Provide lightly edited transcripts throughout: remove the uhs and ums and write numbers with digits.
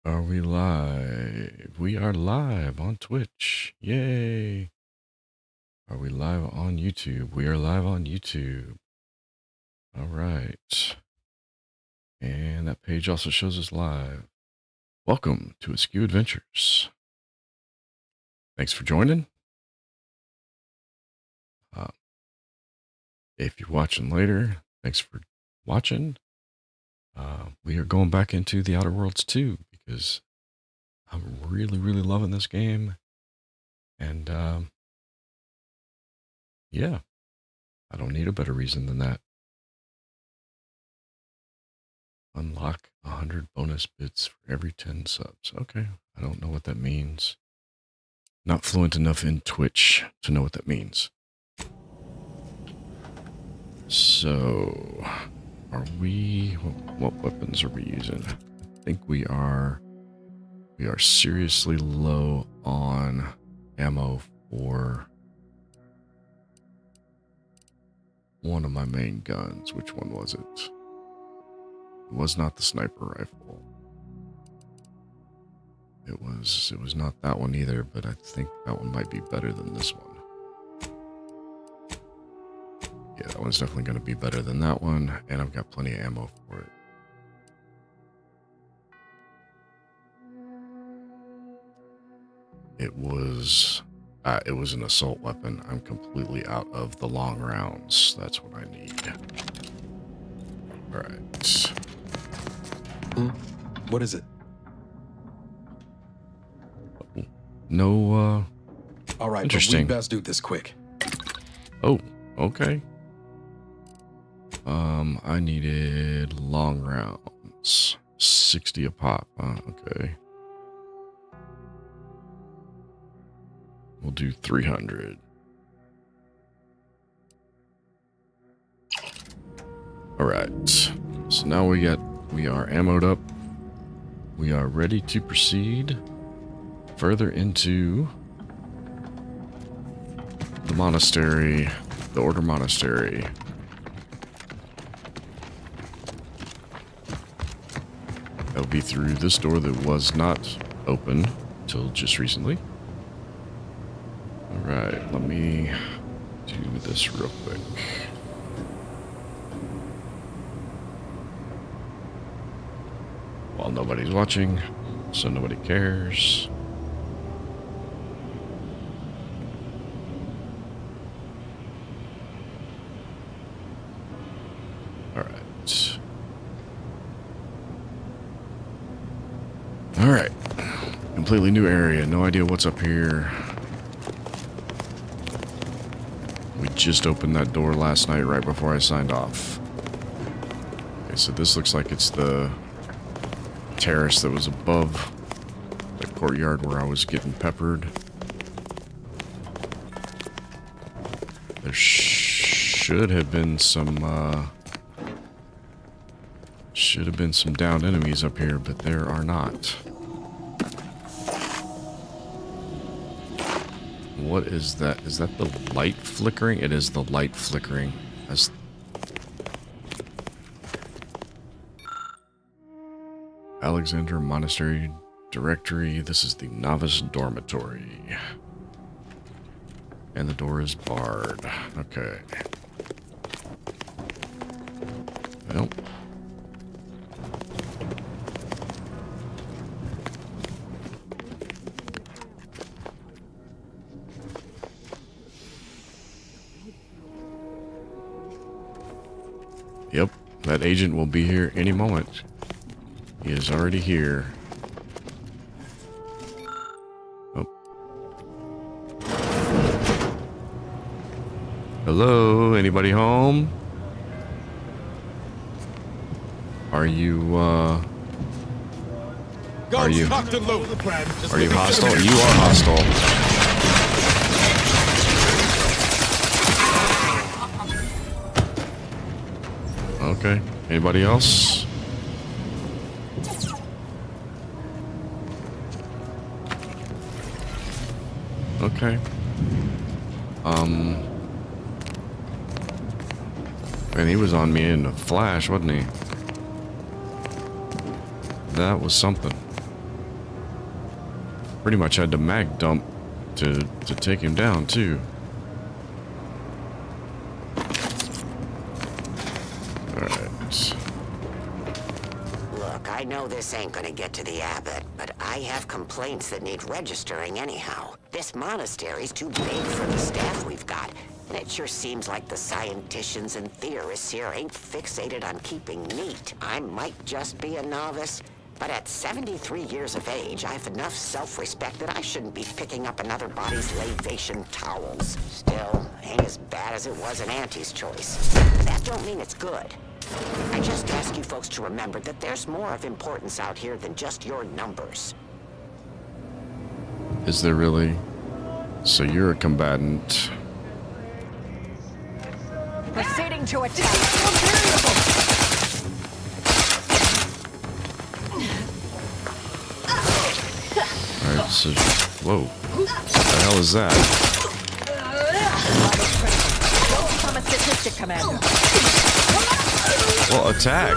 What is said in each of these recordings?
Are we live? We are live on Twitch. Yay! Are we live on YouTube? We are live on YouTube. All right. And that page also shows us live. Welcome to Askew Adventures. Thanks for joining. If you're watching later, thanks for watching. We are going back into the Outer Worlds 2 because I'm really loving this game. And yeah, I don't need a better reason than that. Unlock 100 bonus bits for every 10 subs. Okay, I don't know what that means. Not fluent enough in Twitch to know what that means. So, are we... What weapons are we using? I think we are seriously low on ammo for one of my main guns. Which one was it? It was not the sniper rifle. It was not that one either, but I think that one might be better than this one. Yeah, that one's definitely going to be better than that one, and I've got plenty of ammo for it. It was an assault weapon. I'm completely out of the long rounds. That's what I need. All right. What is it? No, all right, interesting. But we best do this quick. Oh, okay. I needed long rounds. 60 a pop. Okay. We'll do 300. All right. So now we are ammoed up. We are ready to proceed further into the monastery, the Order Monastery. That'll be through this door that was not open till just recently. All right, let me do this real quick. While nobody's watching, so nobody cares. All right, completely new area. No idea what's up here. We just opened that door last night right before I signed off. Okay, so this looks like it's the terrace that was above the courtyard where I was getting peppered. There should have been some downed enemies up here, but there are not. What is that? Is that the light flickering? It is the light flickering. As Alexander Monastery Directory. This is the Novice Dormitory. And the door is barred. Okay. Well. Yep, that agent will be here any moment. He is already here. Oh. Hello, anybody home? Are you hostile? You are hostile. Okay. Anybody else? Okay. Man, he was on me in a flash, wasn't he? That was something. Pretty much had to mag dump to take him down, too. Alright. Look, I know this ain't gonna get to the abbot, but I have complaints that need registering anyhow. This monastery's too big for the staff we've got, and it sure seems like the scienticians and theorists here ain't fixated on keeping neat. I might just be a novice, but at 73 years of age, I have enough self-respect that I shouldn't be picking up another body's lavation towels. Still, ain't as bad as it was in Auntie's choice. That don't mean it's good. I just ask you folks to remember that there's more of importance out here than just your numbers. Is there really? So you're a combatant. Proceeding to attack. Alright, so... Whoa. What the hell is that? I'm a statistic commander. Well, attack!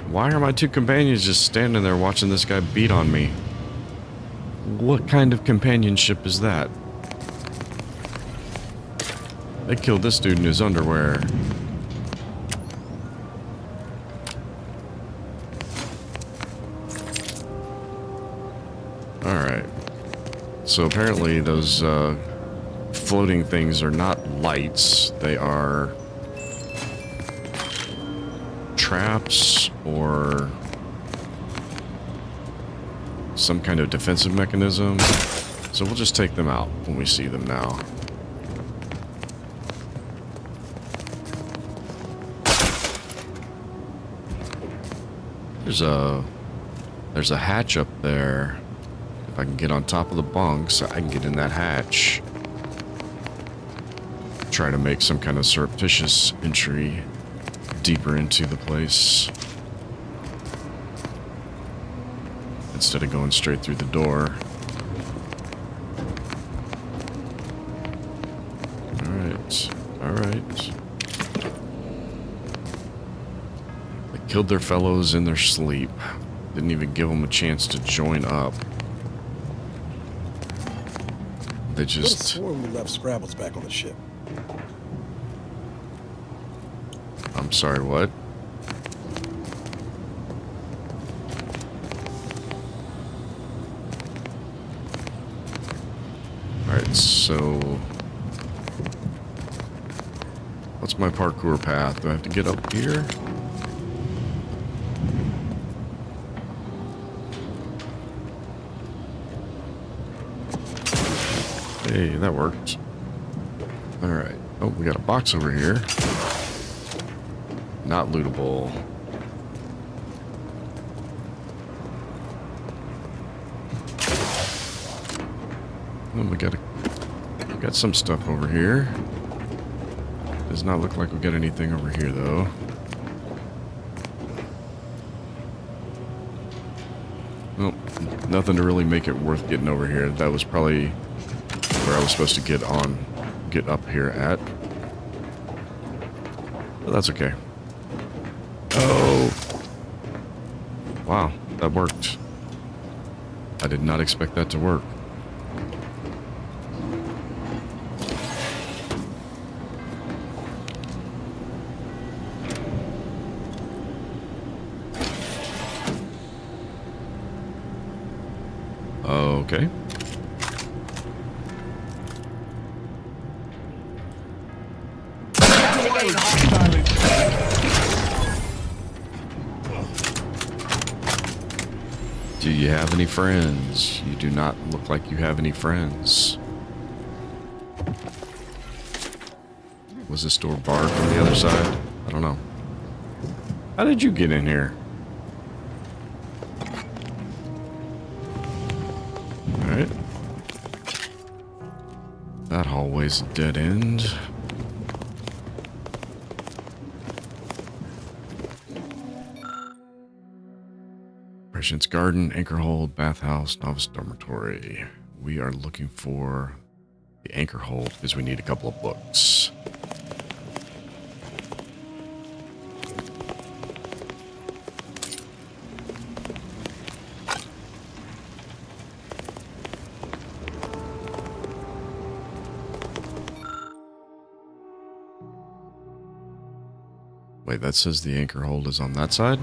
Why are my two companions just standing there watching this guy beat on me? What kind of companionship is that? They killed this dude in his underwear. Alright. So apparently those floating things are not lights. They are traps or some kind of defensive mechanism. So we'll just take them out when we see them now. There's a hatch up there. If I can get on top of the bunks, I can get in that hatch. Try to make some kind of surreptitious entry deeper into the place. Instead of going straight through the door. Alright. Alright. They killed their fellows in their sleep. Didn't even give them a chance to join up. They just... swore we left Scrabbles back on the ship. I'm sorry, what? Alright, so... what's my parkour path? Do I have to get up here? Hey, that worked. Alright. Oh, we got a box over here. Not lootable. Oh, we got some stuff over here. Does not look like we got anything over here, though. Well, nothing to really make it worth getting over here. That was probably where I was supposed to get up here at. But that's okay. Oh! Wow, that worked. I did not expect that to work. Okay. Do you have any friends? You do not look like you have any friends. Was this door barred from the other side? I don't know. How did you get in here? Alright. That hallway's a dead end. Patient's Garden, Anchor Hold, Bathhouse, Novice Dormitory. We are looking for the Anchor Hold because we need a couple of books. Wait, that says the anchor hold is on that side?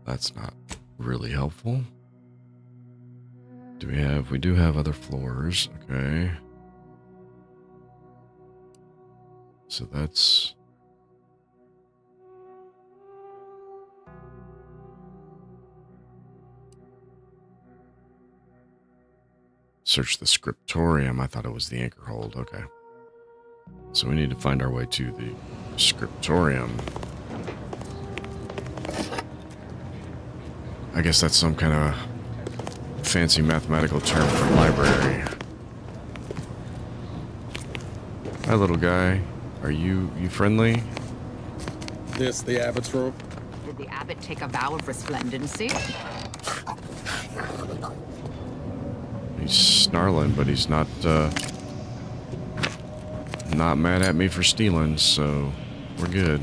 That's not really helpful. We do have other floors, okay. So that's... Search the scriptorium. I thought it was the anchor hold, okay. So we need to find our way to the scriptorium. I guess that's some kind of fancy mathematical term for library. Hi, little guy. Are you friendly? This the abbot's room? Did the abbot take a vow of resplendency? He's snarling, but he's not mad at me for stealing, so we're good.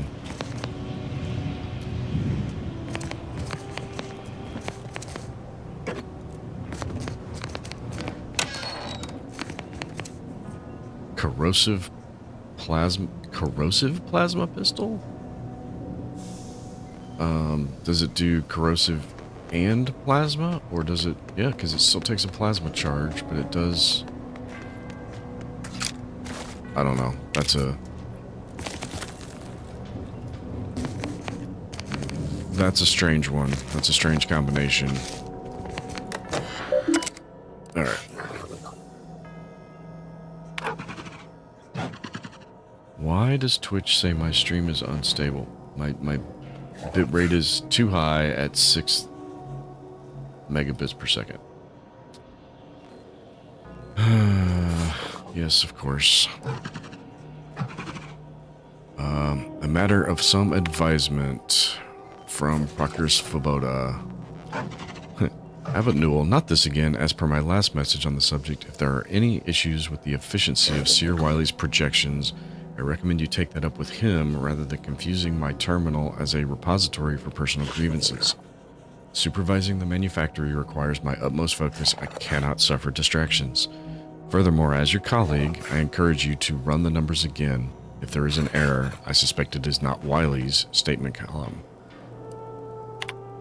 Corrosive plasma pistol? Does it do corrosive and plasma, or does it? Yeah, because it still takes a plasma charge, but it does. I don't know. That's a strange one. That's a strange combination. All right. Why does Twitch say my stream is unstable? My bitrate is too high at 6 megabits per second. Yes, of course. A matter of some advisement from Proctor's Svoboda. Abbot Newell, not this again. As per my last message on the subject, if there are any issues with the efficiency of Seer Wiley's projections, I recommend you take that up with him rather than confusing my terminal as a repository for personal grievances. Supervising the manufactory requires my utmost focus. I cannot suffer distractions. Furthermore, as your colleague, I encourage you to run the numbers again. If there is an error, I suspect it is not Wiley's statement column.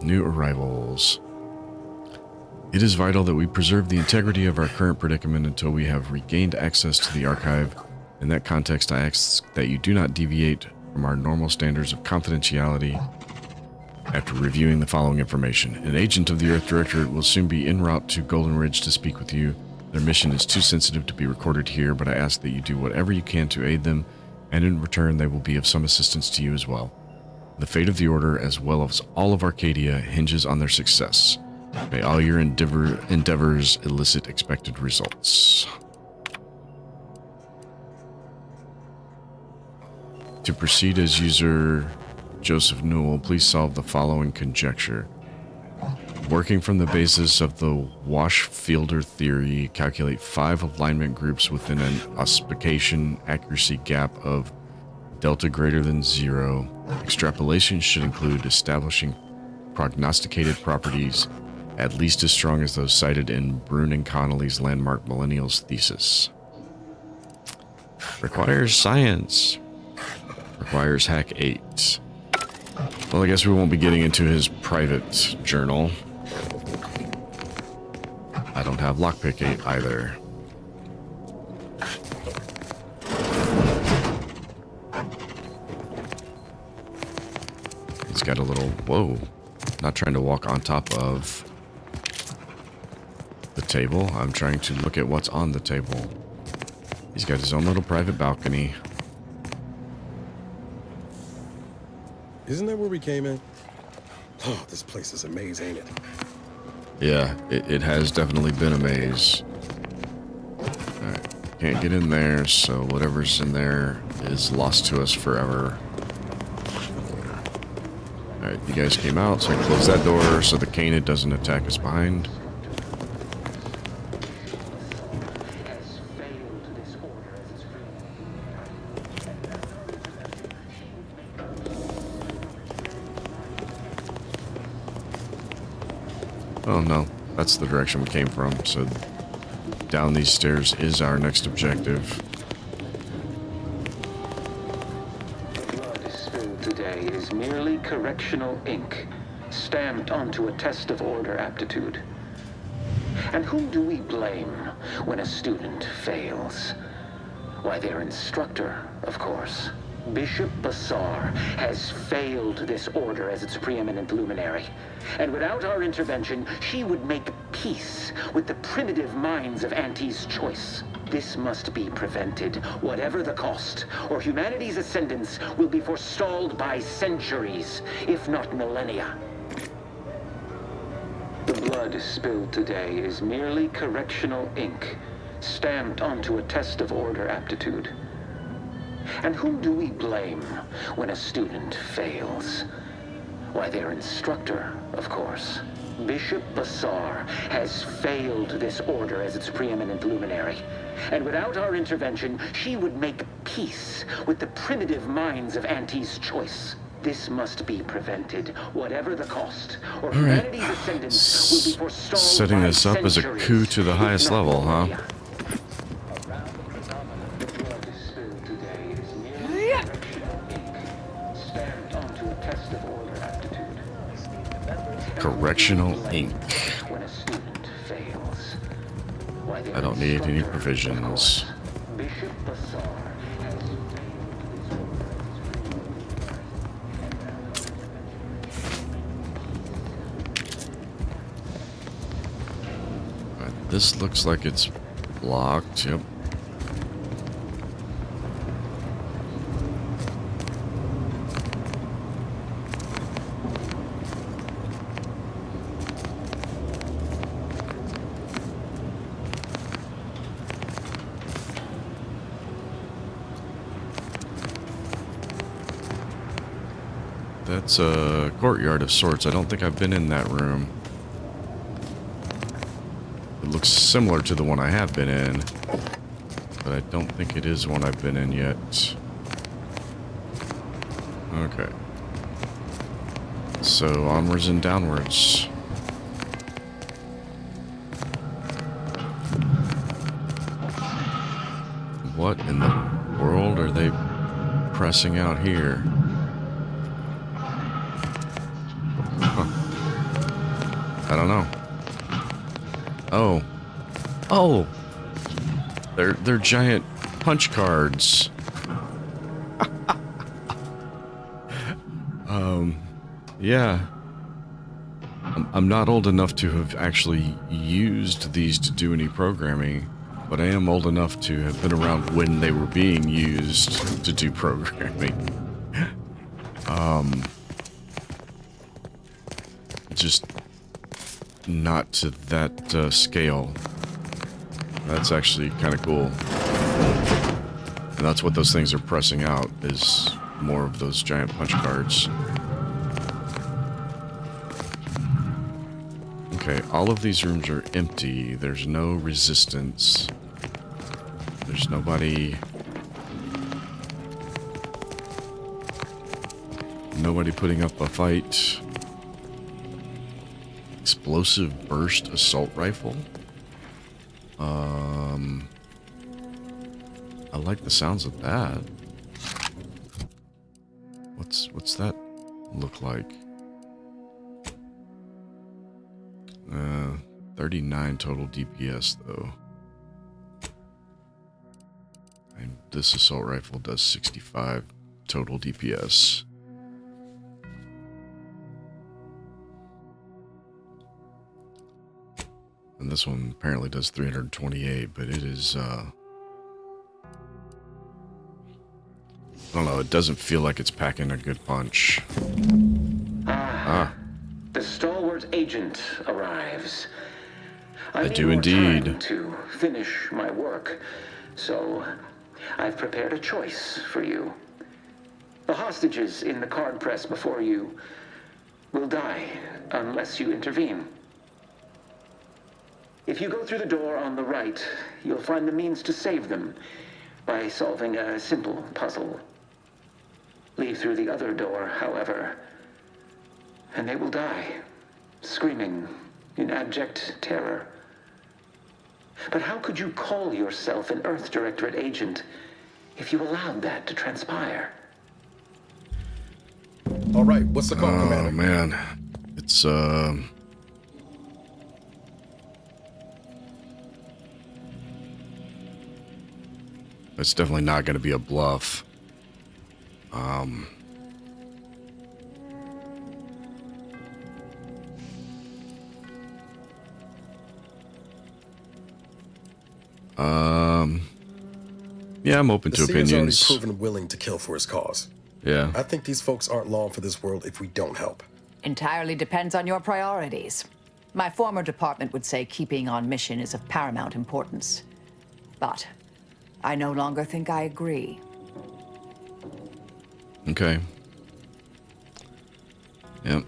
New arrivals. It is vital that we preserve the integrity of our current predicament until we have regained access to the archive. In that context, I ask that you do not deviate from our normal standards of confidentiality. After reviewing the following information, an agent of the Earth Directorate will soon be en route to Golden Ridge to speak with you. Their mission is too sensitive to be recorded here, but I ask that you do whatever you can to aid them, and in return they will be of some assistance to you as well. The fate of the Order, as well as all of Arcadia, hinges on their success. May all your endeavors elicit expected results. To proceed as user Joseph Newell, please solve the following conjecture. Working from the basis of the Wash-Fielder theory, calculate 5 alignment groups within an auspication accuracy gap of delta greater than 0. Extrapolation should include establishing prognosticated properties at least as strong as those cited in Brune and Connolly's landmark millennials thesis. Requires science. Requires hack 8. Well, I guess we won't be getting into his private journal. I don't have lockpick 8 either. He's got a little... Whoa. Not trying to walk on top of the table. I'm trying to look at what's on the table. He's got his own little private balcony. Isn't that where we came in? Oh, this place is a maze, ain't it? Yeah, it has definitely been a maze. Alright, can't get in there, so whatever's in there is lost to us forever. Alright, you guys came out, so I closed that door so the Canid doesn't attack us behind. Oh no, that's the direction we came from, so down these stairs is our next objective. The blood spilled today is merely correctional ink, stamped onto a test of order aptitude. And whom do we blame when a student fails? Why, their instructor, of course. Bishop Bassar has failed this order as its preeminent luminary. And without our intervention, she would make peace with the primitive minds of Auntie's choice. This must be prevented, whatever the cost, or humanity's ascendance will be forestalled by centuries, if not millennia. The blood spilled today is merely correctional ink, stamped onto a test of order aptitude. And whom do we blame when a student fails? Why, their instructor, of course. Bishop Bassar has failed this order as its preeminent luminary. And without our intervention, she would make peace with the primitive minds of Auntie's choice. This must be prevented, whatever the cost, or humanity's ascendance will be forestalled. Setting this up as a coup to the highest level, huh? Correctional ink. I don't need any provisions. This looks like it's blocked. Yep. That's a courtyard of sorts. I don't think I've been in that room. It looks similar to the one I have been in, but I don't think it is one I've been in yet. Okay. So onwards and downwards. What in the world are they pressing out here? I don't know. Oh. Oh! They're giant punch cards. Yeah. I'm not old enough to have actually used these to do any programming, but I am old enough to have been around when they were being used to do programming. Just not to that scale. That's actually kind of cool. And that's what those things are pressing out, is more of those giant punch cards. Okay, all of these rooms are empty. There's no resistance. There's nobody putting up a fight. Explosive burst assault rifle. I like the sounds of that. What's that look like? 39 total DPS though. And this assault rifle does 65 total DPS. And this one apparently does 328, but it is, I don't know, it doesn't feel like it's packing a good punch. The stalwart agent arrives. I need do more indeed. time to finish my work, so I've prepared a choice for you. The hostages in the card press before you will die unless you intervene. If you go through the door on the right, you'll find the means to save them by solving a simple puzzle. Leave through the other door, however, and they will die, screaming in abject terror. But how could you call yourself an Earth Directorate agent if you allowed that to transpire? All right, what's the call, Oh Commander? man, it's it's definitely not going to be a bluff. Yeah, I'm open The to Seer's already opinions. proven willing to kill for his cause. Yeah. I think these folks aren't long for this world if we don't help. Entirely depends on your priorities. My former department would say keeping on mission is of paramount importance. But I no longer think I agree. Okay. Yep.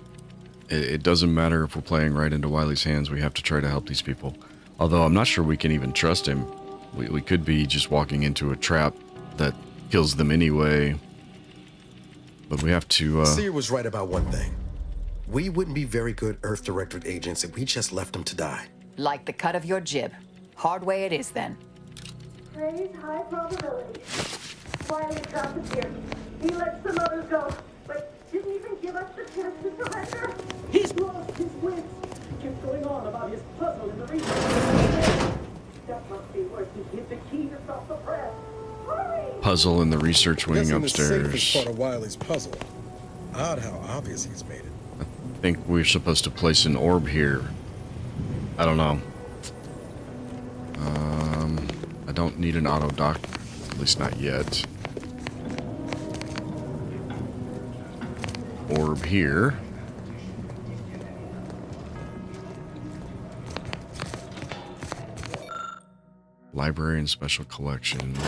It doesn't matter if we're playing right into Wiley's hands. We have to try to help these people. Although I'm not sure we can even trust him. We could be just walking into a trap that kills them anyway. But we have to, Seer was right about one thing. We wouldn't be very good Earth Directorate agents if we just left them to die. Like the cut of your jib. Hard way it is then. Praise high probability. Wiley got the deer. He let some others go, but didn't even give us the chance to surrender. He's lost his wits. Kept going on about his puzzle in the research. That must be where he hid the key to stop the press. Hurry! puzzle in the research wing Guessing the upstairs. safest part of Wiley's puzzle. Odd how obvious he's made it. I think we're supposed to place an orb here. I don't know. I don't need an auto dock, at least not yet. Orb here. Library and special collections.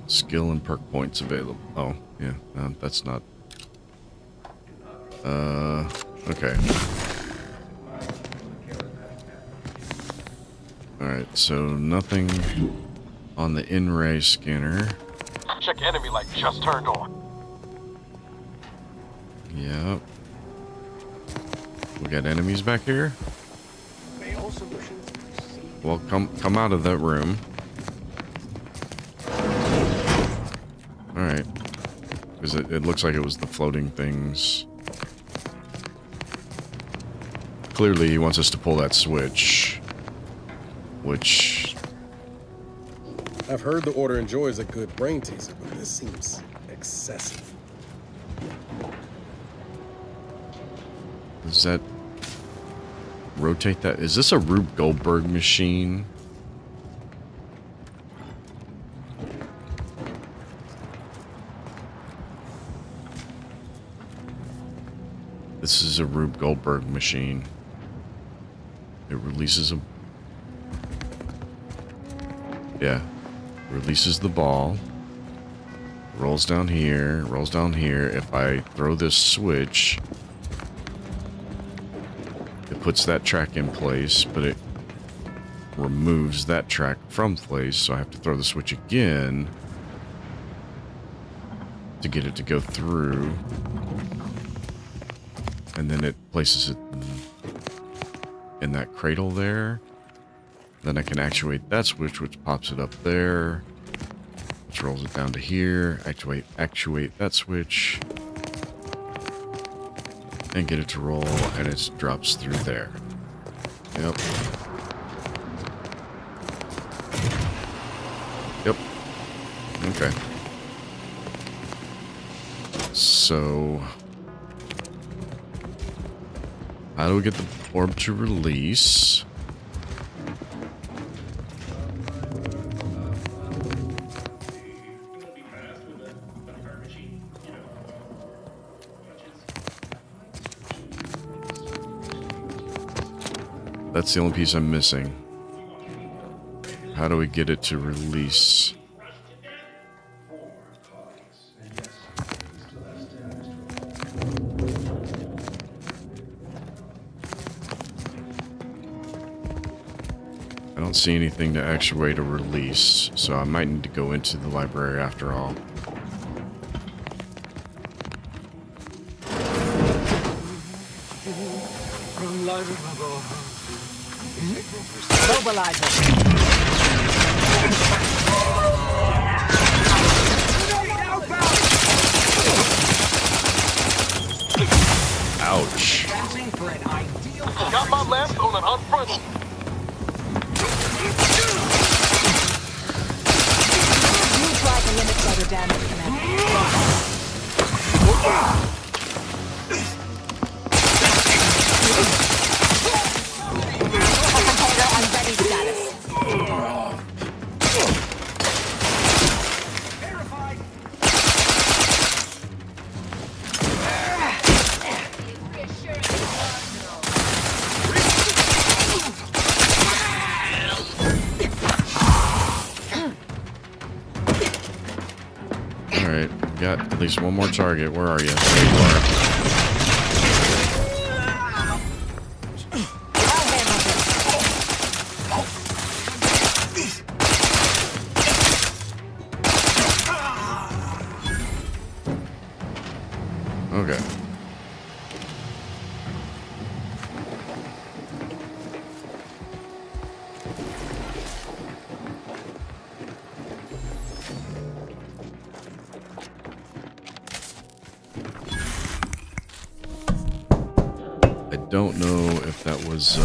Skill and perk points available. Oh, yeah, that's not. Okay. Alright, so nothing on the in-ray scanner. Check enemy light just turned on. Yep. We got enemies back here. Well, come out of that room. Alright. Because it looks like it was the floating things. Clearly he wants us to pull that switch. Which... I've heard the Order enjoys a good brain teaser, but this seems excessive. Does that... rotate that? Is this a Rube Goldberg machine? This is a Rube Goldberg machine. It releases a... Yeah. Releases the ball. Rolls down here. Rolls down here. If I throw this switch... It puts that track in place, but it removes that track from place, so I have to throw the switch again to get it to go through. And then it places it in that cradle there. Then I can actuate that switch, which pops it up there, which rolls it down to here. Actuate that switch. And get it to roll, and it drops through there. Yep. Yep. Okay. So... how do we get the orb to release? That's the only piece I'm missing. How do we get it to release? I don't see anything to actuate a release, so I might need to go into the library after all. Ouch. Got my left on an unfriendly. You try to limit further damage, Commander. Container on ready status. Alright, got at least one more target. Where are you? There you are. Okay. I don't know if that was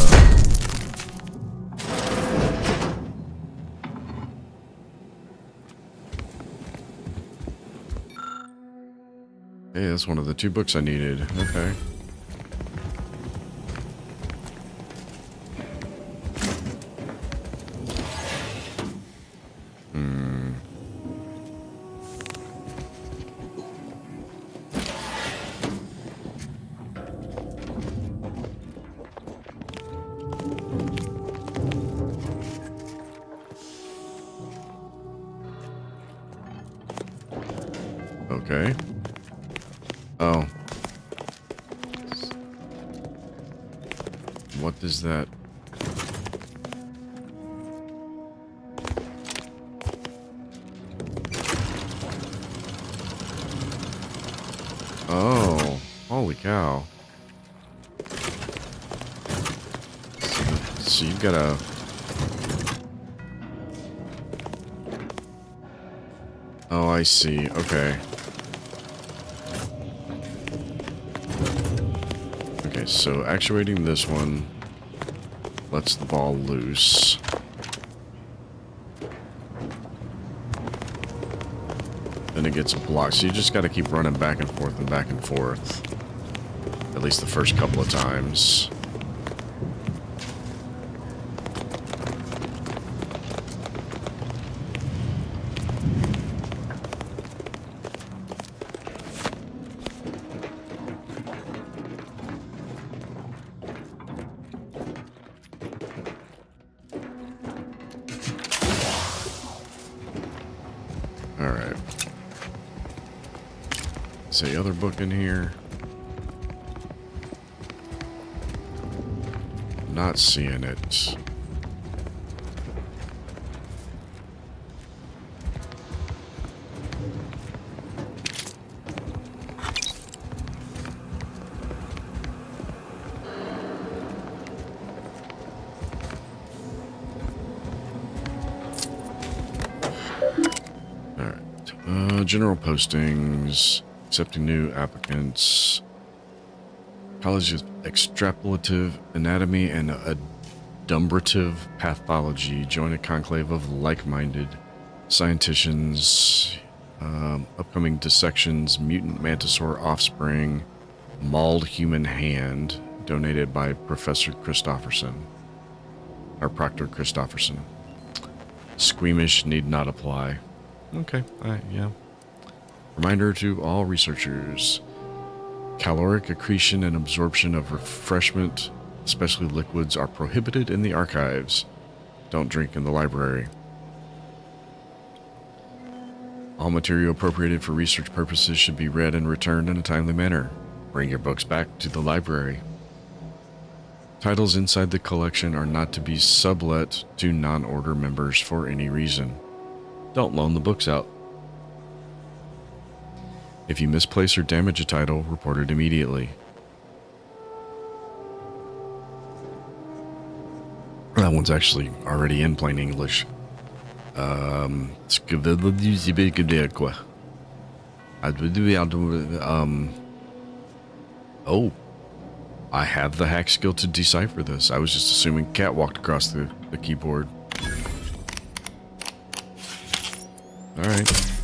hey, that's one of the 2 books I needed. Okay. Okay. Oh. What is that? Oh, holy cow. So you've got a... Oh, I see. Okay. Okay, so actuating this one lets the ball loose. Then it gets blocked. So you just got to keep running back and forth and back and forth. At least the first couple of times. Alright. Is the other book in here? Not seeing it. General postings, accepting new applicants, College of Extrapolative Anatomy and Adumbrative Pathology, join a conclave of like-minded scienticians, upcoming dissections, mutant mantisaur offspring, mauled human hand, donated by Professor Christofferson, or Proctor Christofferson. Squeamish need not apply. Okay, yeah. Reminder to all researchers. Caloric accretion and absorption of refreshment, especially liquids, are prohibited in the archives. Don't drink in the library. All material appropriated for research purposes should be read and returned in a timely manner. Bring your books back to the library. Titles inside the collection are not to be sublet to non-order members for any reason. Don't loan the books out. If you misplace or damage a title, report it immediately. That one's actually already in plain English. Oh, I have the hack skill to decipher this. I was just assuming Cat walked across the keyboard. Alright.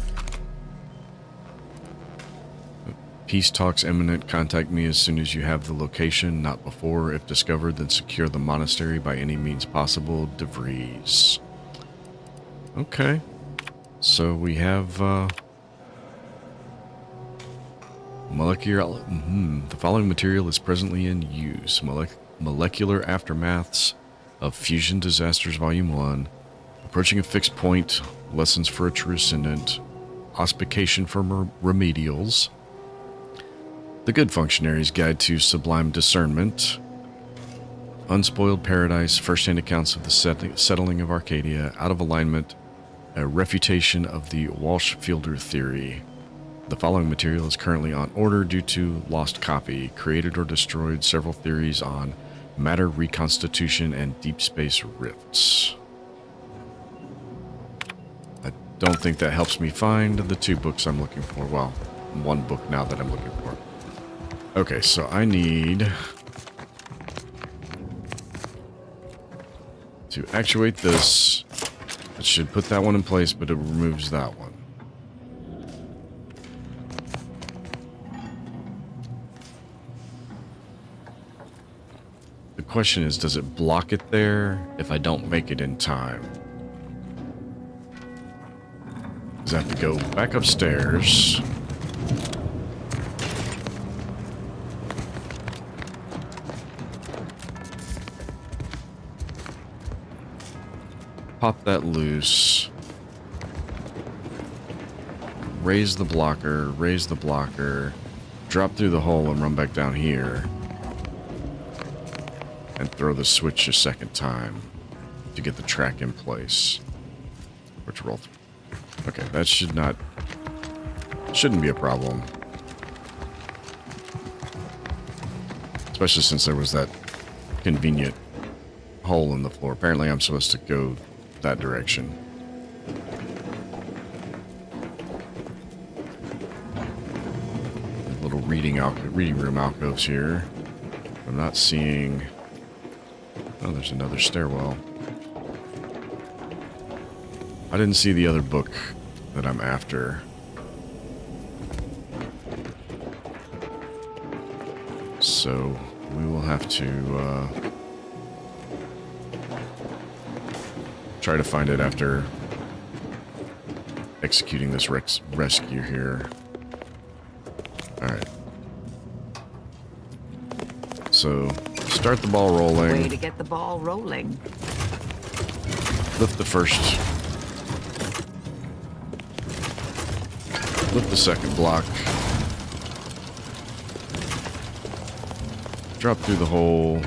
Peace talks imminent. Contact me as soon as you have the location, not before. If discovered, then secure the monastery by any means possible. De Vries. Okay. So we have molecular. The following material is presently in use. Molecular aftermaths of fusion disasters, Volume 1. Approaching a fixed point. Lessons for a true ascendant. Auspication for remedials. The Good Functionary's Guide to Sublime Discernment. Unspoiled Paradise. First-hand accounts of the settling of Arcadia. Out of Alignment. A refutation of the Walsh-Fielder theory. The following material is currently on order due to lost copy. Created or destroyed several theories on matter reconstitution and deep space rifts. I don't think that helps me find the 2 books I'm looking for. Well, 1 book now that I'm looking for. Okay, so I need to actuate this. It should put that one in place, but it removes that one. The question is, does it block it there if I don't make it in time? Because I have to go back upstairs. Pop that loose. Raise the blocker, drop through the hole and run back down here. And throw the switch a second time to get the track in place. Which roll through. Okay, that shouldn't be a problem. Especially since there was that convenient hole in the floor. Apparently I'm supposed to go that direction. Little reading room alcoves here. I'm not seeing. Oh, there's another stairwell. I didn't see the other book that I'm after. So we will have to try to find it after executing this rescue here. Alright. So, start the ball rolling. Way to get the ball rolling. Lift the first. Lift the second block. Drop through the hole.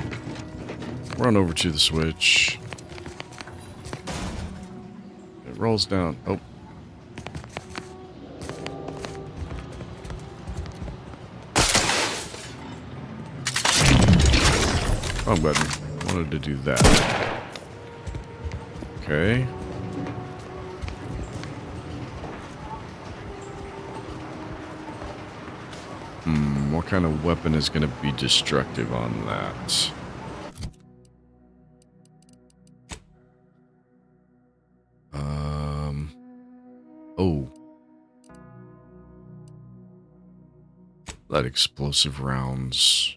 Run over to the switch. It rolls down. Oh. Wrong button. Wanted to do that. Okay. What kind of weapon is going to be destructive on that? Oh. That explosive rounds.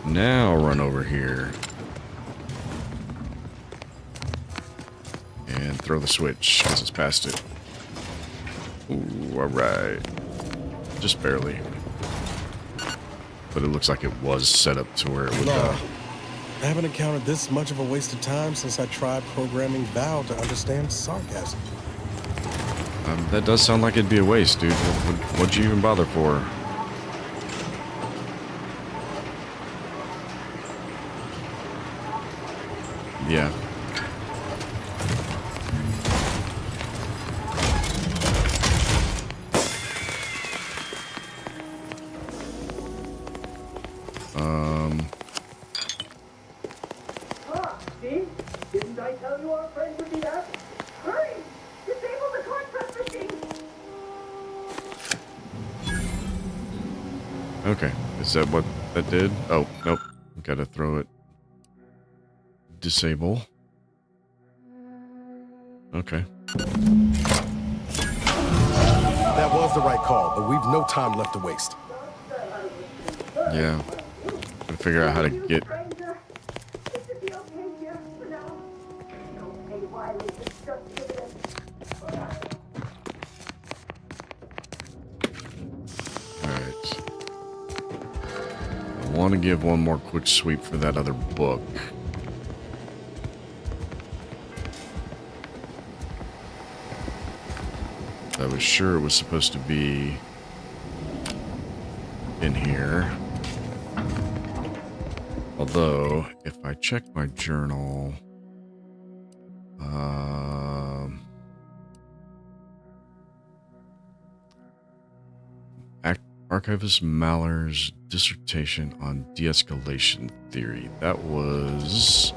Now run over here and throw the switch because it's past it. Ooh, alright. Just barely. But it looks like it was set up to where it would go. I haven't encountered this much of a waste of time since I tried programming Val to understand sarcasm. That does sound like it'd be a waste, dude. What'd you even bother for? Yeah. I tell you our friend would be back? Hurry! Disable the court press machine! Okay, is that what that did? Oh, nope. Gotta throw it. Disable. Okay. That was the right call, but we've no time left to waste. Yeah. Gotta figure out how to get... Stranger, it should be okay here for now. Don't pay Wiley, it's just dividends. Alright. I want to give one more quick sweep for that other book. I was sure it was supposed to be in here. Although, if I check my journal, Archivist Maller's dissertation on de-escalation theory. That was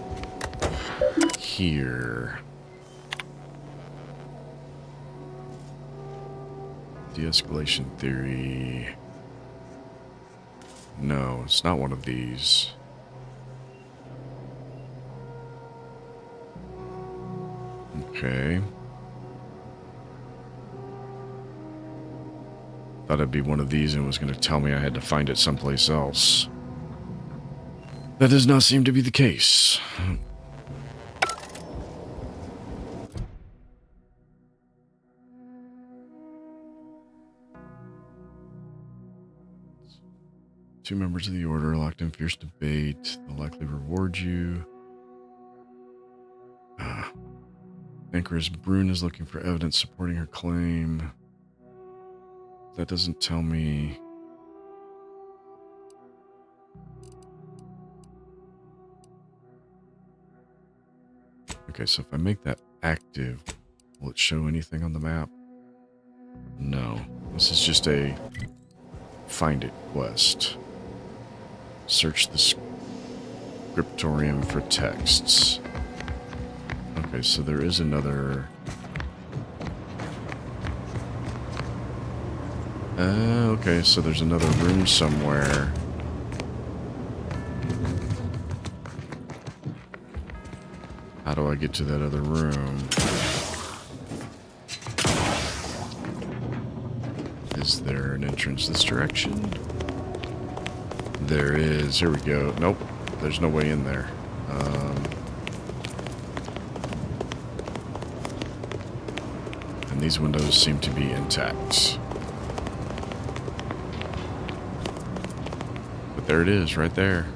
here. De-escalation theory. No, it's not one of these. Okay. Thought it'd be one of these and it was going to tell me I had to find it someplace else. That does not seem to be the case. Two members of the Order locked in fierce debate. They'll likely reward you. Anchoress Brune is looking for evidence supporting her claim. That doesn't tell me... Okay, so if I make that active, will it show anything on the map? No. This is just a find it quest. Search the scriptorium for texts. Okay, so there is another... okay, so there's another room somewhere. How do I get to that other room? Is there an entrance this direction? There is. Here we go. Nope. There's no way in there. And these windows seem to be intact. But there it is, right there.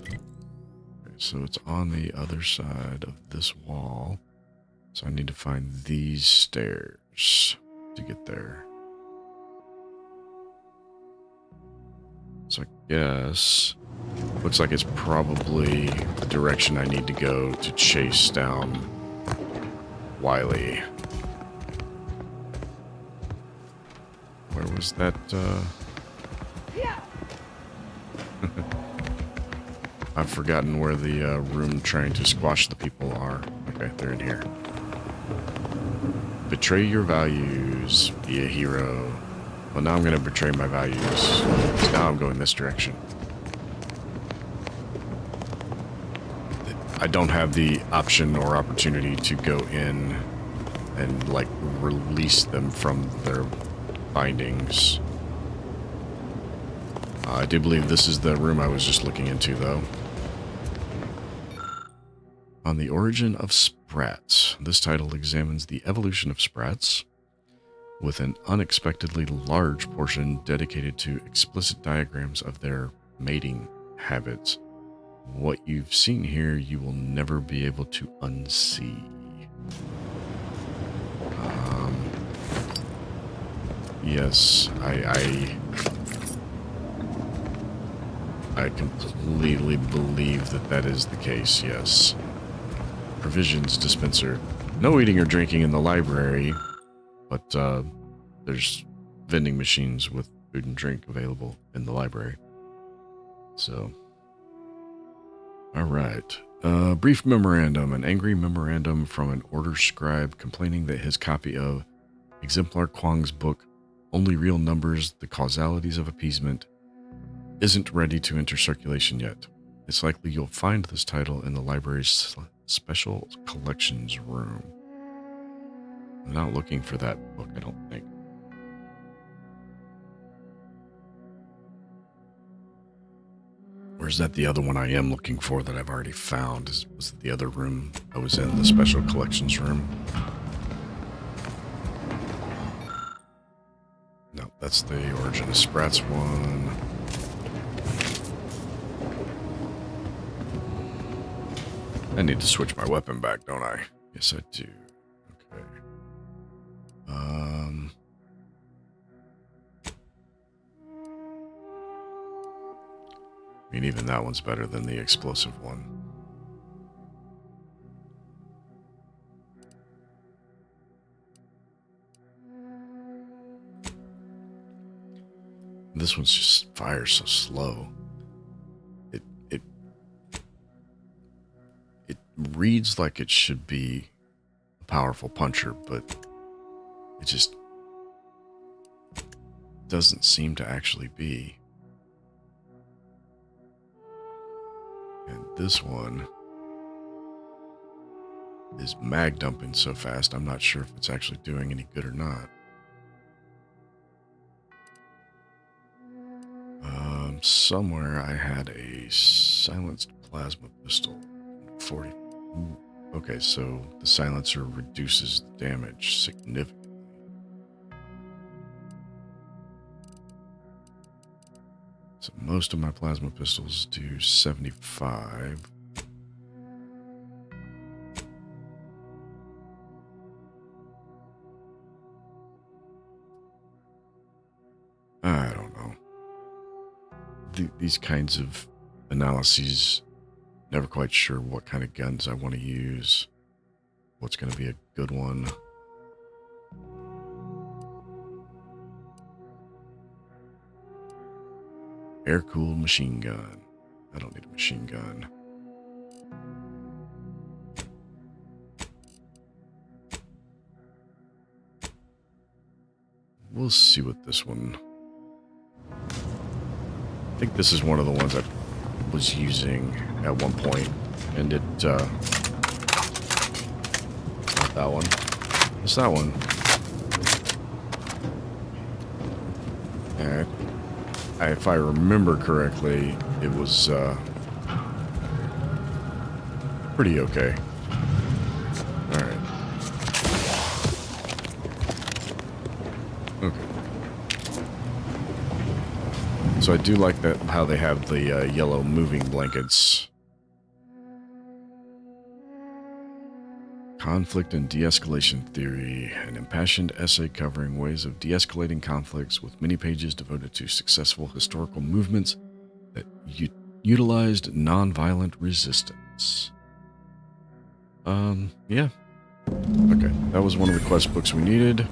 Okay, so it's on the other side of this wall. So I need to find these stairs to get there. So I guess looks like it's probably the direction I need to go to chase down Wiley. Where was that? I've forgotten where the room trying to squash the people are. Okay, they're in here. Betray your values. Be a hero. Well, now I'm going to betray my values. So now I'm going this direction. I don't have the option or opportunity to go in and, like, release them from their bindings. I do believe this is the room I was just looking into, though. On the origin of sprats. This title examines the evolution of sprats, with an unexpectedly large portion dedicated to explicit diagrams of their mating habits. What you've seen here, you will never be able to unsee. Yes, I completely believe that that is the case, yes. Provisions dispenser. No eating or drinking in the library, but there's vending machines with food and drink available in the library. So, all right. Brief memorandum. An angry memorandum from an order scribe complaining that his copy of Exemplar Kwang's book, Only Real Numbers, The Causalities of Appeasement, isn't ready to enter circulation yet. It's likely you'll find this title in the library's special collections room. I'm not looking for that book, I don't think. Or is that the other one I am looking for that I've already found? Was it the other room I was in, the special collections room? No, that's the Origin of Sprats one. I need to switch my weapon back, don't I? Yes, I do. Okay. I mean, even that one's better than the explosive one. This one's just fires so slow. It reads like it should be a powerful puncher, but it just doesn't seem to actually be. And this one is mag dumping so fast, I'm not sure if it's actually doing any good or not. Somewhere I had a silenced plasma pistol. 40. Ooh. Okay, so the silencer reduces the damage significantly. So most of my plasma pistols do 75. I don't know. These kinds of analyses, never quite sure what kind of guns I want to use, what's going to be a good one. Air-cooled machine gun. I don't need a machine gun. We'll see what this one... I think this is one of the ones I was using at one point, and it, not that one. It's that one. And if I remember correctly, it was, pretty okay. Alright. Okay. So I do like that how they have the yellow moving blankets. Conflict and De-escalation Theory, an impassioned essay covering ways of de-escalating conflicts with many pages devoted to successful historical movements that utilized non-violent resistance. Yeah. Okay, that was one of the quest books we needed.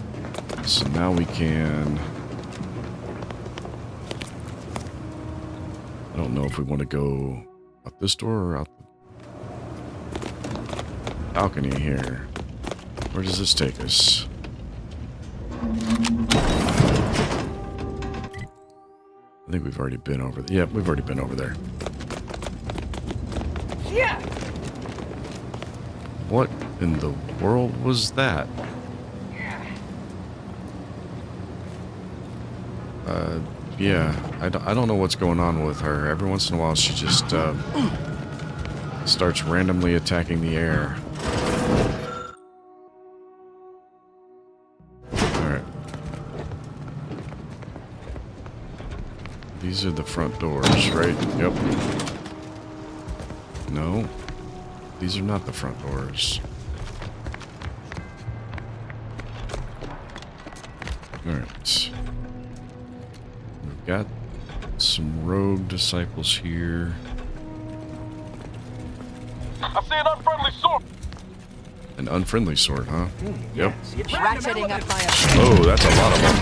So now we can... I don't know if we want to go out this door or out the balcony here. Where does this take us? I think we've already been over there. Yeah, we've already been over there. Yeah. What in the world was that? Yeah, I don't know what's going on with her. Every once in a while, she just starts randomly attacking the air. Alright. These are the front doors, right? Yep. No. These are not the front doors. Alright. We've got some rogue disciples here. I see an unfriendly sword. An unfriendly sword, huh? Yep. Ratcheting up my... Oh, that's a lot of them.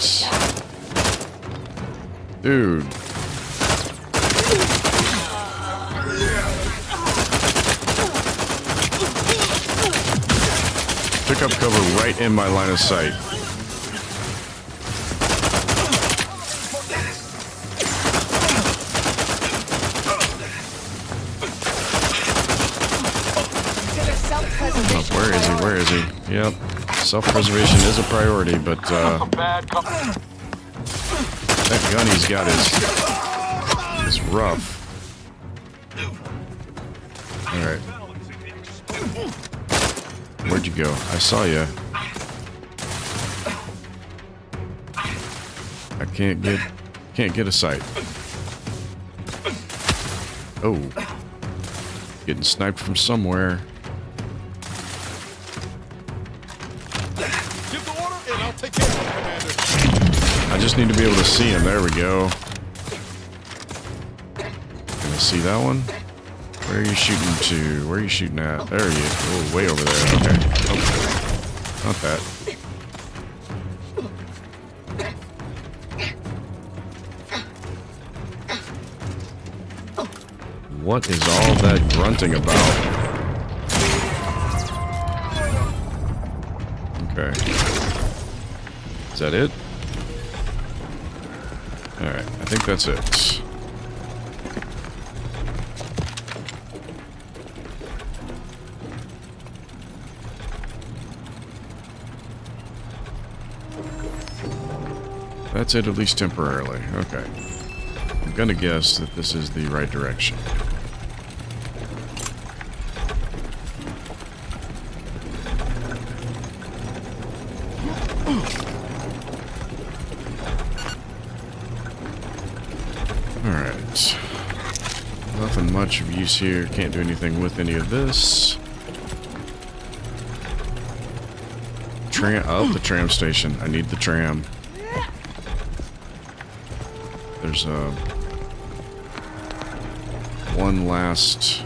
Jeez. Dude. Pick up cover right in my line of sight. Oh, where is he? Where is he? Yep. Self-preservation is a priority, but that gun he's got is rough. Alright. Where'd you go? I saw you. I can't get a sight. Oh. Getting sniped from somewhere. Give the order and I'll take care of it, Commander. I just need to be able to see him. There we go. Can I see that one? Where are you shooting to? Where are you shooting at? There he is. Oh, way over there. Okay. Oh, not that. What is all that grunting about? Okay. Is that it? Alright, I think that's it. That's it, at least temporarily. Okay. I'm gonna guess that this is the right direction. Alright. Nothing much of use here. Can't do anything with any of this. Tram. Oh, the tram station. I need the tram. There's one last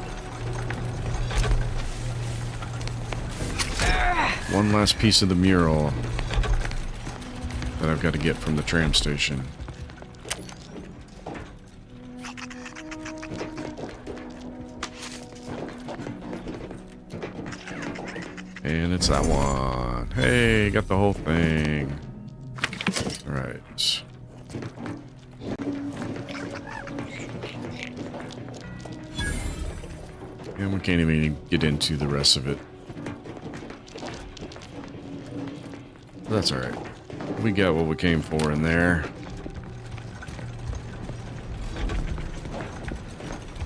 piece of the mural that I've got to get from the tram station. And it's that one. Hey, got the whole thing. All right. And we can't even get into the rest of it. That's alright. We got what we came for in there.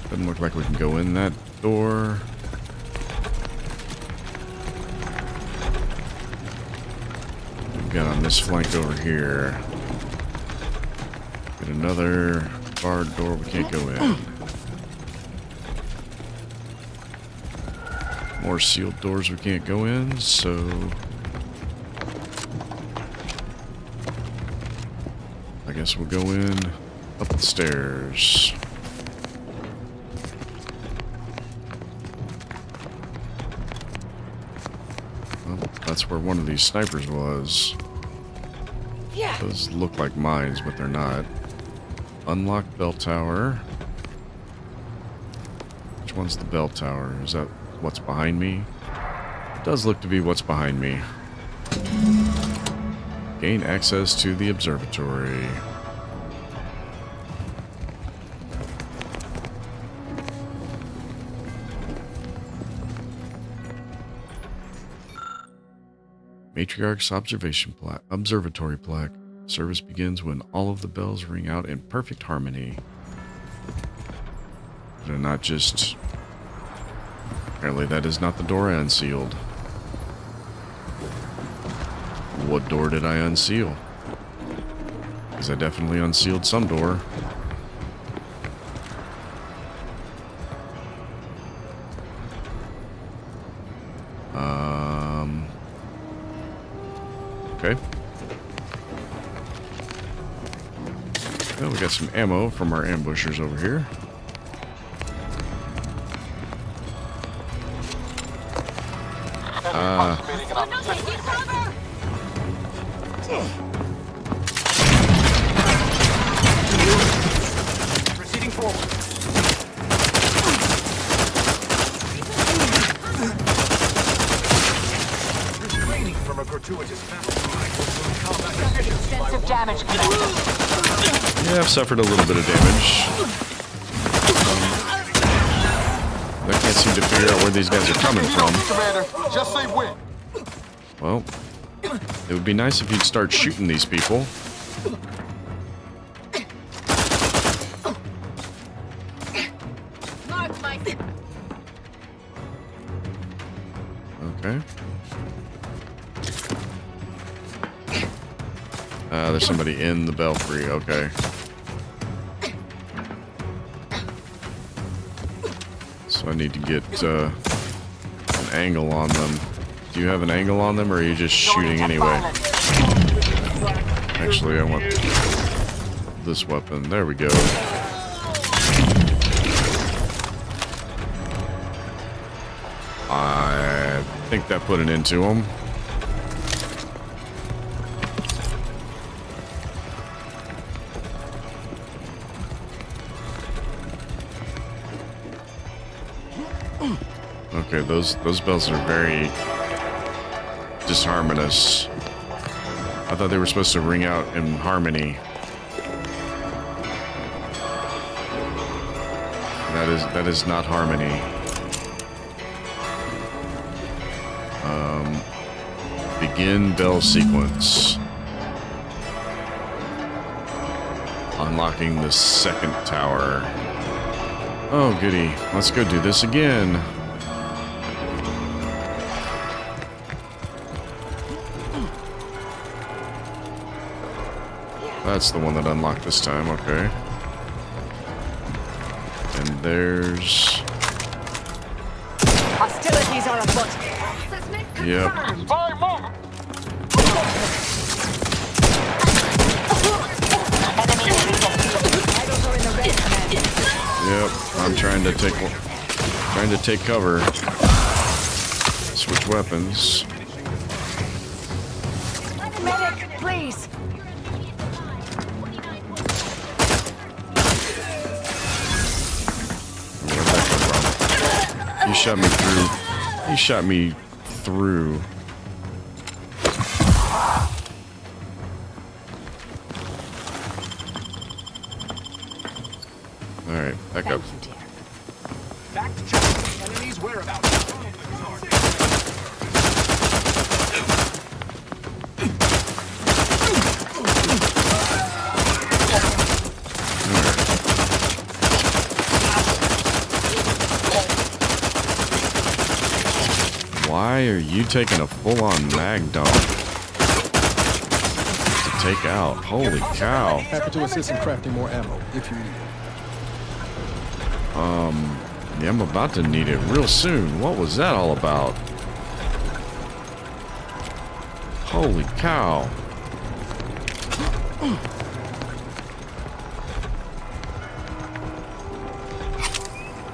Doesn't look like we can go in that door. We've got on this flank over here. Got another barred door we can't go in. More sealed doors we can't go in, so I guess we'll go in up the stairs. Well, that's where one of these snipers was. Yeah. Those look like mines, but they're not. Unlock bell tower. Which one's the bell tower? Is that what's behind me? It does look to be what's behind me. Gain access to the observatory. Matriarch's observatory plaque. Service begins when all of the bells ring out in perfect harmony. They're not just... Apparently that is not the door I unsealed. What door did I unseal? Because I definitely unsealed some door. Okay. Well, we got some ammo from our ambushers over here. people! Restraining from a gratuitous battle cry will combat Extensive damage, Commander. Yeah, I've suffered a little bit of damage. I can't seem to figure out where these guys are coming from. Commander, just say when. Well, it would be nice if you'd start shooting these people. Okay. There's somebody in the belfry. Okay. So I need to get an angle on them. Do you have an angle on them, or are you just shooting anyway? Actually, I want this weapon. There we go. I think that put an end to him. Okay, those bells are very disharmonious. I thought they were supposed to ring out in harmony. That is not harmony. Begin bell sequence. Unlocking the second tower. Oh, goody. Let's go do this again. That's the one that unlocked this time, okay. And there's... Hostilities are afoot. Yep. Spy move! Yep. I'm trying to take cover. Switch weapons. Medic, please. Where'd that come from? He shot me through. He shot me through. Alright, back up. Fact check enemy's whereabouts. Why are you taking a full-on mag dump to take out? Holy cow. Happy to assist in crafting more ammo, if you need it. Yeah, I'm about to need it real soon. What was that all about? Holy cow.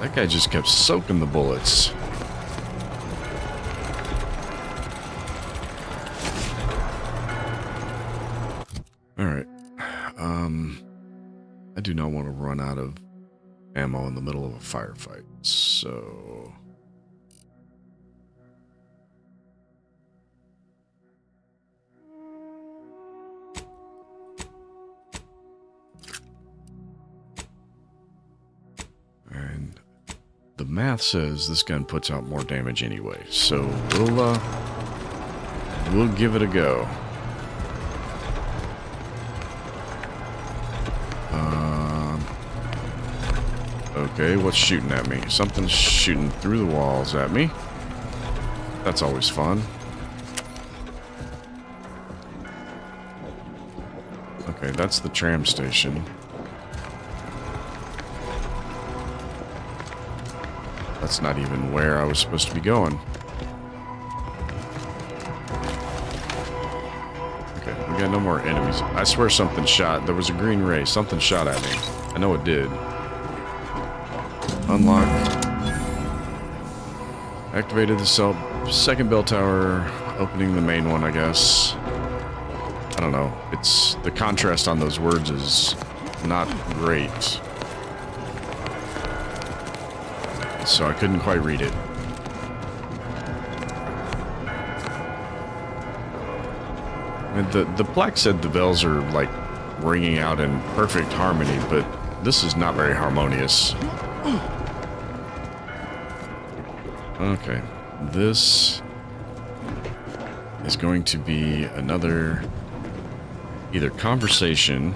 That guy just kept soaking the bullets. Alright. I do not want to run out of ammo in the middle of a firefight, so... And the math says this gun puts out more damage anyway, so we'll give it a go. Okay, what's shooting at me? Something's shooting through the walls at me. That's always fun. Okay, that's the tram station. That's not even where I was supposed to be going. Okay, we got no more enemies. I swear something shot. There was a green ray. Something shot at me. I know it did. Unlock. Activated the second bell tower, opening the main one, I guess. I don't know. It's the contrast on those words is not great. so I couldn't quite read it. And the plaque said the bells are like ringing out in perfect harmony, but this is not very harmonious. Okay, this is going to be another either conversation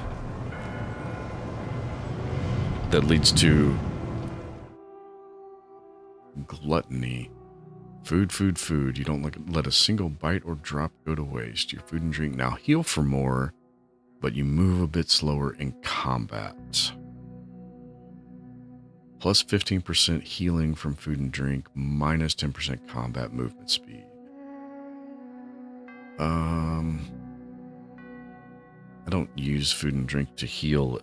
that leads to gluttony. Food, food, food. You don't let a single bite or drop go to waste. Your food and drink now heal for more, but you move a bit slower in combat. Plus 15% healing from food and drink, minus 10% combat movement speed. I don't use food and drink to heal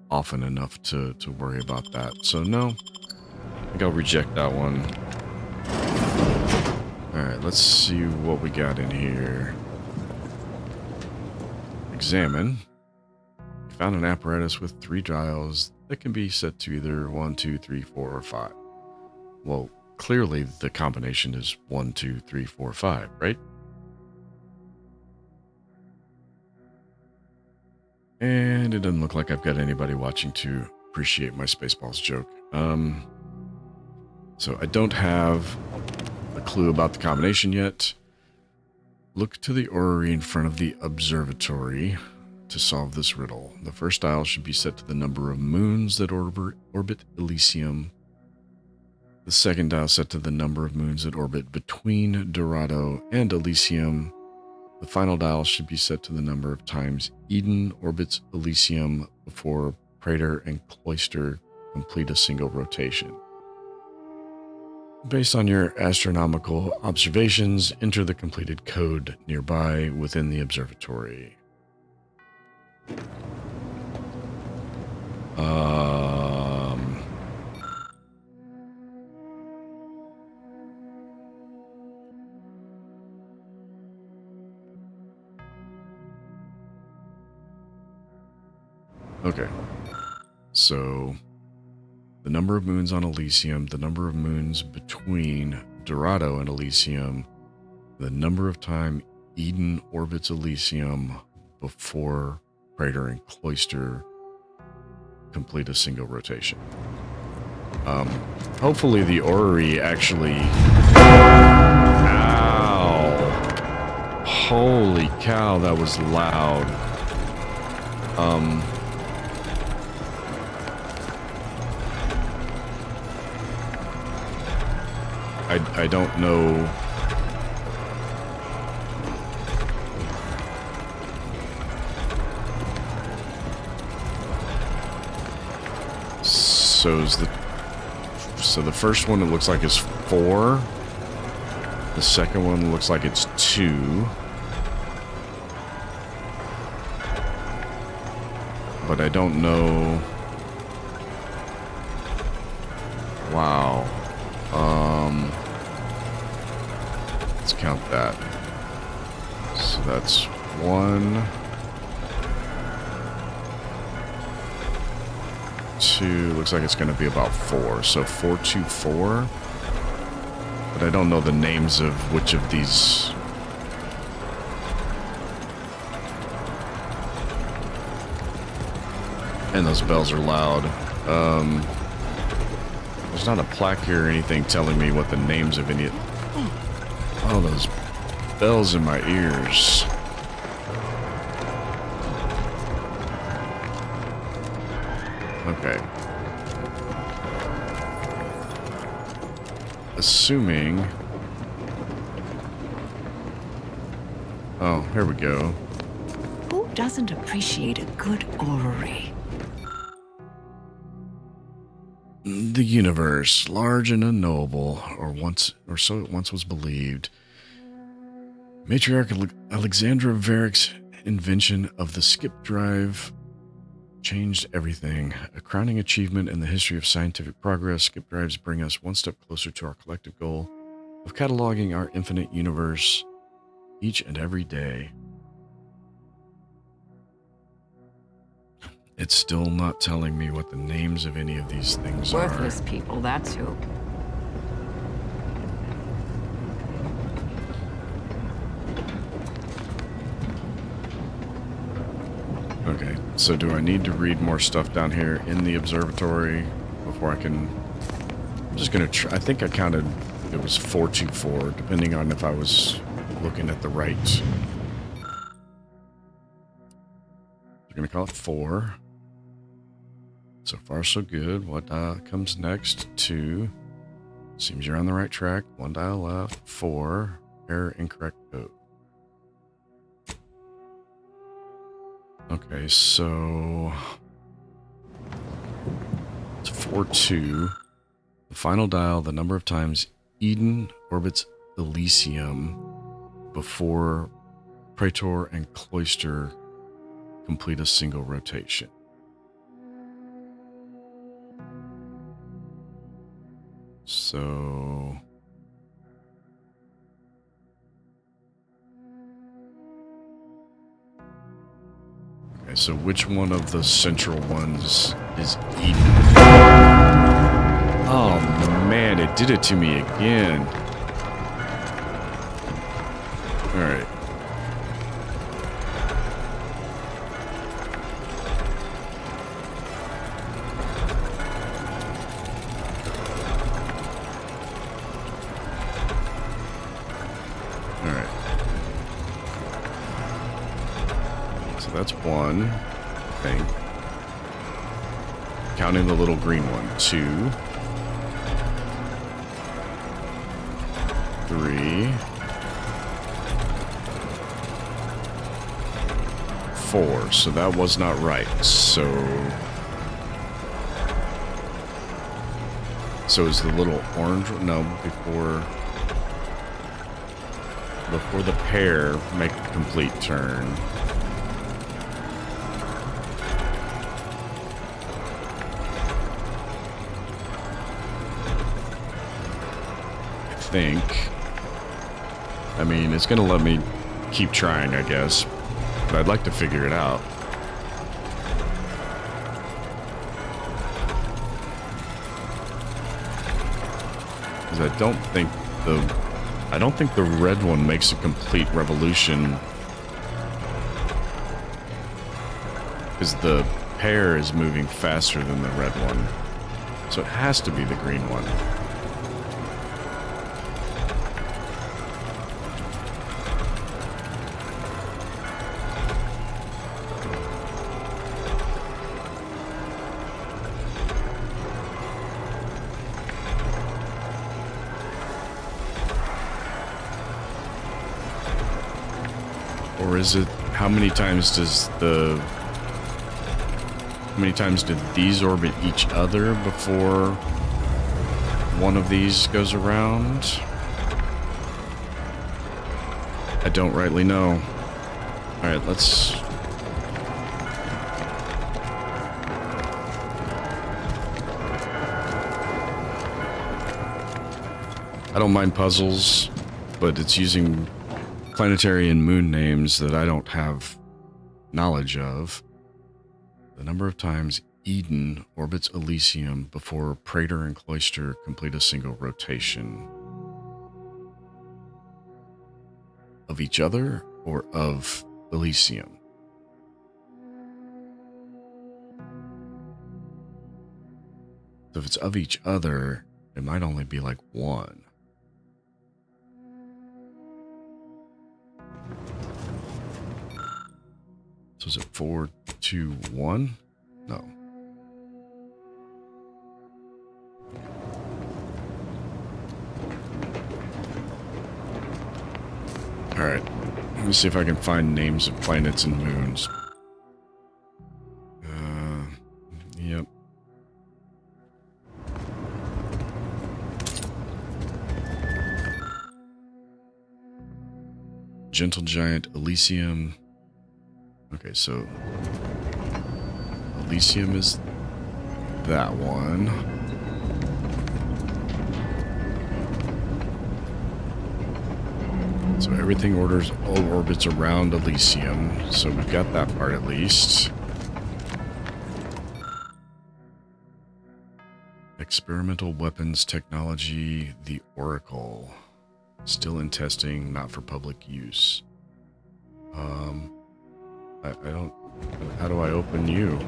often enough to worry about that. So no, I think I'll reject that one. Alright, let's see what we got in here. Examine. You found an apparatus with 3 dials that can be set to either 1, 2, 3, 4, or 5. Well, clearly the combination is 1, 2, 3, 4, 5, right? And it doesn't look like I've got anybody watching to appreciate my Spaceballs joke. So I don't have a clue about the combination yet. Look to the orrery in front of the observatory to solve this riddle. The first dial should be set to the number of moons that orbit Elysium. The second dial set to the number of moons that orbit between Dorado and Elysium. The final dial should be set to the number of times Eden orbits Elysium before Praetor and Cloister complete a single rotation. Based on your astronomical observations, enter the completed code nearby within the observatory. Okay. So the number of moons on Elysium, the number of moons between Dorado and Elysium, the number of time Eden orbits Elysium before Praetor and Cloister complete a single rotation. Hopefully the orrery actually... Ow! Holy cow, that was loud. I don't know. So the first one it looks like is 4. The second one looks like it's 2. But I don't know. Wow. Let's count that. So that's 1, 2. Looks like it's going to be about 4. So 4, 2, 4. But I don't know the names of which of these. And those bells are loud. There's not a plaque here or anything telling me what the names of any. Oh, those bells in my ears. Okay. Assuming... Oh, here we go. Who doesn't appreciate a good orrery? The universe, large and unknowable, or so it once was believed. Matriarch Alexandra Varick's invention of the skip drive changed everything. A crowning achievement in the history of scientific progress, skip drives bring us one step closer to our collective goal of cataloging our infinite universe each and every day. It's still not telling me what the names of any of these things are. Worthless people, that's who. Okay, so do I need to read more stuff down here in the observatory before I can... I'm just gonna try... I think I counted it was 424, depending on if I was looking at the right... We're gonna call it 4. So far, so good. What comes next? 2. Seems you're on the right track. 1 dial left. 4. Error, incorrect code. Okay, so... It's 4-2. The final dial, the number of times Eden orbits Elysium before Praetor and Cloister complete a single rotation. So... Okay, so which one of the central ones is Eden? Oh man, it did it to me again. Alright. That's 1, I think. Counting the little green one. 2. 3. 4. So that was not right. So is the little orange... No, before the pair make a complete turn. Think. I mean, it's gonna let me keep trying, I guess. But I'd like to figure it out. Because I don't think the red one makes a complete revolution. Because the pair is moving faster than the red one. So it has to be the green one. Or is it, how many times did these orbit each other before one of these goes around? I don't rightly know. Alright, let's... I don't mind puzzles, but it's using planetary and moon names that I don't have knowledge of. The number of times Eden orbits Elysium before Praetor and Cloister complete a single rotation. Of each other or of Elysium? So if it's of each other, it might only be like 1. So is it 4, 2, 1? No. Alright. Let me see if I can find names of planets and moons. Yep. Gentle Giant, Elysium. Okay, so Elysium is that one. So everything orbits around Elysium. So we've got that part at least. Experimental weapons technology, the Oracle. Still in testing, not for public use. I don't... How do I open you?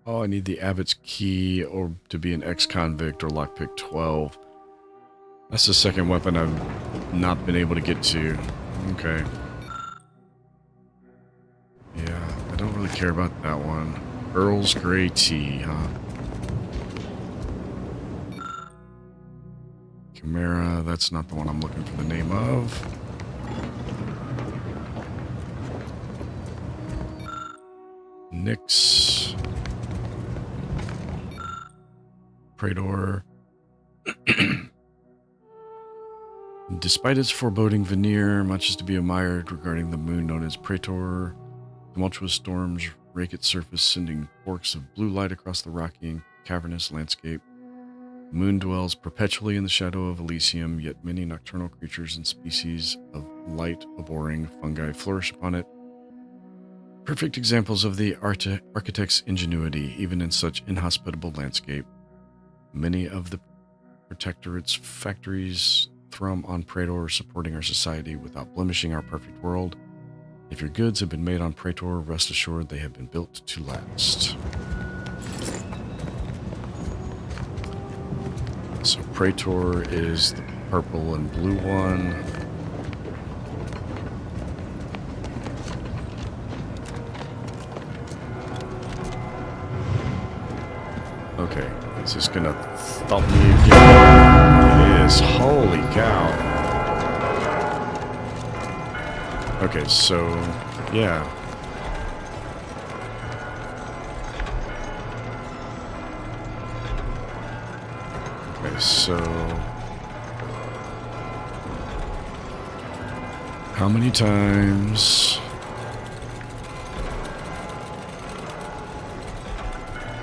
Oh, I need the Abbott's key or to be an ex-convict or lockpick 12. That's the second weapon I've not been able to get to. Okay. Yeah, I don't really care about that one. Earl's Grey Tea, huh? Chimera, that's not the one I'm looking for the name of. Nyx. Praetor. Despite its foreboding veneer, much is to be admired regarding the moon known as Praetor. Tumultuous storms rake its surface, sending forks of blue light across the rocky and cavernous landscape. The moon dwells perpetually in the shadow of Elysium, yet many nocturnal creatures and species of light-abhorring fungi flourish upon it. Perfect examples of the architect's ingenuity, even in such inhospitable landscape. Many of the Protectorate's factories thrum on Praetor, supporting our society without blemishing our perfect world. If your goods have been made on Praetor, rest assured they have been built to last. So Praetor is the purple and blue one. Okay, is this gonna thump me again? It is. Holy cow. Okay, so, yeah. Okay, so... How many times...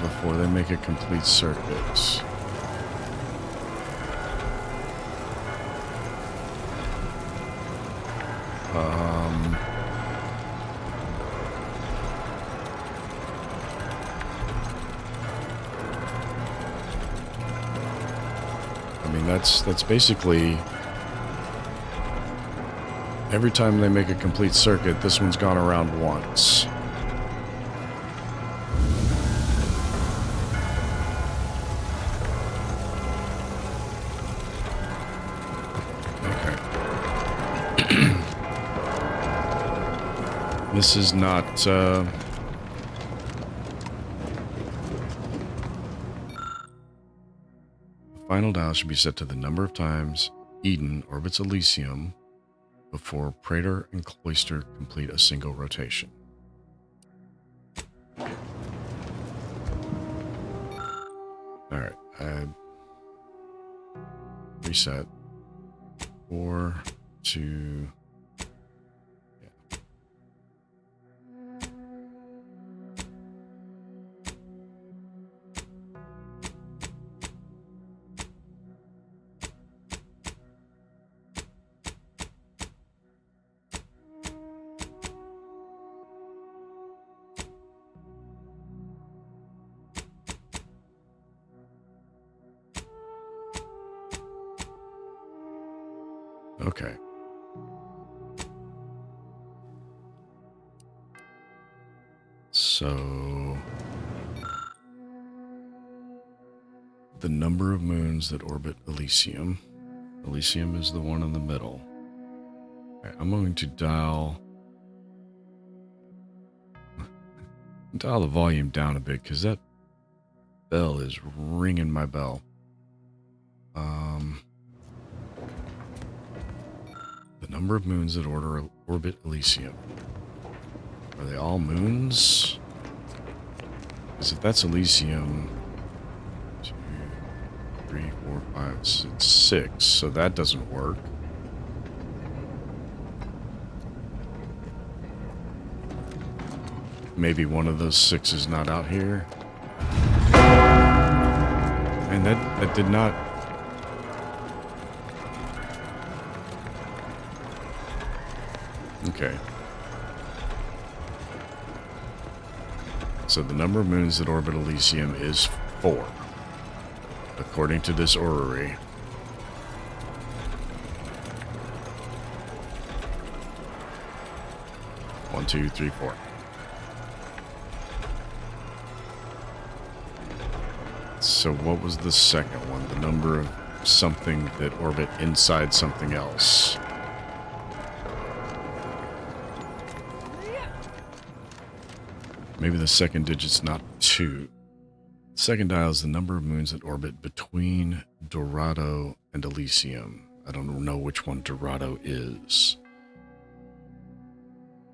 before they make a complete circuit? I mean, that's basically every time they make a complete circuit, this one's gone around once. This is not, the final dial should be set to the number of times Eden orbits Elysium before Praetor and Cloister complete a single rotation. Alright, reset. 4, 2... Okay. So the number of moons that orbit Elysium. Elysium is the one in the middle. Okay, I'm going to dial the volume down a bit because that bell is ringing my bell. The number of moons that orbit Elysium. Are they all moons? Because if that's Elysium, 2, 3, 4, 5, 6, so that doesn't work. Maybe one of those 6 is not out here. And that did not... Okay. So the number of moons that orbit Elysium is 4, according to this orrery. One, two, three, 4. So what was the second one? The number of something that orbit inside something else. Maybe the second digit's not 2. The second dial is the number of moons that orbit between Dorado and Elysium. I don't know which one Dorado is.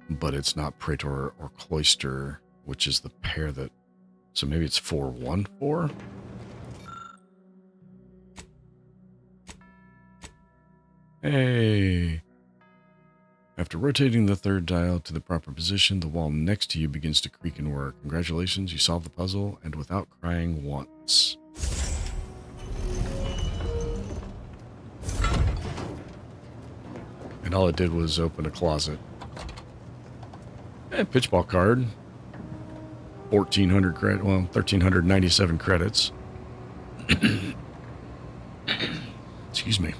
But it's not Praetor or Cloister, which is the pair that... So maybe it's 414? Hey! After rotating the third dial to the proper position, the wall next to you begins to creak and whir. Congratulations, you solved the puzzle, and without crying once. And all it did was open a closet. Pitchball card. 1,400 credit, well, 1,397 credits. Excuse me.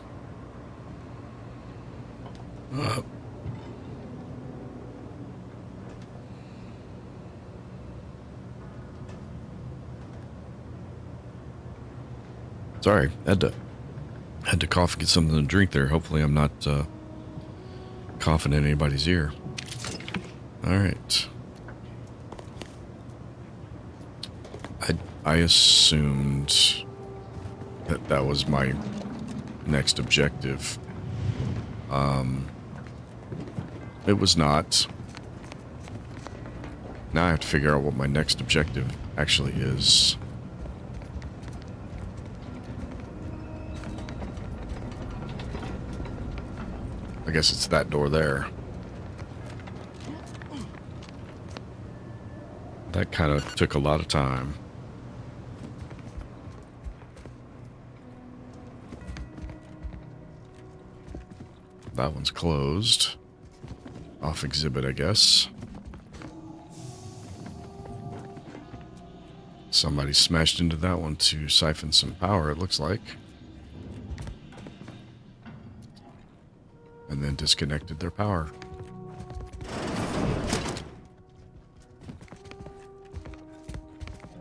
Sorry, had to cough and get something to drink there. Hopefully I'm not coughing in anybody's ear. All right. I assumed that was my next objective. It was not. Now I have to figure out what my next objective actually is. I guess it's that door there. That kind of took a lot of time. That one's closed. Off exhibit, I guess. Somebody smashed into that one to siphon some power, it looks like. And then disconnected their power.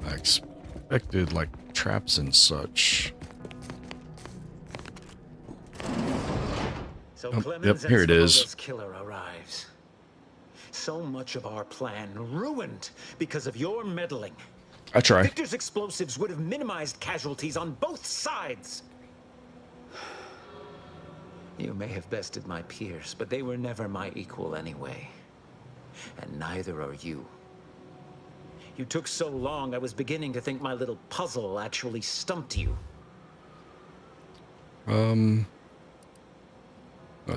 I expected, like, traps and such. So Yep, here it is. Killer arrives. So much of our plan ruined because of your meddling. I try. Victor's explosives would have minimized casualties on both sides. You may have bested my peers, but they were never my equal anyway. And neither are you. You took so long, I was beginning to think my little puzzle actually stumped you. A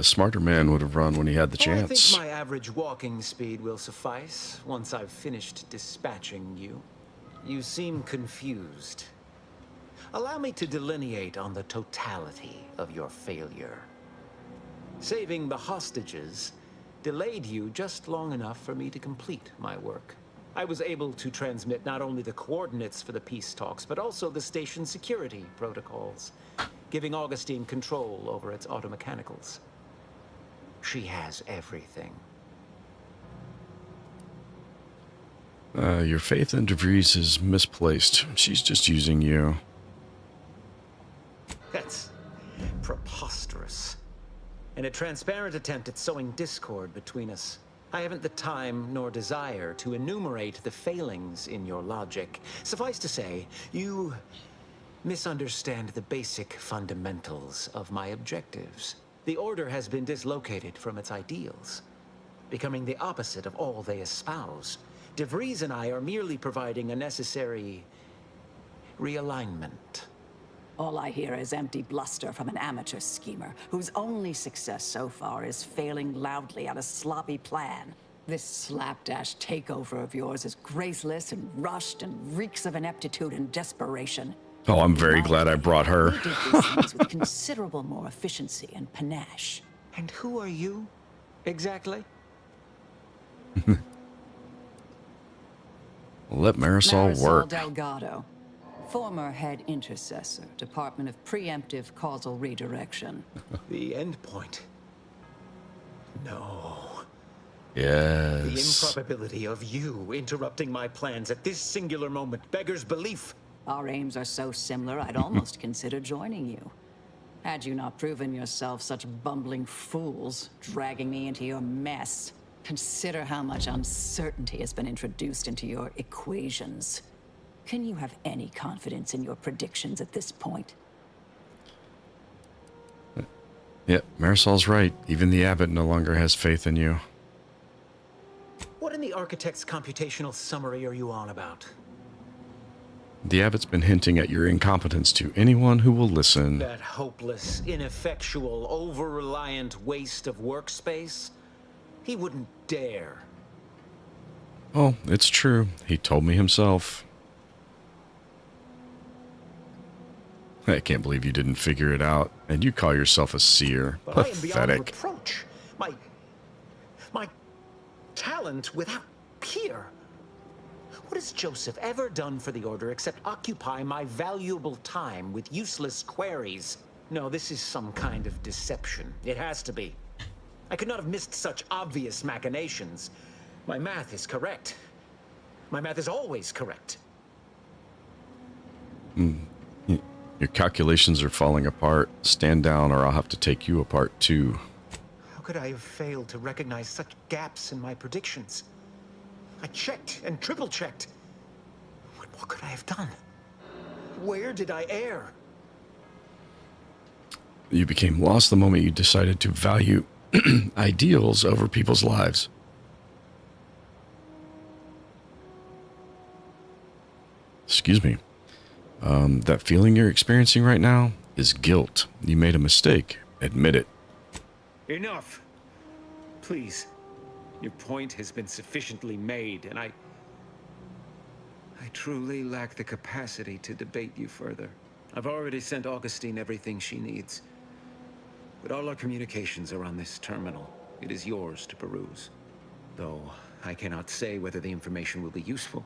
smarter man would have run when he had the chance. I think my average walking speed will suffice once I've finished dispatching you. You seem confused. Allow me to delineate on the totality of your failure. Saving the hostages delayed you just long enough for me to complete my work. I was able to transmit not only the coordinates for the peace talks, but also the station's security protocols, giving Augustine control over its automechanicals. She has everything. Your faith in DeVries is misplaced. She's just using you. That's preposterous. In a transparent attempt at sowing discord between us, I haven't the time nor desire to enumerate the failings in your logic. Suffice to say, you misunderstand the basic fundamentals of my objectives. The Order has been dislocated from its ideals, becoming the opposite of all they espouse. DeVries and I are merely providing a necessary realignment. All I hear is empty bluster from an amateur schemer whose only success so far is failing loudly at a sloppy plan. This slapdash takeover of yours is graceless and rushed and reeks of ineptitude and desperation. Oh, I'm very glad I brought her. We did these things with considerable more efficiency and panache. And who are you, exactly? Let Marisol work. Delgado, former head intercessor, Department of Preemptive Causal Redirection. The end point. No. Yes. The improbability of you interrupting my plans at this singular moment beggars belief. Our aims are so similar, I'd almost consider joining you. Had you not proven yourself such bumbling fools, dragging me into your mess. Consider how much uncertainty has been introduced into your equations. Can you have any confidence in your predictions at this point? Yep, Marisol's right. Even the abbot no longer has faith in you. What in the architect's computational summary are you on about? The abbot's been hinting at your incompetence to anyone who will listen. That hopeless, ineffectual, over-reliant waste of workspace? He wouldn't dare. Oh, it's true. He told me himself. I can't believe you didn't figure it out, and you call yourself a seer. But I am beyond Pathetic. reproach. My talent without peer. What has Joseph ever done for the Order except occupy my valuable time with useless queries? No, this is some kind of deception. It has to be. I could not have missed such obvious machinations. My math is correct. My math is always correct. Your calculations are falling apart. Stand down or I'll have to take you apart too. How could I have failed to recognize such gaps in my predictions? I checked and triple-checked. What could I have done? Where did I err? You became lost the moment you decided to value ideals over people's lives. Excuse me. That feeling you're experiencing right now is guilt. You made a mistake. Admit it. Enough. Please. Your point has been sufficiently made, and I truly lack the capacity to debate you further. I've already sent Augustine everything she needs. But all our communications are on this terminal. It is yours to peruse. Though I cannot say whether the information will be useful.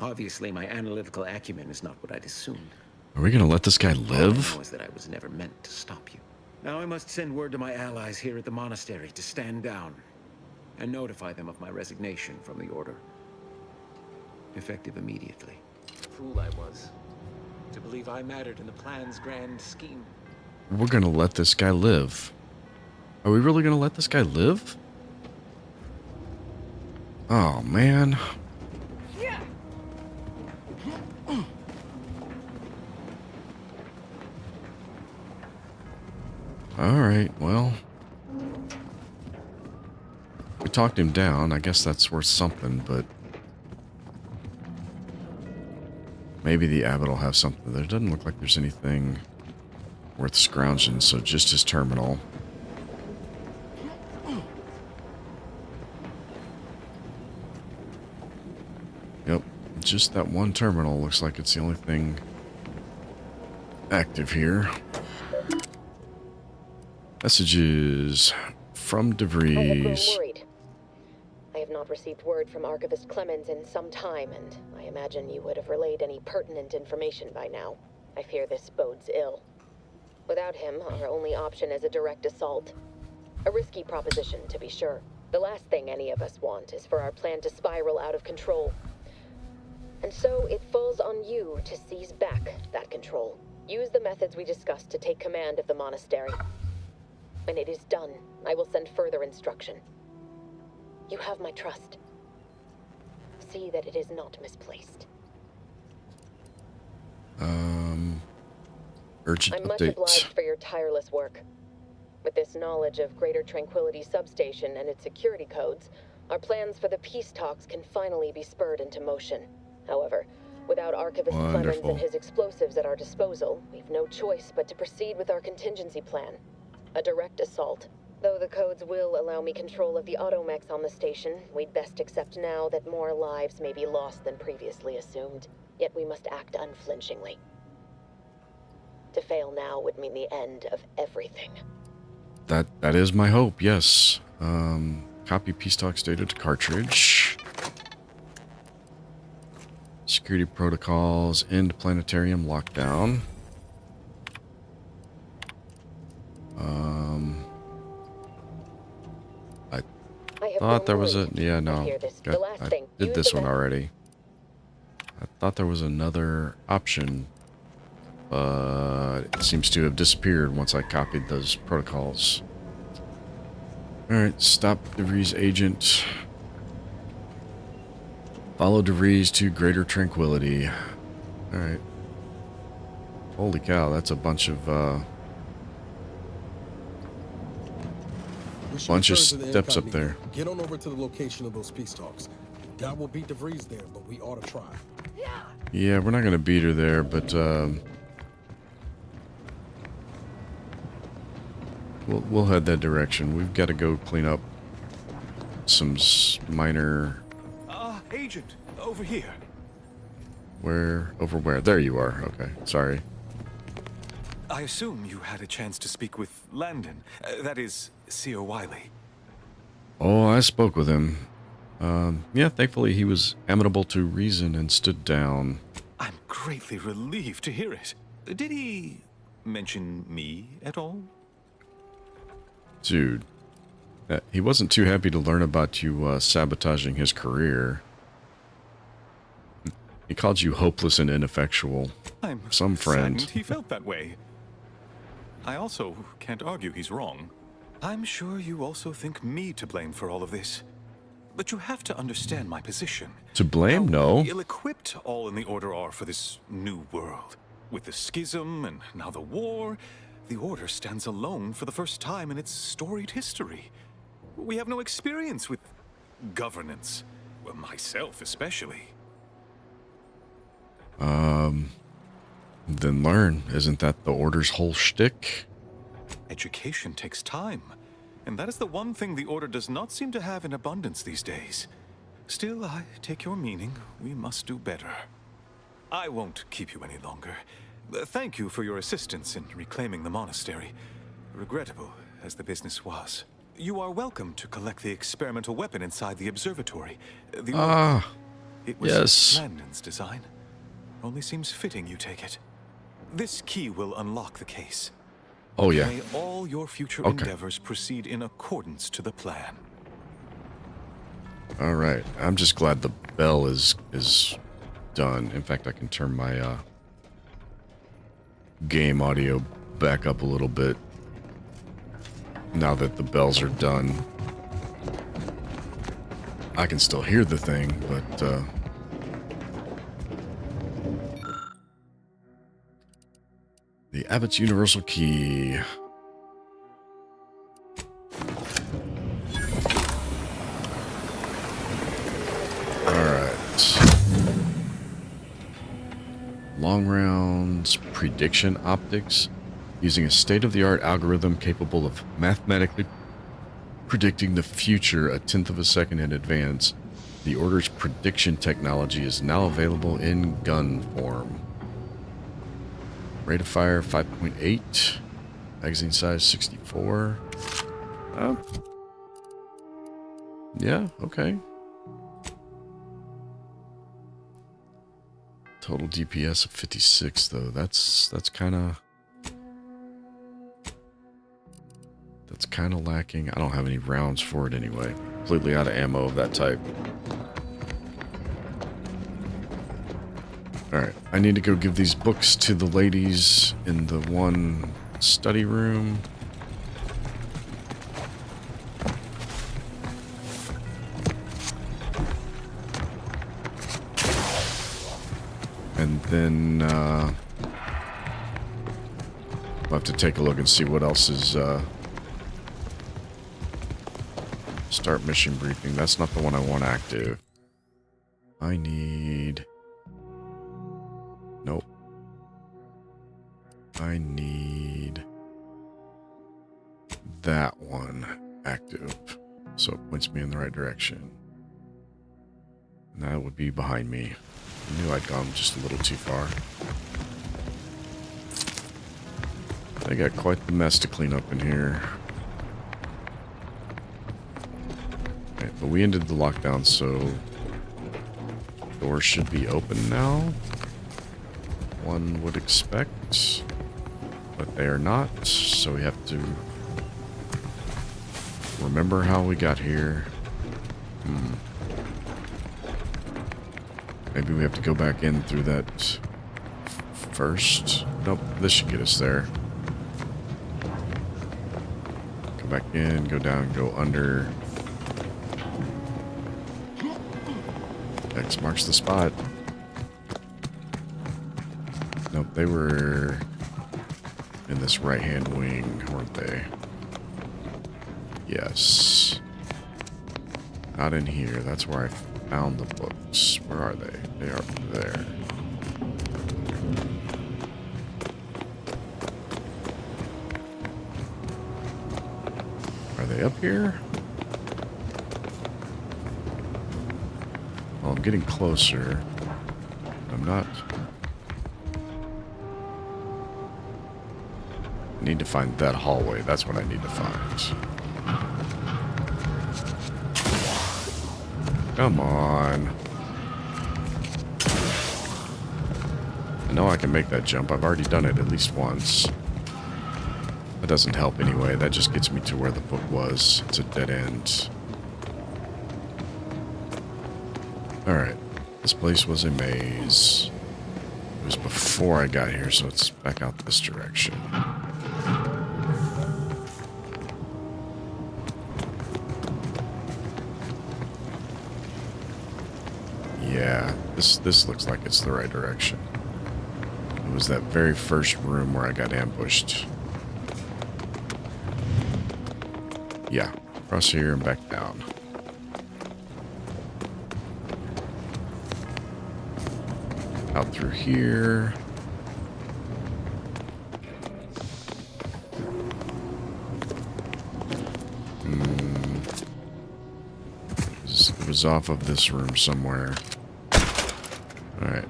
Obviously, my analytical acumen is not what I'd assumed. Are we going to let this guy All live? I know is that I was never meant to stop you. Now I must send word to my allies here at the monastery to stand down and notify them of my resignation from the Order. Effective immediately. Fool I was to believe I mattered in the plan's grand scheme. We're going to let this guy live. Are we really going to let this guy live? Oh, man. Alright, well. We talked him down. I guess that's worth something, but... maybe the abbot will have something. There doesn't look like there's anything worth scrounging, so just his terminal. Yep, just that one terminal. Looks like it's the only thing active here. Messages from I have grown DeVries. worried. I have not received word from Archivist Clemens in some time, and I imagine you would have relayed any pertinent information by now. I fear this bodes ill. Without him, our only option is a direct assault. A risky proposition, to be sure. The last thing any of us want is for our plan to spiral out of control. And so it falls on you to seize back that control. Use the methods we discussed to take command of the monastery. When it is done, I will send further instruction. You have my trust. See that it is not misplaced. Urgent I'm much update. obliged for your tireless work. With this knowledge of Greater Tranquility Substation and its security codes, our plans for the peace talks can finally be spurred into motion. However, without Archivist Clemens Wonderful. and his explosives at our disposal, we've no choice but to proceed with our contingency plan. A direct assault. Though the codes will allow me control of the automechs on the station, we'd best accept now that more lives may be lost than previously assumed. Yet we must act unflinchingly. To fail now would mean the end of everything. That is my hope, yes. Copy Peace Talks data to cartridge. security protocols. End planetarium lockdown. I thought there was a... Yeah, no. I did this one already. I thought there was another option, but it seems to have disappeared once I copied those protocols. Alright, stop DeVries agent. Follow DeVries to greater tranquility. Alright. Holy cow, that's a bunch of steps up there. Get on over to the location of those peace talks. Doubt we'll beat DeVries there, but we ought to try. Yeah, we're not gonna beat her there, but we'll head that direction. We've got to go clean up some minor... Agent, over here. Where? Over where? There you are. Okay, sorry. I assume you had a chance to speak with Landon. That is, Seer Wiley. Oh, I spoke with him. Yeah, thankfully he was amenable to reason and stood down. I'm greatly relieved to hear it. Did he mention me at all? Dude, he wasn't too happy to learn about you sabotaging his career. He called you hopeless and ineffectual. I'm some friend. He felt that way. I also can't argue he's wrong. I'm sure you also think me to blame for all of this. But you have to understand my position. To blame? No. Ill-equipped all in the Order are for this new world. With the schism and now the war, the Order stands alone for the first time in its storied history. We have no experience with governance. Well, myself especially. Then learn. Isn't that the Order's whole shtick? Education takes time. And that is the one thing the Order does not seem to have in abundance these days. Still, I take your meaning. We must do better. I won't keep you any longer. Thank you for your assistance in reclaiming the monastery. Regrettable as the business was. You are welcome to collect the experimental weapon inside the observatory. It was yes. Landon's design. Only seems fitting you take it. This key will unlock the case. Oh, yeah. May all your future endeavors proceed in accordance to the plan. All right. I'm just glad the bell is done. In fact, I can turn my game audio back up a little bit now that the bells are done. I can still hear the thing, but the Abbott's Universal Key. Alright. Long rounds, prediction optics. Using a state-of-the-art algorithm capable of mathematically predicting the future a tenth of a second in advance, the Order's prediction technology is now available in gun form. Rate of fire 5.8. Magazine size 64. Yeah, okay. Total DPS of 56 though. That's kind of lacking. I don't have any rounds for it anyway. Completely out of ammo of that type. Alright, I need to go give these books to the ladies in the one study room. And then, we'll have to take a look and see what else is, start mission briefing. That's not the one I want active. I need... Nope. I need that one active, so it points me in the right direction. And that would be behind me. I knew I'd gone just a little too far. I got quite the mess to clean up in here. Okay, but we ended the lockdown, so go Doors should be open now. One would expect. But they are not, so we have to remember how we got here. Maybe we have to go back in through that first. Nope, this should get us there. Go back in, go down, go under. X marks the spot. Nope, they were in this right-hand wing, weren't they? Yes. Not in here. That's where I found the books. Where are they? They are there. Are they up here? Well, I'm getting closer. I'm not. I need to find that hallway. That's what I need to find. Come on. I know I can make that jump. I've already done it at least once. That doesn't help anyway. That just gets me to where the book was. It's a dead end. Alright. This place was a maze. It was before I got here, so it's back out this direction. Yeah, this looks like it's the right direction. It was that very first room where I got ambushed. Yeah, across here and back down. Out through here. It was off of this room somewhere. Alright.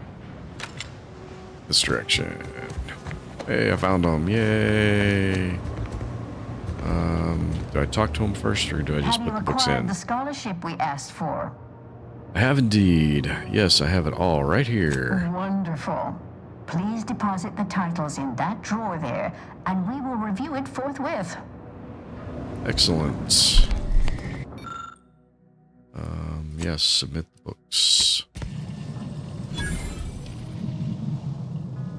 This direction. Hey, I found him. Yay! Do I talk to him first, or do I just put the books in? Have you acquired the scholarship we asked for? I have indeed. Yes, I have it all right here. Wonderful. Please deposit the titles in that drawer there, and we will review it forthwith. Excellent. Yes, submit the books.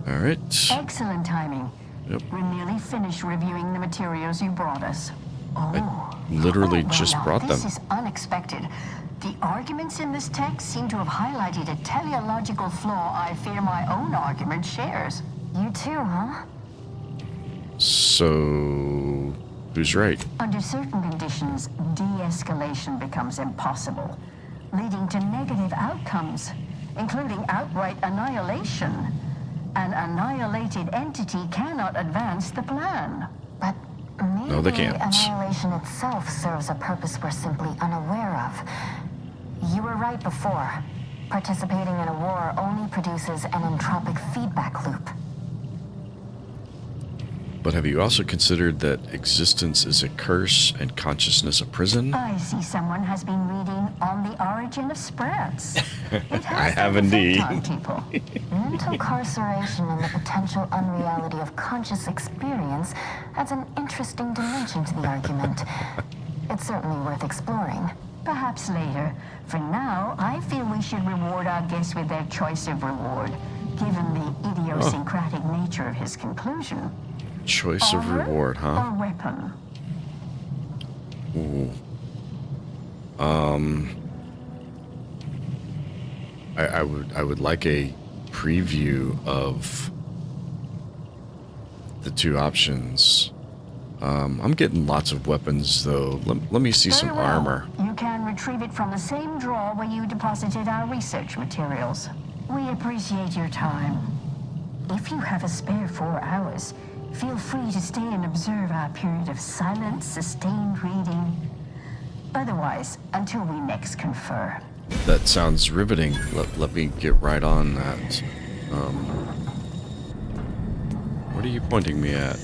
Alright. Excellent timing. Yep. We're nearly finished reviewing the materials you brought us. I literally just brought them. This is unexpected. The arguments in this text seem to have highlighted a teleological flaw I fear my own argument shares. You too, huh? So, who's right? Under certain conditions, de-escalation becomes impossible, leading to negative outcomes, including outright annihilation. An annihilated entity cannot advance the plan. But maybe No, they can't. annihilation itself serves a purpose we're simply unaware of. You were right before. Participating in a war only produces an entropic feedback loop. But have you also considered that existence is a curse and consciousness a prison? I see someone has been reading On the Origin of Sprats. It has I have an effect indeed. on people. Mental carceration and the potential unreality of conscious experience adds an interesting dimension to the argument. It's certainly worth exploring. Perhaps later. For now, I feel we should reward our guest with their choice of reward, given the idiosyncratic nature of his conclusion. Choice of Armor reward, huh? Or weapon? Ooh. I would like a preview of the two options. I'm getting lots of weapons though. Let me see some Very well. armor. You can retrieve it from the same drawer where you deposited our research materials. We appreciate your time. If you have a spare 4 hours, feel free to stay and observe our period of silent, sustained reading. Otherwise, until we next confer. That sounds riveting. Let me get right on that. What are you pointing me at?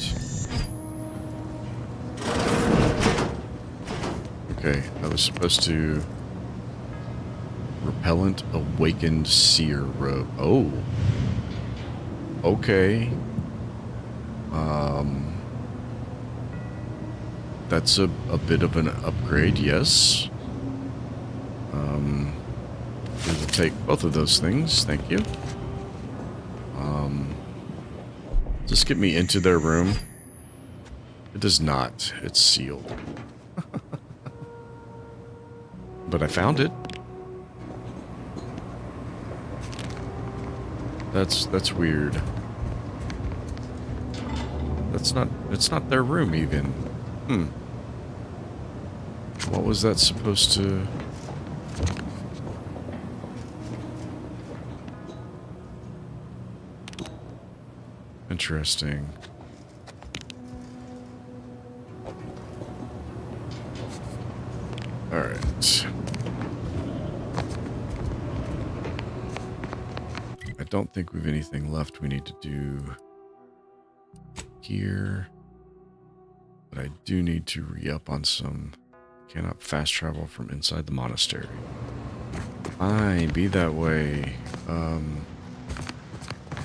Okay, I was supposed to... Repellent awakened seer robe. Oh. Okay. That's a bit of an upgrade, yes. We will take both of those things, thank you. Does this get me into their room? It does not. It's sealed. But I found it. That's weird. It's not their room even. What was that supposed to... Interesting. Alright. I don't think we've anything left we need to do here. But I do need to re-up on some... Cannot fast travel from inside the monastery. Fine, be that way. I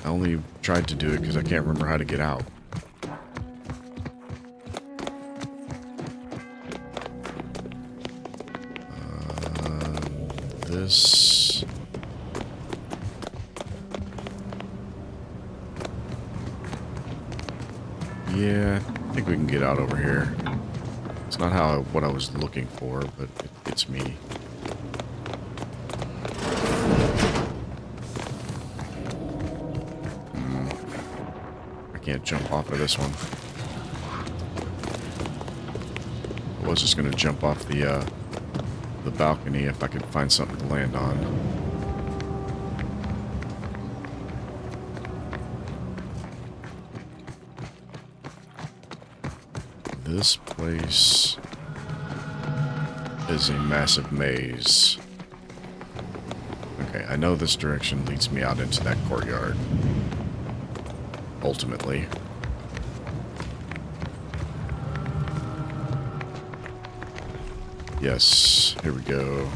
only tried to do it because I can't remember how to get out. This... Yeah, I think we can get out over here. It's not what I was looking for, but it's me. I can't jump off of this one. I was just gonna jump off the balcony if I could find something to land on. This place is a massive maze. Okay, I know this direction leads me out into that courtyard. Ultimately. Yes, here we go.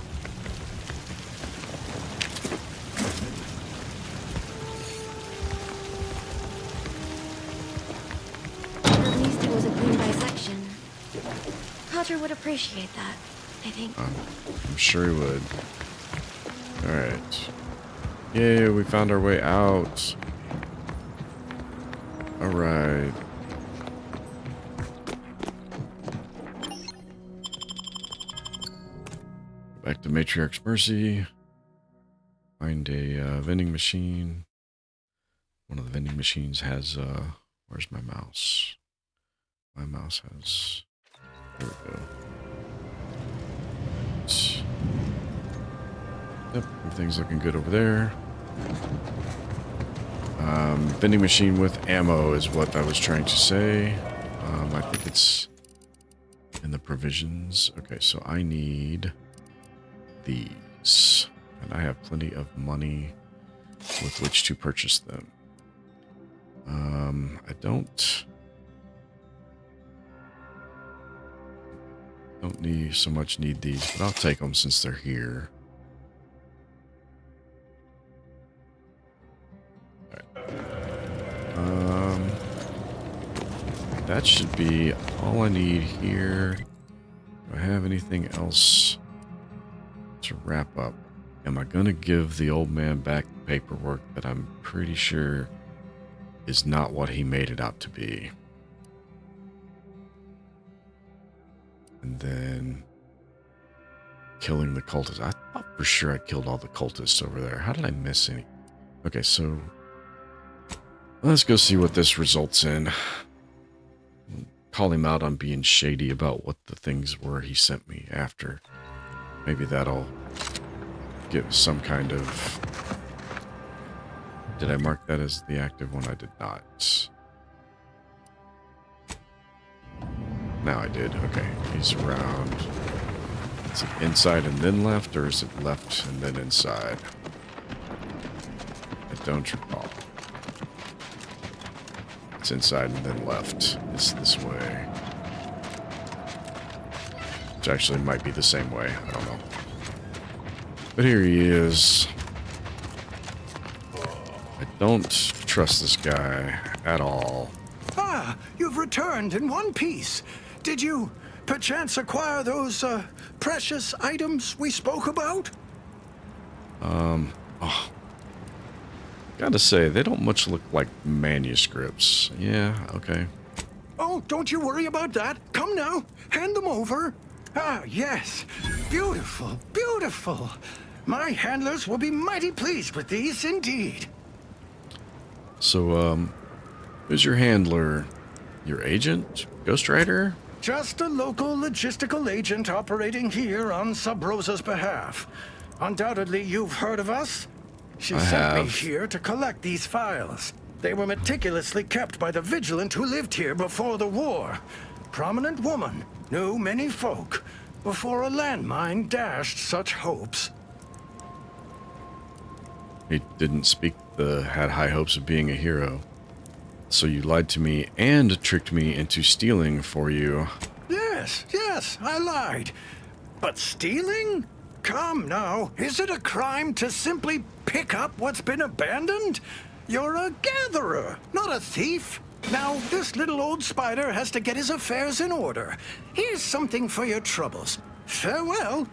At least it was a clean dissection. Roger would appreciate that, I think. I'm sure he would. Alright. Yay, we found our way out. Alright. Back to Matriarch's Mercy. Find a vending machine. One of the vending machines has, where's my mouse? My mouse has, there we go. Yep, everything's looking good over there. Vending machine with ammo is what I was trying to say. I think it's in the provisions. Okay, so I need these. And I have plenty of money with which to purchase them. I don't need so much need these, but I'll take them since they're here. That should be all I need here. Do I have anything else to wrap up? Am I going to give the old man back the paperwork that I'm pretty sure is not what he made it out to be? And then killing the cultists. I thought for sure I killed all the cultists over there. How did I miss any? Okay, so let's go see what this results in. Call him out on being shady about what the things were he sent me after. Maybe that'll give some kind of... Did I mark that as the active one? I did not. Now I did. Okay, he's around. Is it inside and then left, or is it left and then inside? I don't recall. It's inside and then left. It's this way. Which actually might be the same way. I don't know. But here he is. I don't trust this guy at all. Ah, you've returned in one piece. Did you, perchance, acquire those, precious items we spoke about? Oh. Gotta say, they don't much look like manuscripts. Yeah, okay. Oh, don't you worry about that. Come now, hand them over. Ah, yes. Beautiful, beautiful. My handlers will be mighty pleased with these indeed. So, who's your handler? Your agent? Ghost Rider? Just a local logistical agent operating here on Sub Rosa's behalf. Undoubtedly, you've heard of us. She sent me here to collect these files. They were meticulously kept by the vigilant who lived here before the war. Prominent woman, knew many folk, before a landmine dashed such hopes. He didn't had high hopes of being a hero. So you lied to me and tricked me into stealing for you. Yes, I lied. But stealing? Come now, is it a crime to simply pick up what's been abandoned? You're a gatherer, not a thief. Now, this little old spider has to get his affairs in order. Here's something for your troubles. Farewell.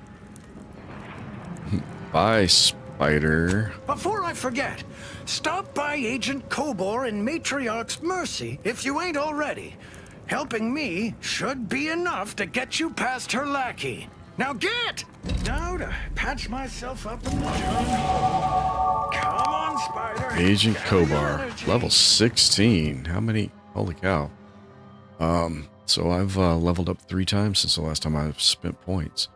Bye, spider. Before I forget, stop by Agent Kobor in Matriarch's Mercy if you ain't already. Helping me should be enough to get you past her lackey. Now get! Now to patch myself up in the jungle. Come on, spider. Agent Kobor, level 16. How many? Holy cow. So I've leveled up 3 times since the last time I've spent points.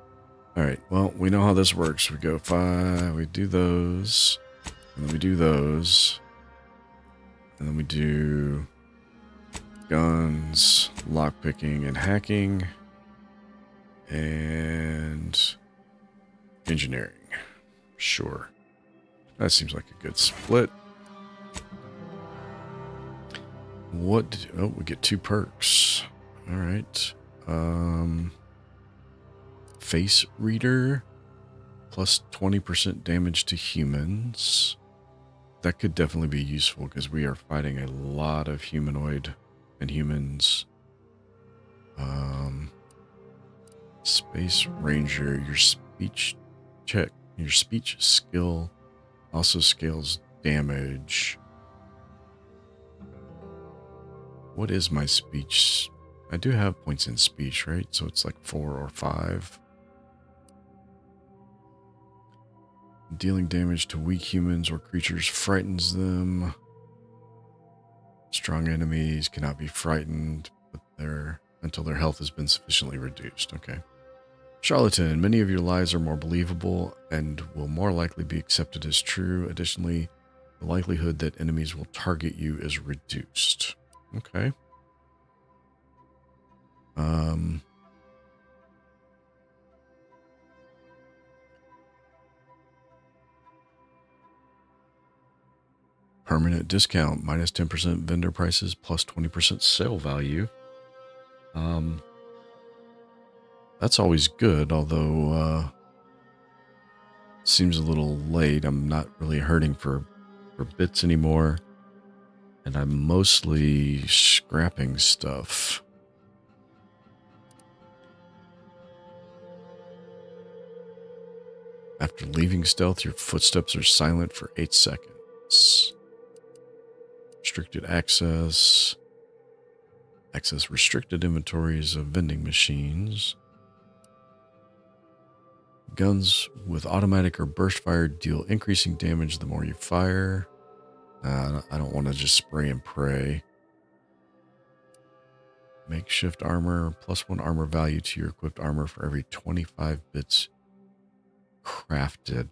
Alright, well, we know how this works. We go 5, we do those, and then we do those, and then we do guns, lockpicking, and hacking, and engineering. Sure. That seems like a good split. Oh, we get 2 perks. Alright. Face Reader, plus 20% damage to humans. That could definitely be useful because we are fighting a lot of humanoid and humans. Space Ranger, your speech skill also scales damage. What is my speech? I do have points in speech, right? So it's like 4 or 5. Dealing damage to weak humans or creatures frightens them. Strong enemies cannot be frightened until their health has been sufficiently reduced. Okay. Charlatan, many of your lies are more believable and will more likely be accepted as true. Additionally, the likelihood that enemies will target you is reduced. Okay. Permanent discount, minus 10% vendor prices, plus 20% sale value. That's always good, although seems a little late. I'm not really hurting for bits anymore, and I'm mostly scrapping stuff. After leaving stealth, your footsteps are silent for 8 seconds. Restricted access. Access restricted inventories of vending machines. Guns with automatic or burst fire deal increasing damage the more you fire. I don't want to just spray and pray. Makeshift armor, plus 1 armor value to your equipped armor for every 25 bits crafted.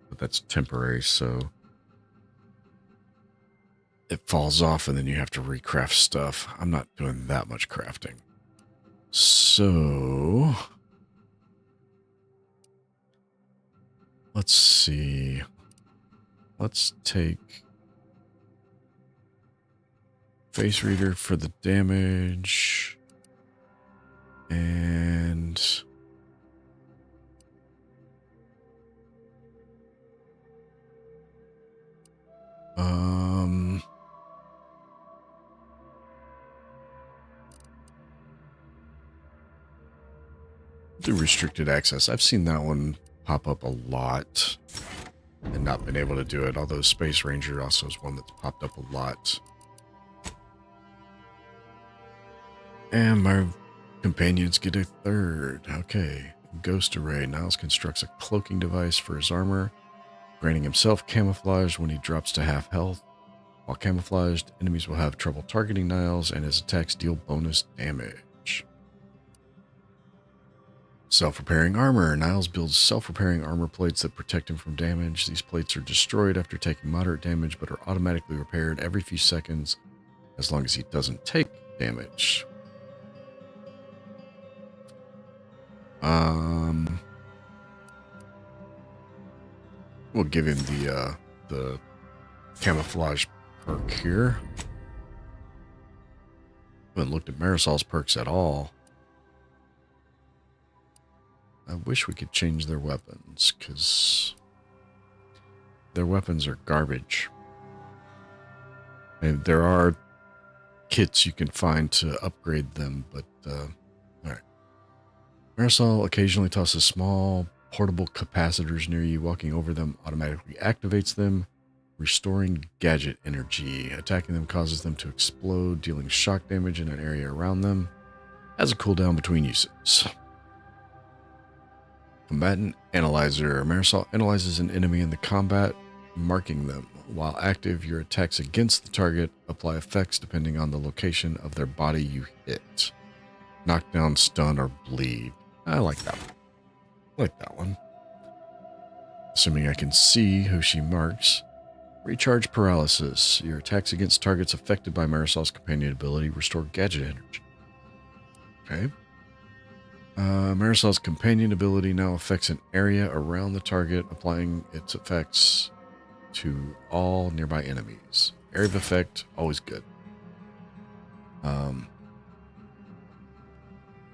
But that's temporary, so it falls off and then you have to recraft stuff. I'm not doing that much crafting. So let's see. Let's take Face Reader for the damage and do restricted access. I've seen that one pop up a lot and not been able to do it, although Space Ranger also is one that's popped up a lot. And my companions get a third. Okay. Ghost Array. Niles constructs a cloaking device for his armor, granting himself camouflage when he drops to half health. While camouflaged, enemies will have trouble targeting Niles, and his attacks deal bonus damage. Self-repairing armor. Niles builds self-repairing armor plates that protect him from damage. These plates are destroyed after taking moderate damage, but are automatically repaired every few seconds as long as he doesn't take damage. We'll give him the camouflage perk here. Haven't looked at Marisol's perks at all. I wish we could change their weapons, because their weapons are garbage. And there are kits you can find to upgrade them, but alright. Marisol occasionally tosses small portable capacitors near you. Walking over them automatically activates them, restoring gadget energy. Attacking them causes them to explode, dealing shock damage in an area around them. Has a cooldown between uses. Combatant Analyzer. Marisol analyzes an enemy in the combat, marking them. While active, your attacks against the target apply effects depending on the location of their body you hit. Knockdown, stun, or bleed. I like that one. I like that one. Assuming I can see who she marks. Recharge Paralysis. Your attacks against targets affected by Marisol's companion ability restore gadget energy. Okay. Marisol's companion ability now affects an area around the target, applying its effects to all nearby enemies. Area of effect, always good.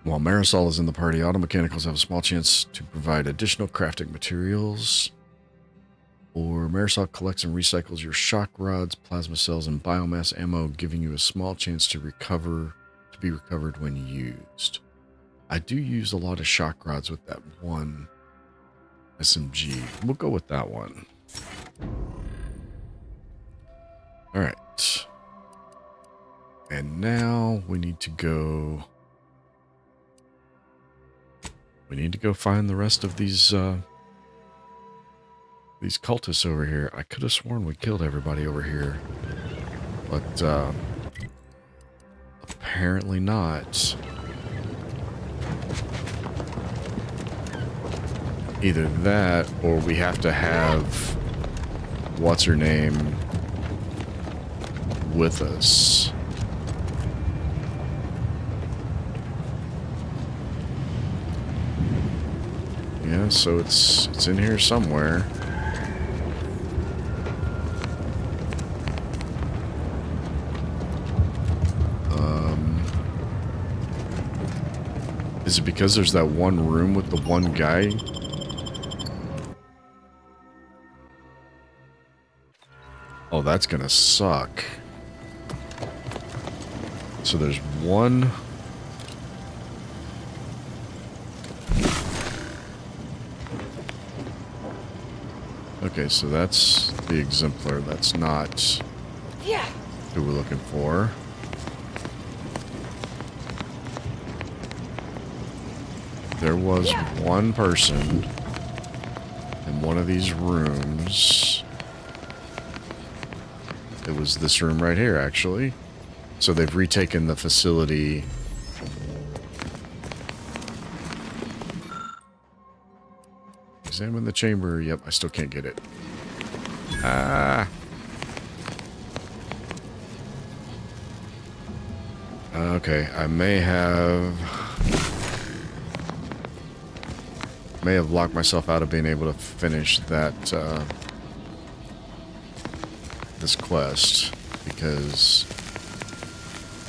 While Marisol is in the party, auto mechanicals have a small chance to provide additional crafting materials. Or Marisol collects and recycles your shock rods, plasma cells, and biomass ammo, giving you a small chance to be recovered when used. I do use a lot of shock rods with that one SMG. We'll go with that one. All right. And now we need to go... We need to go find the rest of these cultists over here. I could have sworn we killed everybody over here. But, apparently not. Either that, or we have to have what's-her-name with us. Yeah, so it's in here somewhere. Is it because there's that one room with the one guy? Oh, that's gonna suck. So there's one... Okay, so that's the exemplar. That's not who we're looking for. There was one person in one of these rooms. It was this room right here, actually. So they've retaken the facility. Examine the chamber. Yep, I still can't get it. Ah. Okay, I may have locked myself out of being able to finish that this quest, because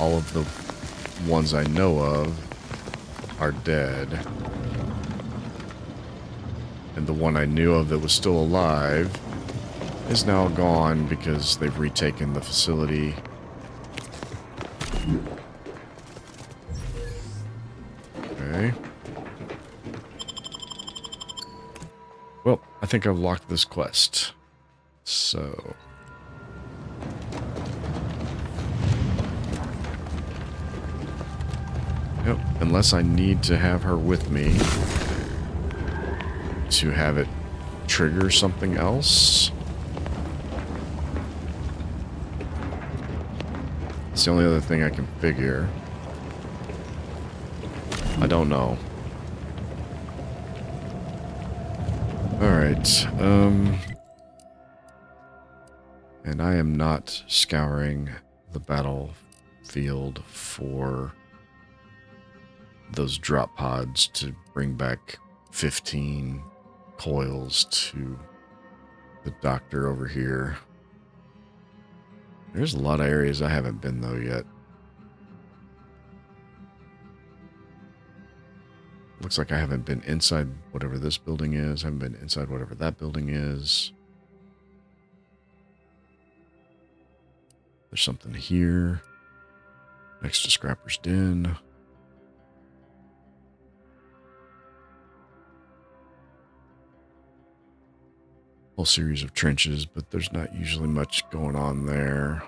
all of the ones I know of are dead. And the one I knew of that was still alive is now gone because they've retaken the facility. Okay. I think I've locked this quest. So... Yep, unless I need to have her with me to have it trigger something else. It's the only other thing I can figure. I don't know. Alright, and I am not scouring the battlefield for those drop pods to bring back 15 coils to the doctor over here. There's a lot of areas I haven't been though yet. Looks like I haven't been inside whatever this building is. I haven't been inside whatever that building is. There's something here next to Scrapper's Den. Whole series of trenches, but there's not usually much going on there.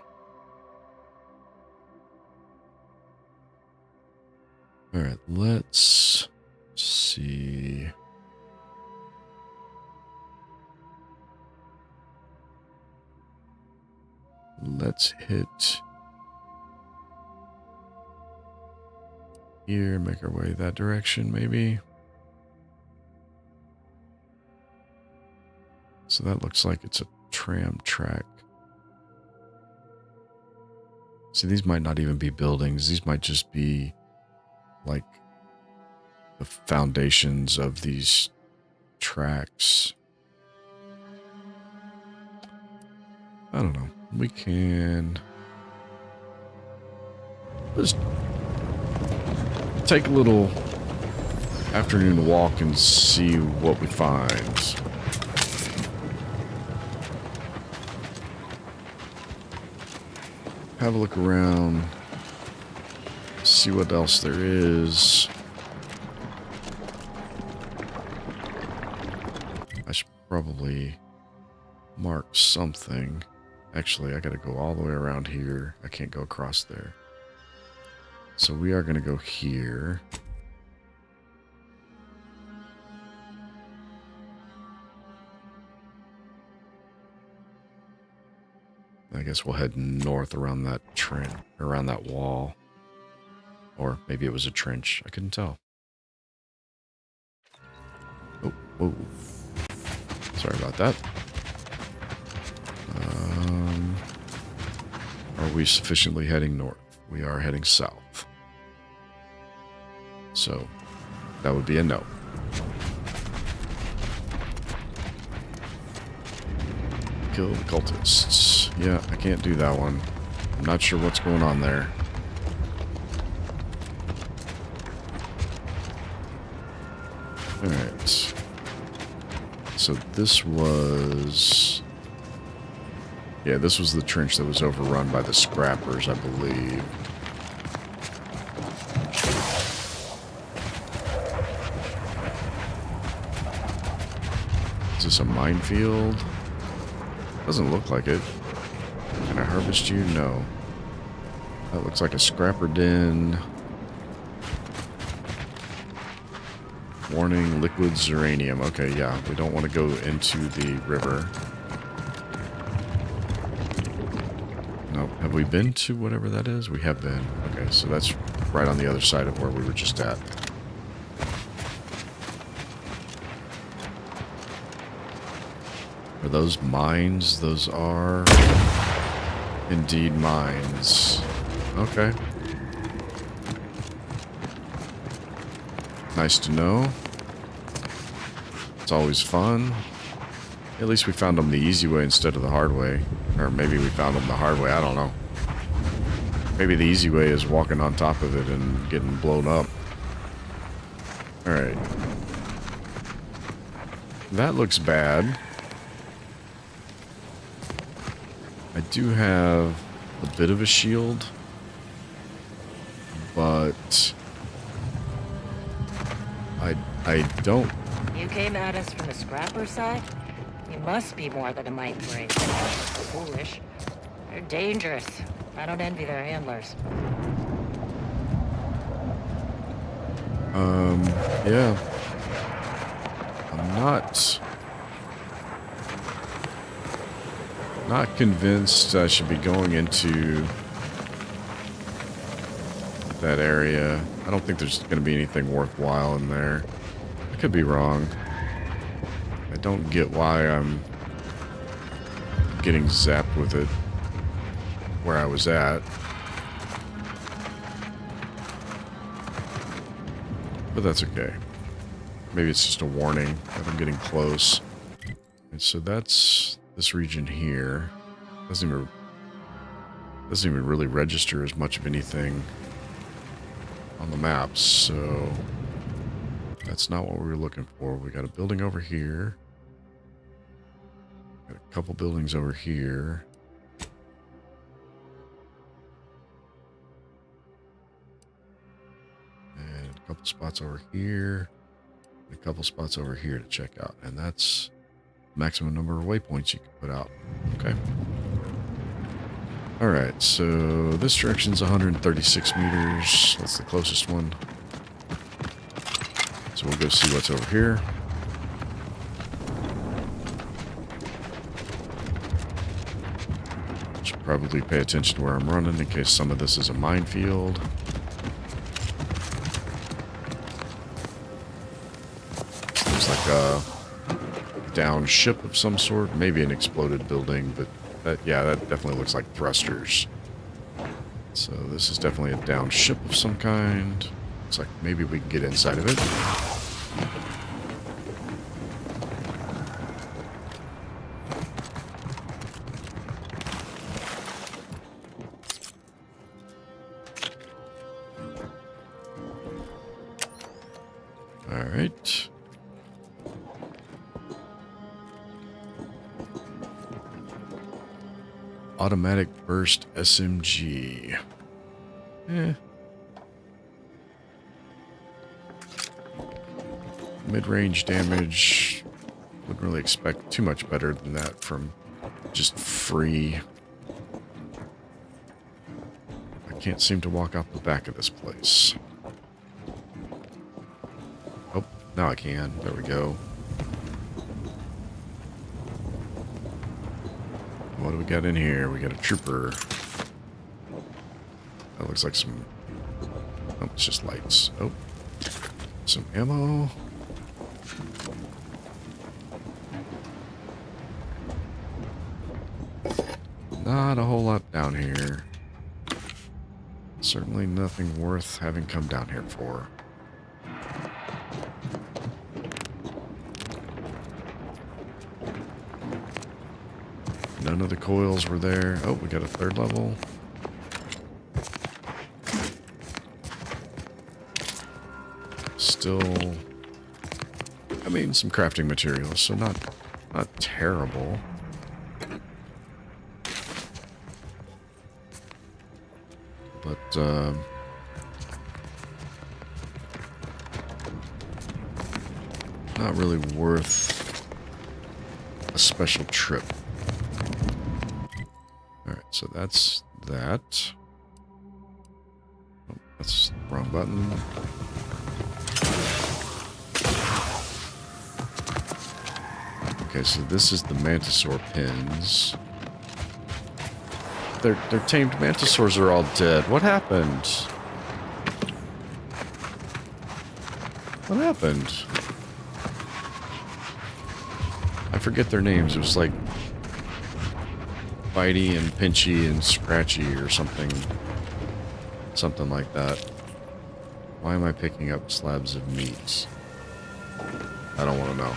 All right, let's see. Let's hit here, make our way that direction, maybe. So that looks like it's a tram track. See, these might not even be buildings. These might just be like the foundations of these tracks. I don't know. We can just take a little afternoon walk and see what we find. Have a look around, see what else there is. I should probably mark something. Actually, I gotta go all the way around here. I can't go across there. So we are gonna go here. I guess we'll head north around that trench, around that wall. Or maybe it was a trench. I couldn't tell. Oh, whoa. Sorry about that. Are we sufficiently heading north? We are heading south. So, that would be a no. Kill the cultists. Yeah, I can't do that one. I'm not sure what's going on there. Alright. So this was... Yeah, this was the trench that was overrun by the scrappers, I believe. Is this a minefield? Doesn't look like it. Can I harvest you? No. That looks like a scrapper den. Warning, liquid uranium. Okay, yeah, we don't want to go into the river. No, have we been to whatever that is? We have been. Okay, so that's right on the other side of where we were just at. Are those mines? Those are indeed mines. Okay. Nice to know. It's always fun. At least we found them the easy way instead of the hard way. Or maybe we found them the hard way, I don't know. Maybe the easy way is walking on top of it and getting blown up. Alright. That looks bad. I do have a bit of a shield, but I don't. You came at us from the scrapper side? You must be more than a mite break. Foolish. They're dangerous. I don't envy their handlers. Yeah. I'm not convinced I should be going into that area. I don't think there's going to be anything worthwhile in there. I could be wrong. I don't get why I'm getting zapped with it where I was at. But that's okay. Maybe it's just a warning that I'm getting close. And so that's this region here. Doesn't even really register as much of anything on the maps, so that's not what we were looking for. We got a building over here. Got a couple buildings over here. And a couple spots over here. And a couple spots over here to check out. And that's the maximum number of waypoints you can put out. Okay. Alright, so this direction's 136 meters. That's the closest one. So we'll go see what's over here. Should probably pay attention to where I'm running in case some of this is a minefield. Seems like a down ship of some sort. Maybe an exploded building, but yeah, that definitely looks like thrusters. So this is definitely a down ship of some kind. Looks like maybe we can get inside of it. All right. Automatic burst SMG. Mid-range damage. Wouldn't really expect too much better than that from just free. I can't seem to walk out the back of this place. Oh, now I can. There we go. What do we got in here? We got a trooper. That looks like some... Oh, it's just lights. Oh. Some ammo. Not a whole lot down here. Certainly nothing worth having come down here for. None of the coils were there. Oh, we got a third level. Still, I mean, some crafting materials, so not terrible. But not really worth a special trip. Alright, so that's that. Oh, that's the wrong button. Okay, so this is the Mantisaur pins. Their tamed Mantisaurs are all dead. What happened? What happened? I forget their names. It was like Bitey and Pinchy and Scratchy or something. Something like that. Why am I picking up slabs of meat? I don't want to know.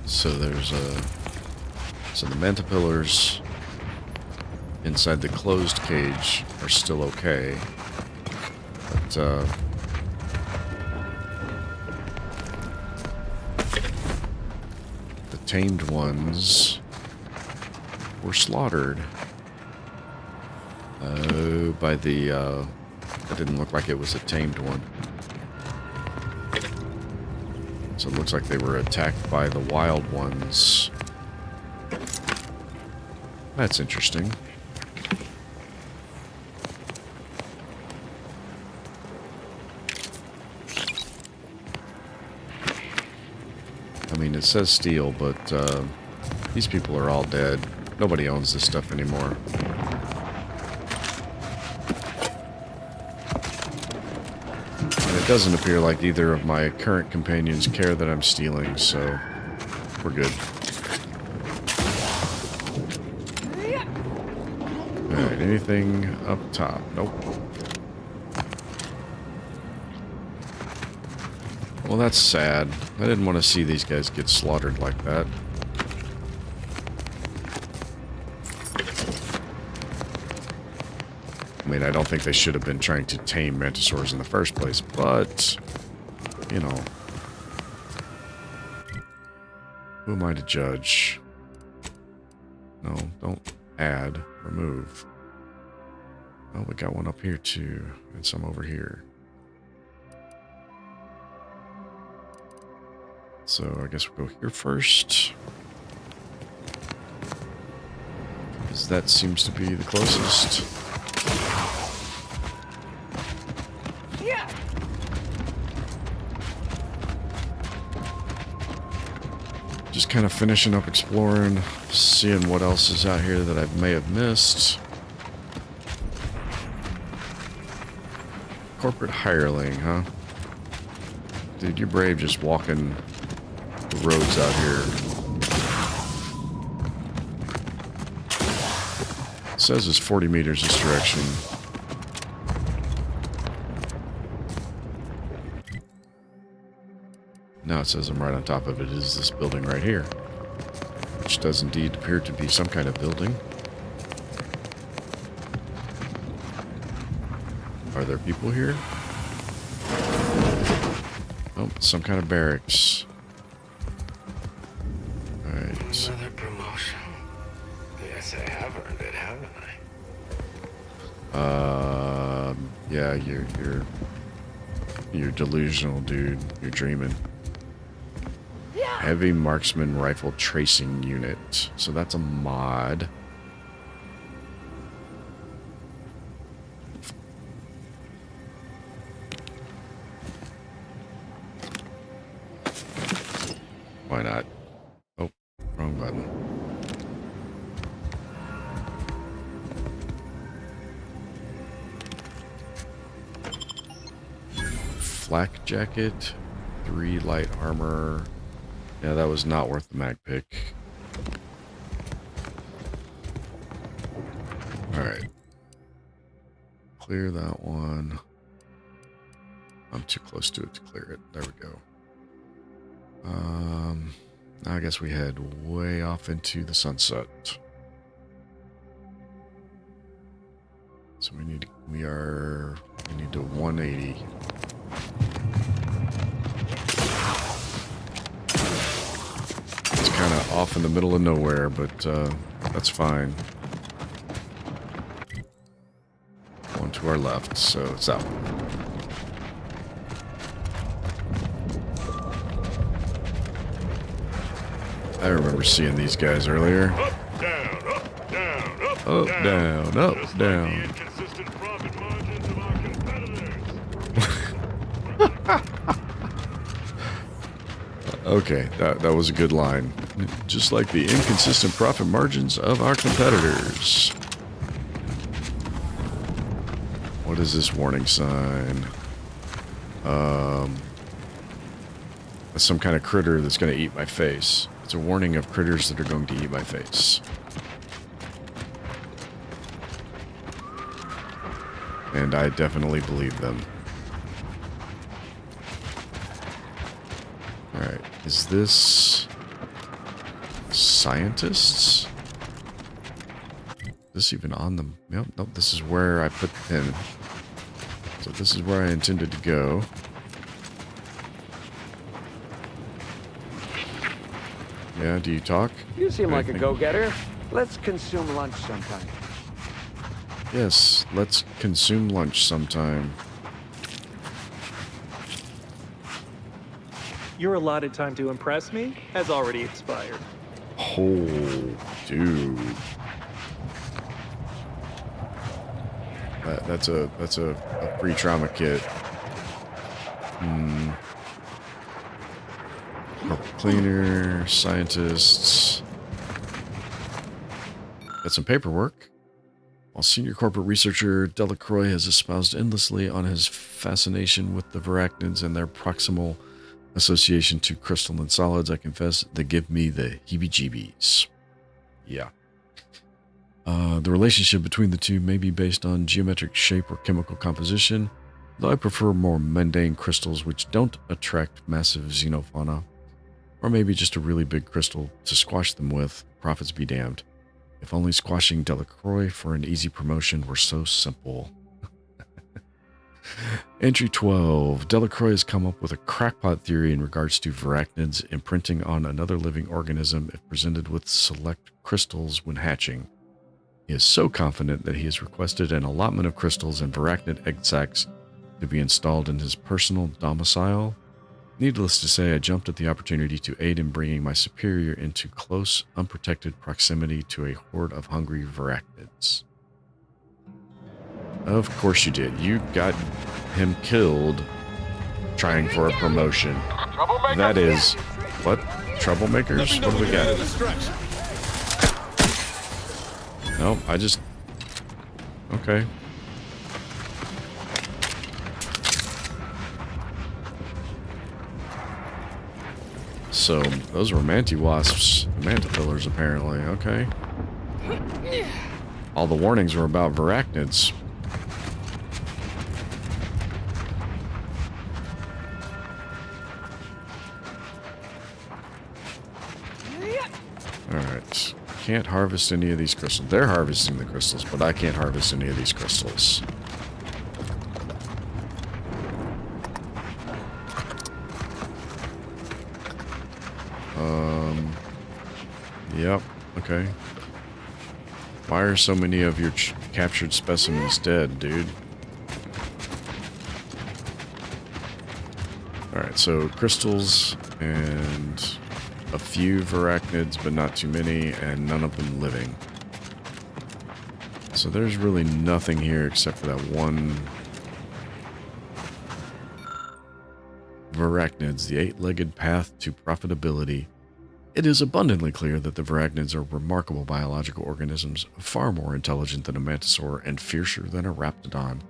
So there's so the Mantipillars inside the closed cage are still okay, but the tamed ones were slaughtered. Oh, by the, that didn't look like it was a tamed one. So it looks like they were attacked by the wild ones. That's interesting. I mean, it says steel, but these people are all dead. Nobody owns this stuff anymore. And it doesn't appear like either of my current companions care that I'm stealing, so we're good. Alright, anything up top? Nope. Well, that's sad. I didn't want to see these guys get slaughtered like that. I mean, I don't think they should have been trying to tame mantisaurs in the first place, but, you know. Who am I to judge? No, don't add, remove. Oh, we got one up here too, and some over here. So I guess we'll go here first. Because that seems to be the closest. Just kind of finishing up exploring, seeing what else is out here that I may have missed. Corporate hireling, huh? Dude, you're brave just walking the roads out here. It says it's 40 meters this direction. Now it says I'm right on top of it. Is this building right here? Which does indeed appear to be some kind of building. Are there people here? Oh, some kind of barracks. Alright. Another promotion. Yes, I have earned it, haven't I? Yeah, you're delusional, dude. You're dreaming. Heavy marksman rifle tracing unit. So that's a mod. Why not? Oh, wrong button. Flak jacket, 3 light armor. Yeah, that was not worth the mag pick. Alright. Clear that one. I'm too close to it to clear it. There we go. I guess we head way off into the sunset. So we need to 180. It's kind of off in the middle of nowhere, but that's fine. One to our left, so it's that one. I remember seeing these guys earlier. Up, down, up, down, up, up, down, down, up, just down. like the inconsistent profit margins of our competitors. Okay, that was a good line. Just like the inconsistent profit margins of our competitors. What is this warning sign? That's some kind of critter that's going to eat my face. It's a warning of critters that are going to eat my face. And I definitely believe them. Alright, is this scientists? Is this even on them? Nope, nope, this is where I put the pin. So this is where I intended to go. Yeah, do you talk? You seem like a go-getter. Let's consume lunch sometime. Yes, let's consume lunch sometime. Your allotted time to impress me has already expired. Oh, dude. That's a free trauma kit. Corporate cleaner, scientists. Got some paperwork. While senior corporate researcher, Delacroix has espoused endlessly on his fascination with the Varachnids and their proximal association to crystalline solids, I confess, they give me the heebie-jeebies. Yeah. The relationship between the two may be based on geometric shape or chemical composition, though I prefer more mundane crystals which don't attract massive xenofauna. Or maybe just a really big crystal to squash them with, profits be damned. If only squashing Delacroix for an easy promotion were so simple. Entry 12. Delacroix has come up with a crackpot theory in regards to Varachnids imprinting on another living organism if presented with select crystals when hatching. He is so confident that he has requested an allotment of crystals and Varachnid egg sacs to be installed in his personal domicile. Needless to say, I jumped at the opportunity to aid in bringing my superior into close, unprotected proximity to a horde of hungry Varachnids. Of course you did. You got him killed trying for a promotion. That is... What? Troublemakers? What do we got? Nope, I just... Okay. So, those were manti-wasps, mantipillars apparently, okay. All the warnings were about Varachnids. Alright. Can't harvest any of these crystals. They're harvesting the crystals, but I can't harvest any of these crystals. Yep, okay. Why are so many of your captured specimens dead, dude? Alright, so crystals and a few Varachnids, but not too many, and none of them living. So there's really nothing here except for that one Varachnids, the eight-legged path to profitability. It is abundantly clear that the Varachnids are remarkable biological organisms, far more intelligent than a mantisaur and fiercer than a raptidon.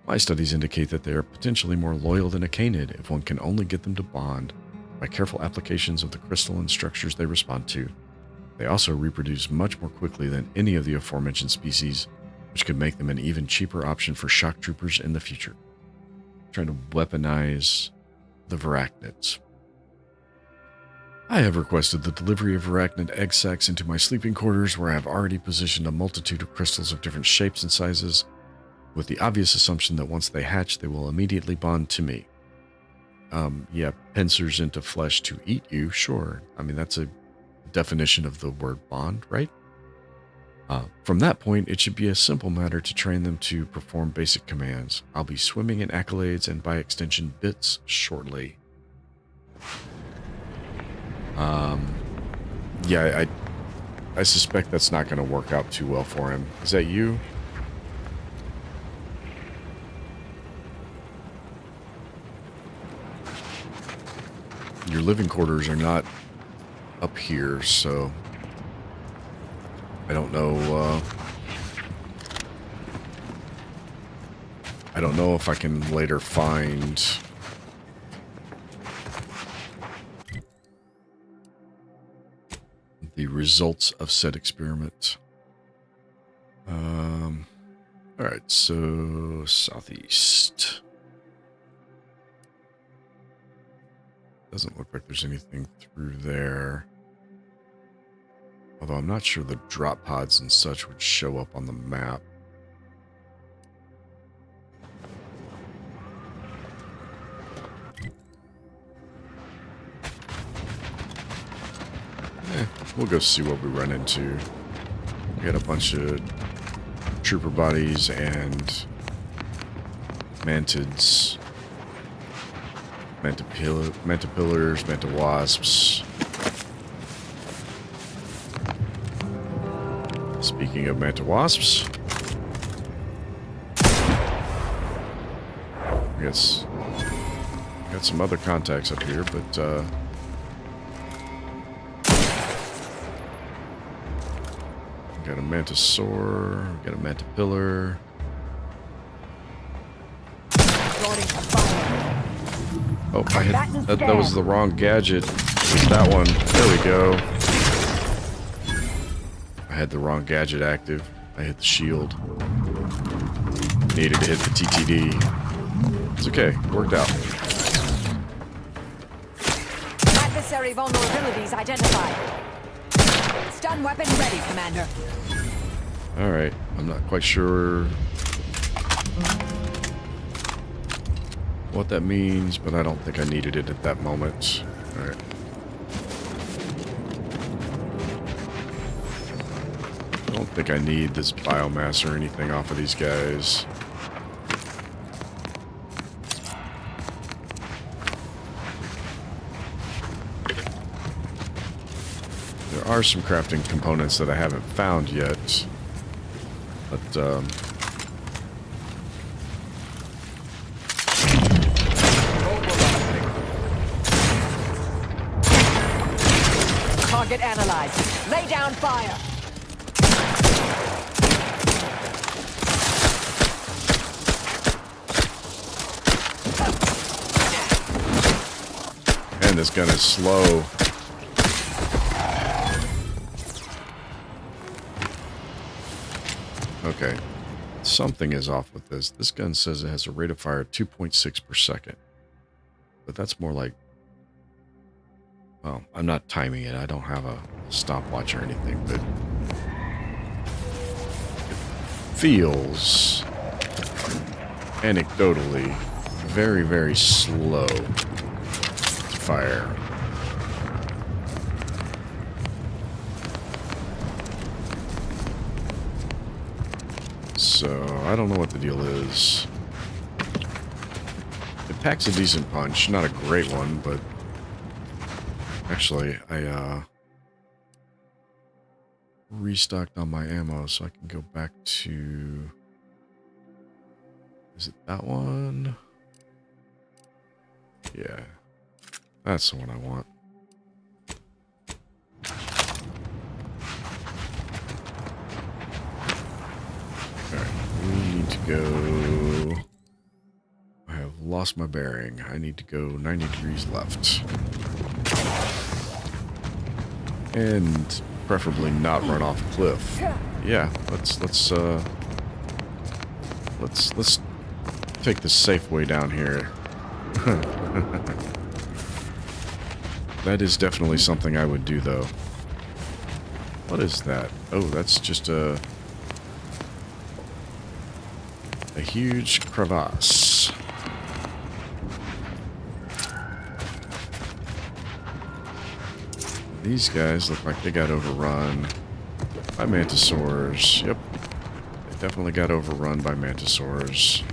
My studies indicate that they are potentially more loyal than a canid if one can only get them to bond by careful applications of the crystalline structures they respond to. They also reproduce much more quickly than any of the aforementioned species, which could make them an even cheaper option for shock troopers in the future. Trying to weaponize the Varachnids. I have requested the delivery of Varachnid egg sacs into my sleeping quarters, where I have already positioned a multitude of crystals of different shapes and sizes, with the obvious assumption that once they hatch, they will immediately bond to me. Yeah, pincers into flesh to eat you, sure. I mean, that's a definition of the word bond, right? From that point, it should be a simple matter to train them to perform basic commands. I'll be swimming in accolades and, by extension, bits shortly. Yeah, I suspect that's not going to work out too well for him. Is that you? Your living quarters are not up here, so I don't know. I don't know if I can later find the results of said experiment. Alright, so southeast. Doesn't look like there's anything through there. Although I'm not sure the drop pods and such would show up on the map. We'll go see what we run into. We got a bunch of trooper bodies and mantids. Mantipillars, Mantawasps. Speaking of Mantawasps, I guess got some other contacts up here, but got a Mantisaur, got a Mantipillar. Oh, I hit, that was the wrong gadget. It was that one. There we go. I had the wrong gadget active. I hit the shield. Needed to hit the TTD. It's okay. Worked out. Adversary vulnerabilities identified. Stun weapon ready, Commander. Alright. I'm not quite sure what that means, but I don't think I needed it at that moment. Alright. I don't think I need this biomass or anything off of these guys. There are some crafting components that I haven't found yet, but Target analyzed. Lay down fire. man, this gun is slow. Okay. Something is off with this. This gun says it has a rate of fire of 2.6 per second. But that's more like... Well, I'm not timing it. I don't have a stopwatch or anything, but... It feels... anecdotally very, very slow to fire. So, I don't know what the deal is. It packs a decent punch. Not a great one, but... Actually, I, restocked on my ammo, so I can go back to... Is it that one? Yeah. That's the one I want. Alright, we need to go... I have lost my bearing. I need to go 90 degrees left. And preferably not run off a cliff. Yeah, let's take the safe way down here. That is definitely something I would do, though. What is that? Oh, that's just a huge crevasse. These guys look like they got overrun by mantisaurs. Yep. They definitely got overrun by mantisaurs.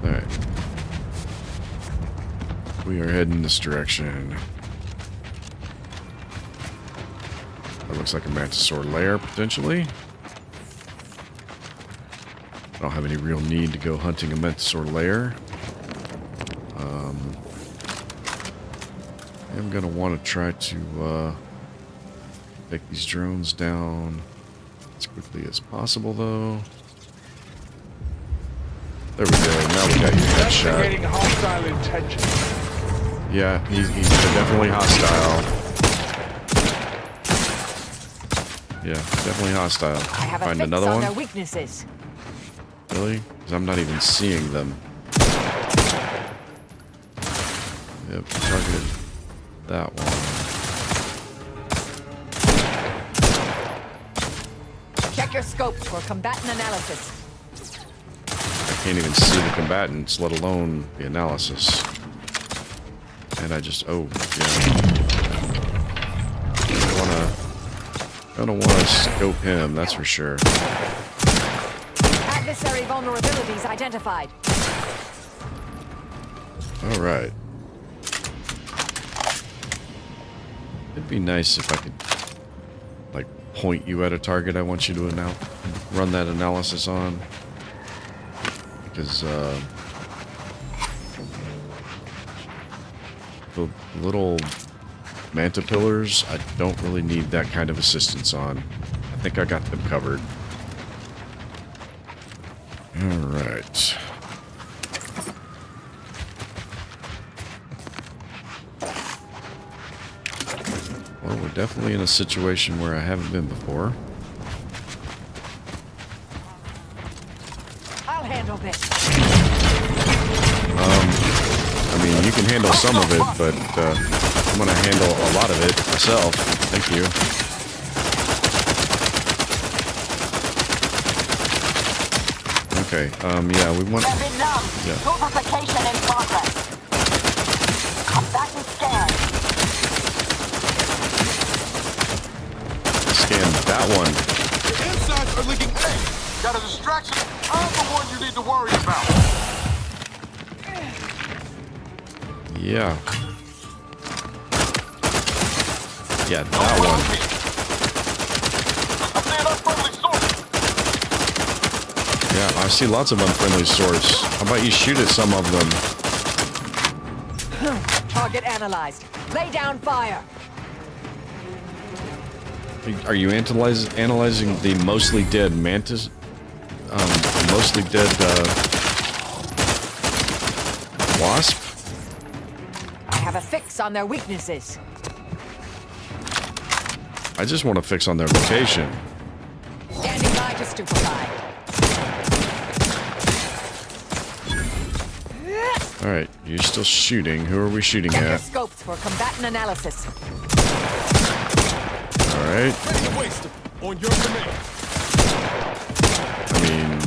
Alright. We are heading this direction. That looks like a mantisaur lair, potentially. I don't have any real need to go hunting a mantisaur lair. I'm going to want to try to take these drones down as quickly as possible, though. There we go. Now we got your headshot. Hostile intentions. Yeah, he's definitely hostile. Yeah, definitely hostile. I have Find a another on one? their weaknesses. Really? Because I'm not even seeing them. Yep, targeted that one. Check your scopes for combatant analysis. can't even see the combatants, let alone the analysis. And I just, oh, yeah. I don't wanna scope him, that's for sure. Adversary vulnerabilities identified. All right. It'd be nice if I could, like, point you at a target I want you to run that analysis on. Because, the little manta pillars, I don't really need that kind of assistance on. I think I got them covered. Alright. Well, we're definitely in a situation where I haven't been before. I'll handle this. I mean, you can handle some of it, but I'm gonna handle a lot of it myself. Thank you. Okay, yeah, we want... Yeah. Purification in progress. Combatant scan. Scan that one. The insides are leaking ink. Got a distraction. I'm the one you need to worry about. Yeah. Yeah, that one. Yeah, I see lots of unfriendly swords. How about you shoot at some of them? Target analyzed. Lay down fire. Are you analyzing the mostly dead mantis? Mostly dead, wasp? I have a fix on their weaknesses. I just want to fix on their location. Standing by to stupefy. Alright, you're still shooting. Who are we shooting Check your at? scopes for combatant analysis. Alright. On your command. I mean...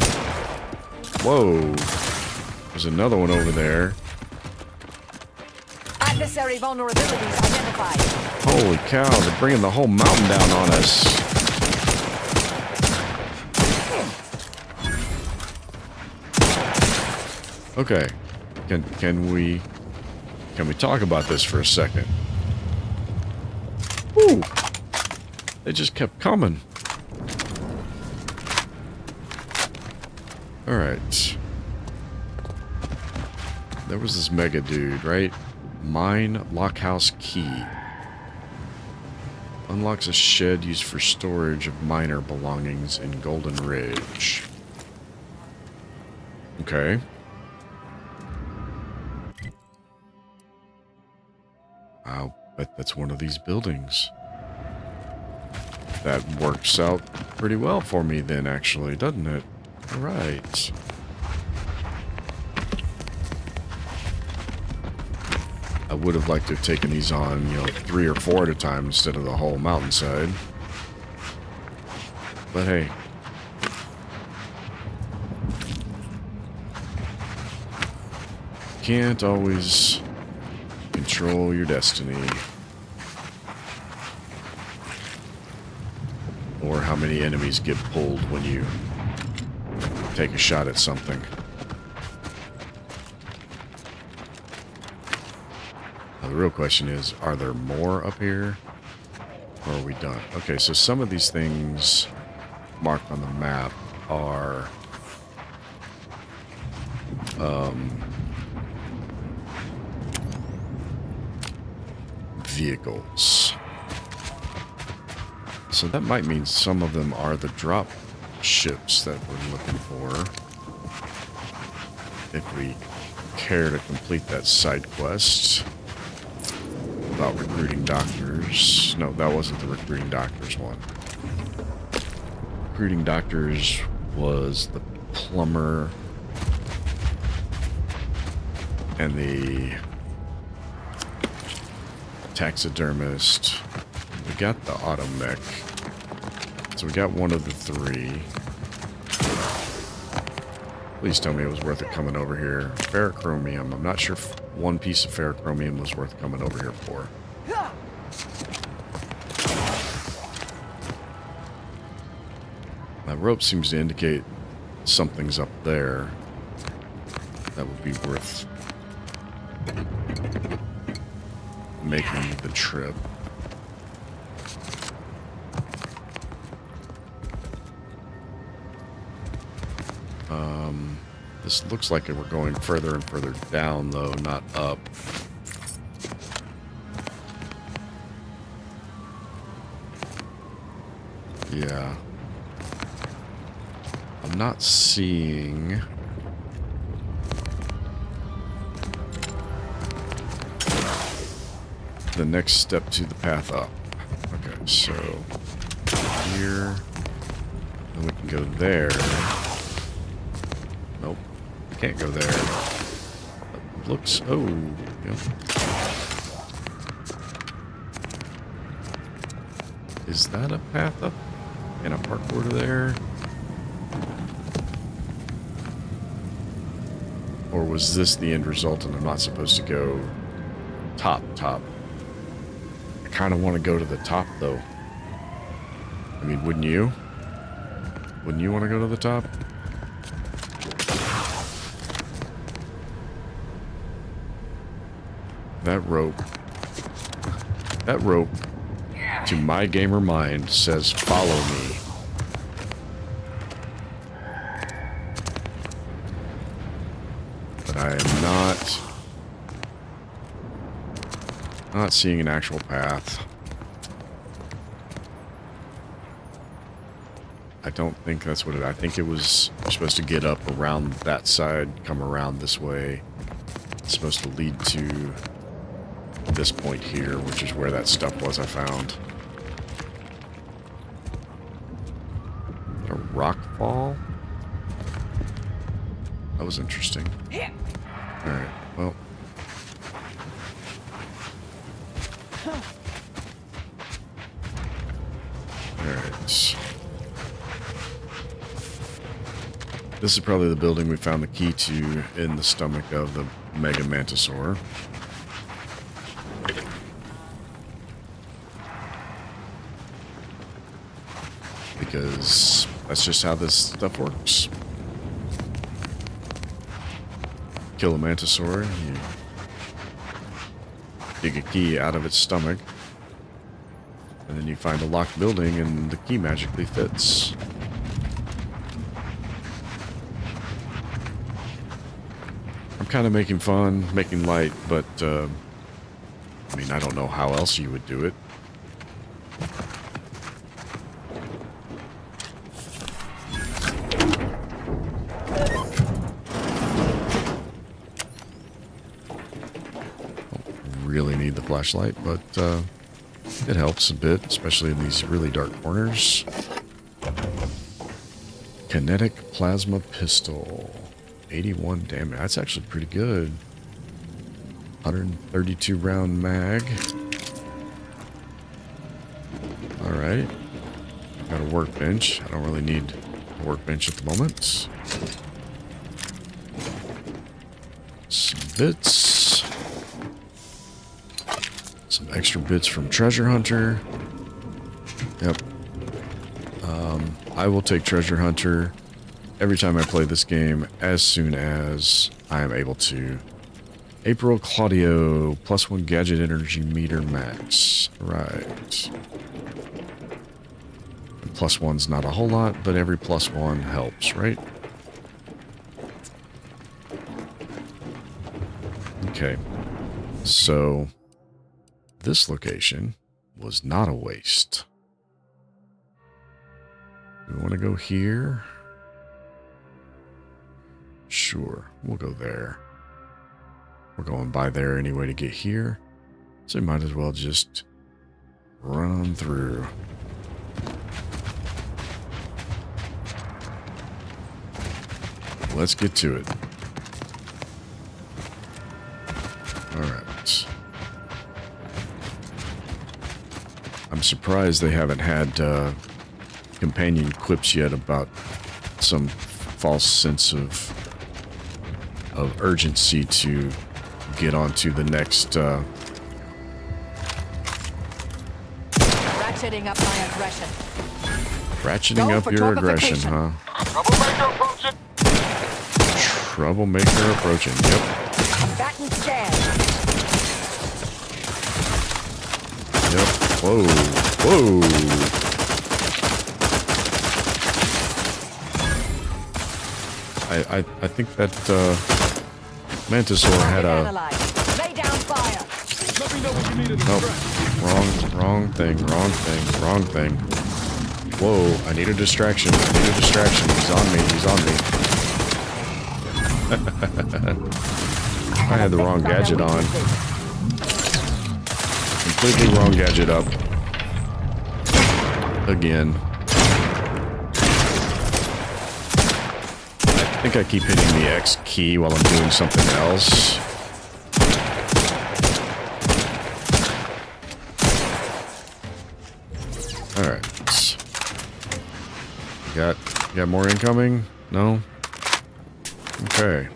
Whoa. There's another one over there. Adversary vulnerabilities identified. Holy cow, they're bringing the whole mountain down on us. Okay. Can we talk about this for a second? Woo! They just kept coming. Alright. There was this mega dude, right? Mine lockhouse key. Unlocks a shed used for storage of miner belongings in Golden Ridge. Okay. I'll bet that's one of these buildings. That works out pretty well for me then, actually, doesn't it? Right. I would have liked to have taken these on, 3 or 4 at a time instead of the whole mountainside. But hey. Can't always control your destiny. Or how many enemies get pulled when you take a shot at something. Now, the real question is, are there more up here? Or are we done? Okay, so some of these things marked on the map are vehicles. So that might mean some of them are the drop ships that we're looking for. If we care to complete that side quest about recruiting doctors. No, that wasn't the recruiting doctors one. Recruiting doctors was the plumber and the taxidermist. We got the automech. So we got one of the 3. Please tell me it was worth it coming over here. Ferrochromium. I'm not sure if one piece of ferrochromium was worth coming over here for. That rope seems to indicate something's up there. That would be worth making the trip. This looks like we're going further and further down, though, not up. Yeah. I'm not seeing... the next step to the path up. Okay, so... here... and we can go there. Nope. Can't go there. That looks... oh, yep. Is that a path up? And a parkour to there? Or was this the end result and I'm not supposed to go top? I kind of want to go to the top, though. I mean, wouldn't you? Wouldn't you want to go to the top? That rope, to my gamer mind, says follow me. But I am not seeing an actual path. I don't think that's what it... I think it was supposed to get up around that side, come around this way. It's supposed to lead to this point here, which is where that stuff was I found. A rock fall? That was interesting. Alright, well. Alright. This is probably the building we found the key to in the stomach of the Mega Mantisaur. Because that's just how this stuff works. Kill a Mantisaur, you dig a key out of its stomach, and then you find a locked building and the key magically fits. I'm kind of making fun, making light, but I mean, I don't know how else you would do it. Really need the flashlight, but it helps a bit, especially in these really dark corners. Kinetic plasma pistol, 81 damage. That's actually pretty good. 132 round mag. All right, got a workbench. I don't really need a workbench at the moment. Some bits. Some extra bits from Treasure Hunter. Yep. I will take Treasure Hunter every time I play this game as soon as I am able to. April Claudio, +1 gadget energy meter max. Right. And +1's not a whole lot, but every +1 helps, right? Okay. So this location was not a waste. Do we want to go here? Sure, we'll go there. We're going by there anyway to get here, so we might as well just run on through. Let's get to it. All right. I'm surprised they haven't had companion quips yet about some false sense of of urgency to get onto the next. Ratcheting up my aggression. Ratcheting up your aggression, huh? Troublemaker approaching. Yep. Combatant scan. Yep. Whoa. Whoa. I think that Mantisaur had a. Lay down fire. Let me know what you need in the Nope. Wrong thing. Wrong thing. Whoa! I need a distraction. He's on me. I had the wrong gadget on. Completely wrong gadget up. Again. I think I keep hitting the X key while I'm doing something else. Alright. Got more incoming? No? Okay.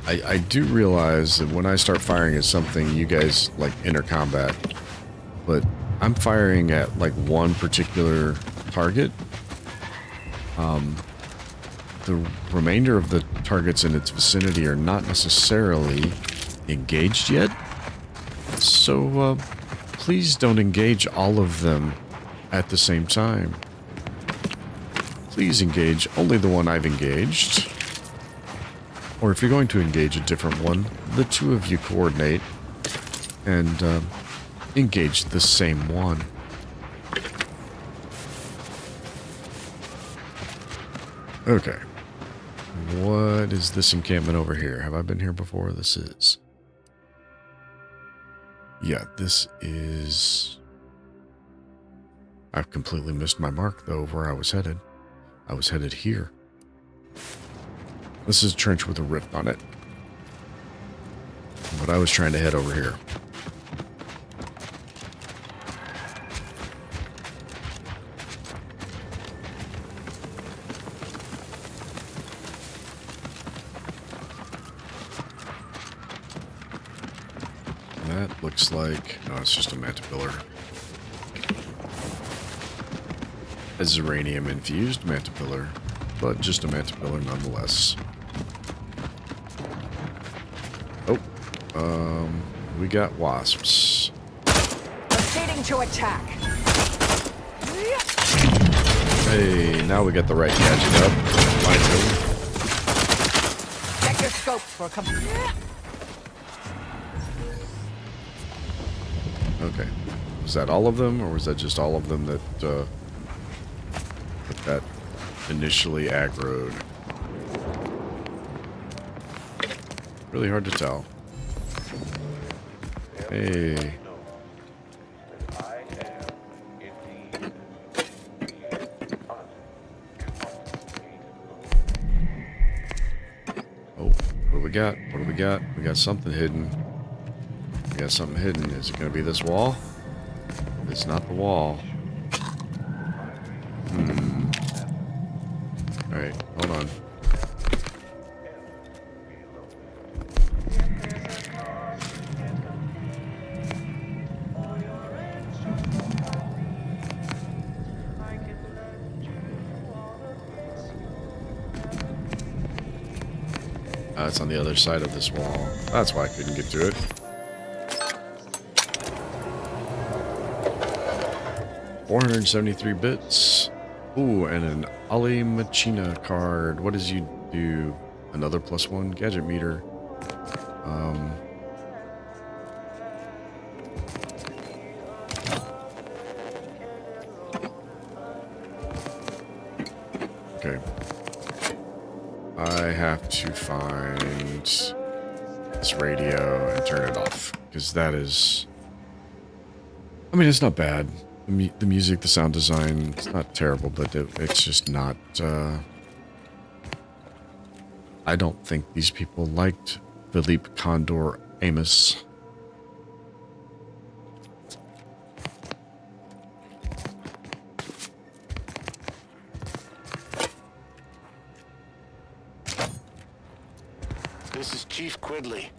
I do realize that when I start firing at something, you guys like enter combat. But I'm firing at like one particular target. The remainder of the targets in its vicinity are not necessarily engaged yet. So, please don't engage all of them at the same time. Please engage only the one I've engaged. Or if you're going to engage a different one, the two of you coordinate and engage the same one. Okay. What is this encampment over here? Have I been here before? This is... Yeah, this is... I've completely missed my mark, though, of where I was headed. I was headed here. This is a trench with a rift on it. But I was trying to head over here. That looks like... No, it's just a Mantipillar. A Zeranium-infused Mantipillar, but just a Mantipillar nonetheless. Oh, we got wasps. Proceeding to attack. Hey, now we got the right gadget up. Finally. Check your scopes for a Okay. Was that all of them, or was that just all of them that initially aggroed? Really hard to tell. Hey. Oh, what do we got? What do we got? We got something hidden. We got something hidden. Is it going to be this wall? It's not the wall. Alright, hold on. It's on the other side of this wall. That's why I couldn't get to it. $473 bits. Ooh, and an Ali Machina card. What does you do? Another +1 gadget meter. Okay. I have to find this radio and turn it off, because that is... I mean, it's not bad. The music, the sound design, it's not terrible, but it's just not... I don't think these people liked Philippe Condor Amos. This is Chief Quidley,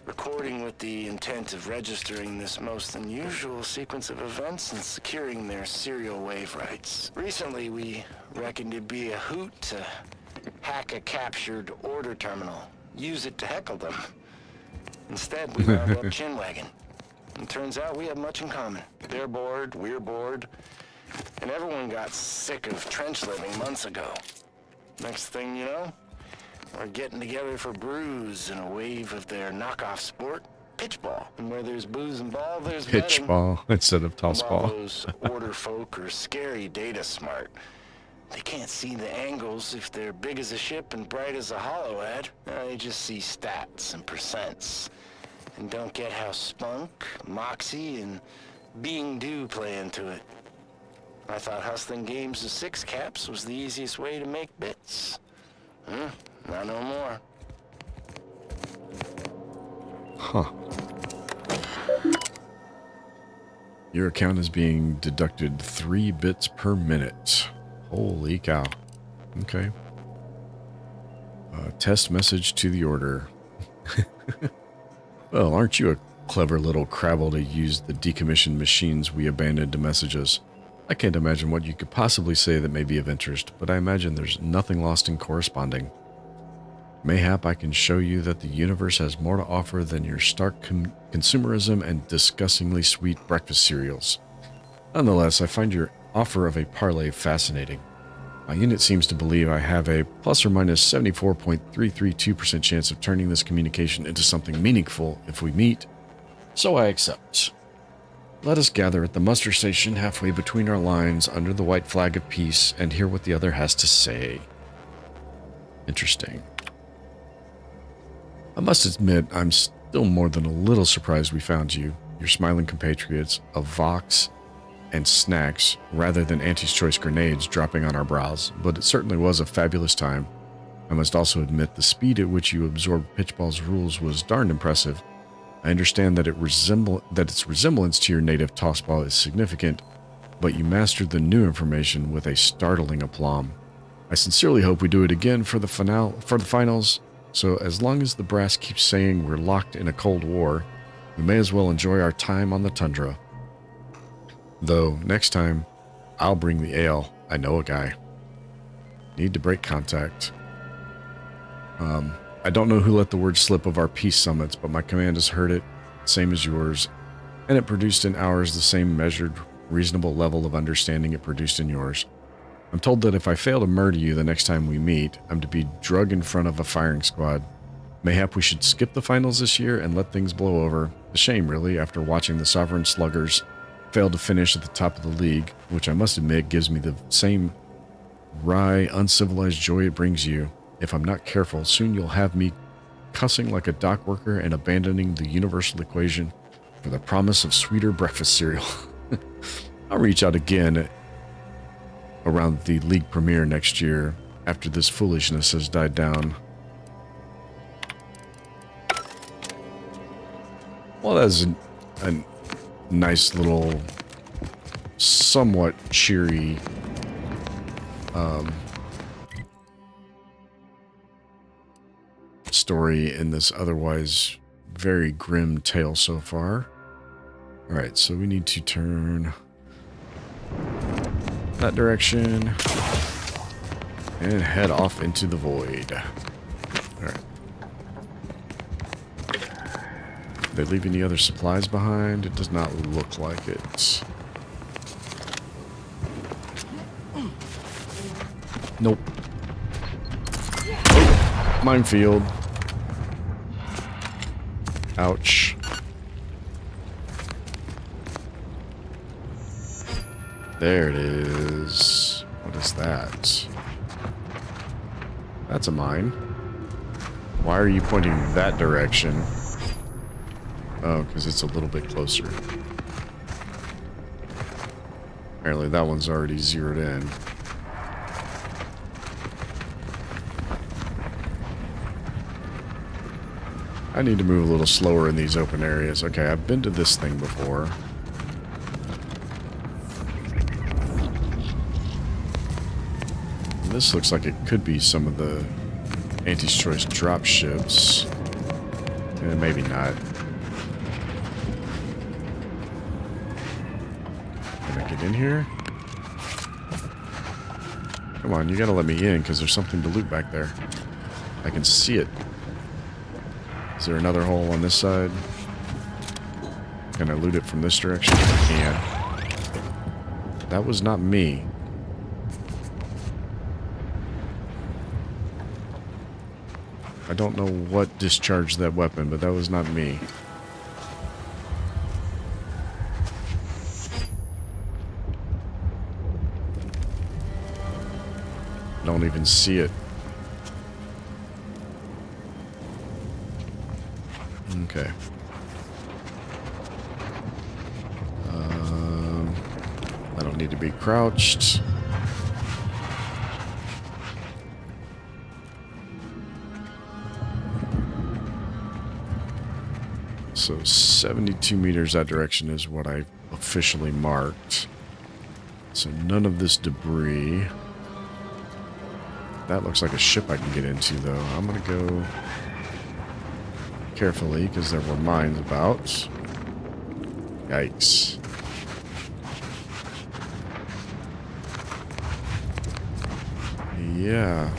recording with the intent of registering this most unusual sequence of events and securing their serial wave rights. Recently, we reckoned it'd be a hoot to hack a captured order terminal, use it to heckle them. Instead, we wound up chinwagging. And turns out we have much in common. They're bored, we're bored, and everyone got sick of trench living months ago. Next thing you know, we're getting together for brews in a wave of their knockoff sport, pitchball. And where there's booze and ball, there's betting. Pitchball instead of toss While ball. those order folk are scary data smart. They can't see the angles if they're big as a ship and bright as a hollow ad. They just see stats and percents. And don't get how spunk, moxie, and being due play into it. I thought hustling games of six caps was the easiest way to make bits. Not no more. Huh. Your account is being deducted 3 bits per minute. Holy cow. Okay. Test message to the order. Well, aren't you a clever little crabble to use the decommissioned machines we abandoned to message us? I can't imagine what you could possibly say that may be of interest, but I imagine there's nothing lost in corresponding. Mayhap I can show you that the universe has more to offer than your stark consumerism and disgustingly sweet breakfast cereals. Nonetheless, I find your offer of a parlay fascinating. My unit seems to believe I have a plus or minus 74.332% chance of turning this communication into something meaningful if we meet, so I accept. Let us gather at the muster station halfway between our lines under the white flag of peace and hear what the other has to say. Interesting. I must admit, I'm still more than a little surprised we found you, your smiling compatriots, of Vox and snacks rather than Auntie's Choice grenades dropping on our brows, but it certainly was a fabulous time. I must also admit the speed at which you absorbed Pitchball's rules was darned impressive. I understand that its resemblance to your native tossball is significant, but you mastered the new information with a startling aplomb. I sincerely hope we do it again for the finals, so as long as the brass keeps saying we're locked in a Cold War, we may as well enjoy our time on the tundra. Though, next time, I'll bring the ale. I know a guy. Need to break contact. I don't know who let the word slip of our peace summits, but my command has heard it, same as yours, and it produced in ours the same measured, reasonable level of understanding it produced in yours. I'm told that if I fail to murder you the next time we meet, I'm to be drug in front of a firing squad. Mayhap we should skip the finals this year and let things blow over. A shame, really, after watching the Sovereign Sluggers fail to finish at the top of the league, which I must admit gives me the same wry, uncivilized joy it brings you. If I'm not careful, soon you'll have me cussing like a dock worker and abandoning the universal equation for the promise of sweeter breakfast cereal. I'll reach out again around the league premiere next year after this foolishness has died down. Well, that's a nice little, somewhat cheery story in this otherwise very grim tale so far. Alright, so we need to turn that direction and head off into the void. Alright. Did they leave any other supplies behind? It does not look like it. Nope. Oh, minefield. Ouch. There it is. What is that? That's a mine. Why are you pointing that direction? Oh, because it's a little bit closer. Apparently that one's already zeroed in. I need to move a little slower in these open areas. Okay, I've been to this thing before. This looks like it could be some of the anti-choice drop ships. Maybe not. Can I get in here? Come on, you gotta let me in because there's something to loot back there. I can see it. Is there another hole on this side? Can I loot it from this direction? I can. That was not me. I don't know what discharged that weapon, but that was not me. Don't even see it. Okay. I don't need to be crouched. So 72 meters that direction is what I officially marked. So none of this debris. That looks like a ship I can get into, though. I'm going to go carefully because there were mines about. Yikes. Yeah.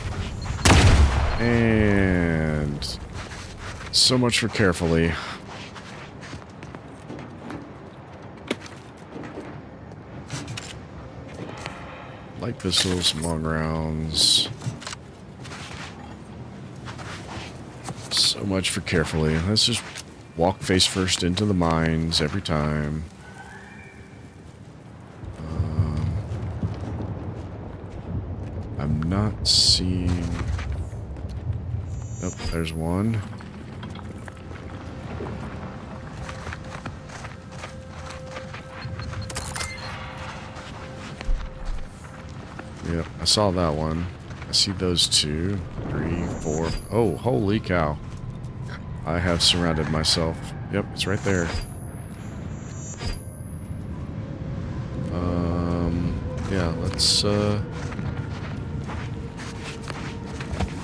And so much for carefully. Light pistols, some long rounds. So much for carefully. Let's just walk face first into the mines every time. I'm not seeing... Nope, there's one. Yep, I saw that one. I see those 2, 3, 4. Oh, holy cow. I have surrounded myself. Yep, it's right there. Yeah, let's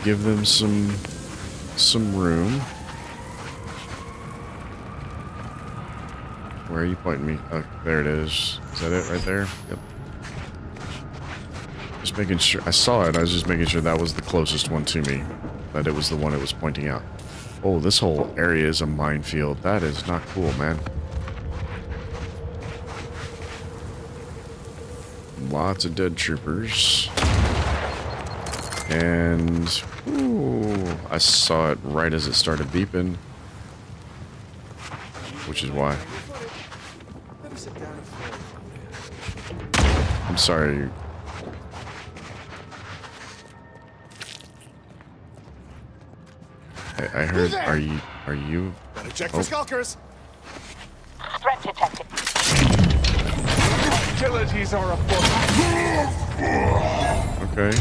give them some room. Where are you pointing me? Oh, there it is. Is that it right there? Yep. Just making sure. I saw it. I was just making sure that was the closest one to me. That it was the one it was pointing out. Oh, this whole area is a minefield. That is not cool, man. Lots of dead troopers. And... Ooh, I saw it right as it started beeping. Which is why. I'm sorry. I heard. Are you? Better check for skulkers. Threat detected. Utilities are afoot. Okay.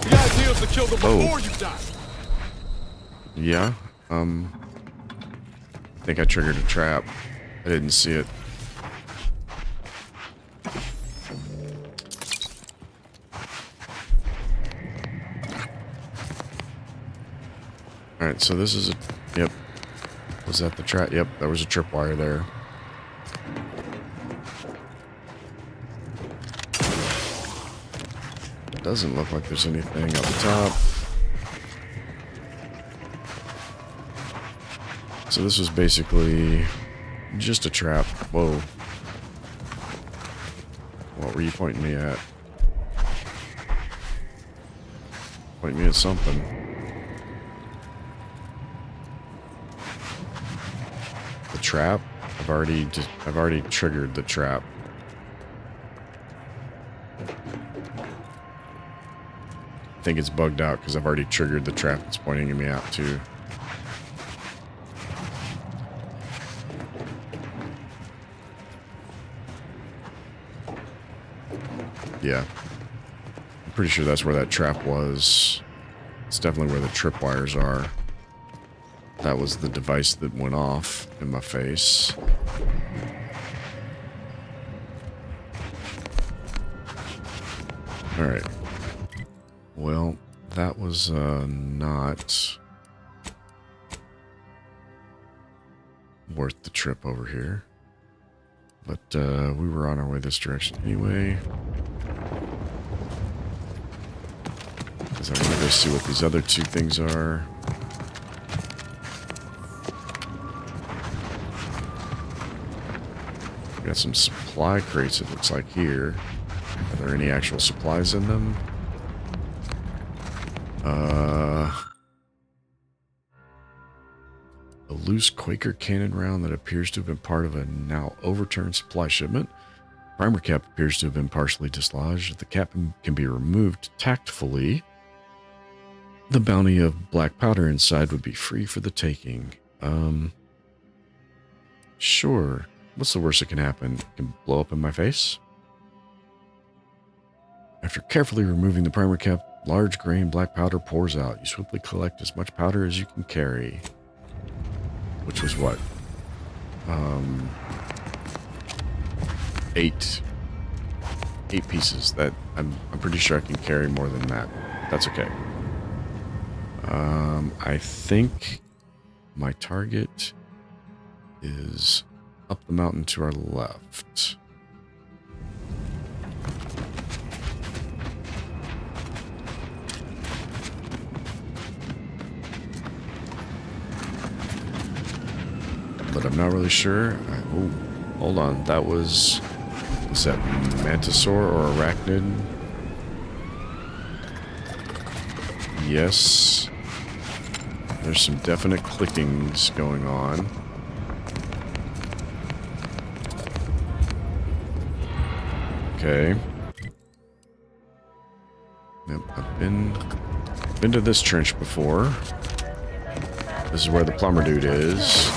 The idea is to kill them before you die. Yeah. I think I triggered a trap. I didn't see it. Alright, so this is a... Yep. Was that the trap? Yep, there was a tripwire there. Doesn't look like there's anything up the top. So this was basically just a trap. Whoa. What were you pointing me at? Point me at something. The trap? I've already triggered the trap. I think it's bugged out because I've already triggered the trap it's pointing me out to. Yeah. I'm pretty sure that's where that trap was. It's definitely where the tripwires are. That was the device that went off in my face. Alright. Well, that was not worth the trip over here. But we were on our way this direction anyway. Because I want to go see what these other two things are. We got some supply crates, it looks like, here. Are there any actual supplies in them? A loose Quaker cannon round that appears to have been part of a now overturned supply shipment. Primer cap appears to have been partially dislodged. The cap can be removed tactfully. The bounty of black powder inside would be free for the taking. Sure. What's the worst that can happen? It can blow up in my face? After carefully removing the primer cap, large grain black powder pours out. You swiftly collect as much powder as you can carry. Which was what? 8 pieces. That I'm pretty sure I can carry more than that. That's okay. I think my target is up the mountain to our left. But I'm not really sure. Oh, hold on. That was that mantisaur or arachnid? Yes. There's some definite clickings going on. Okay. Yep, I've been to this trench before. This is where the plumber dude is.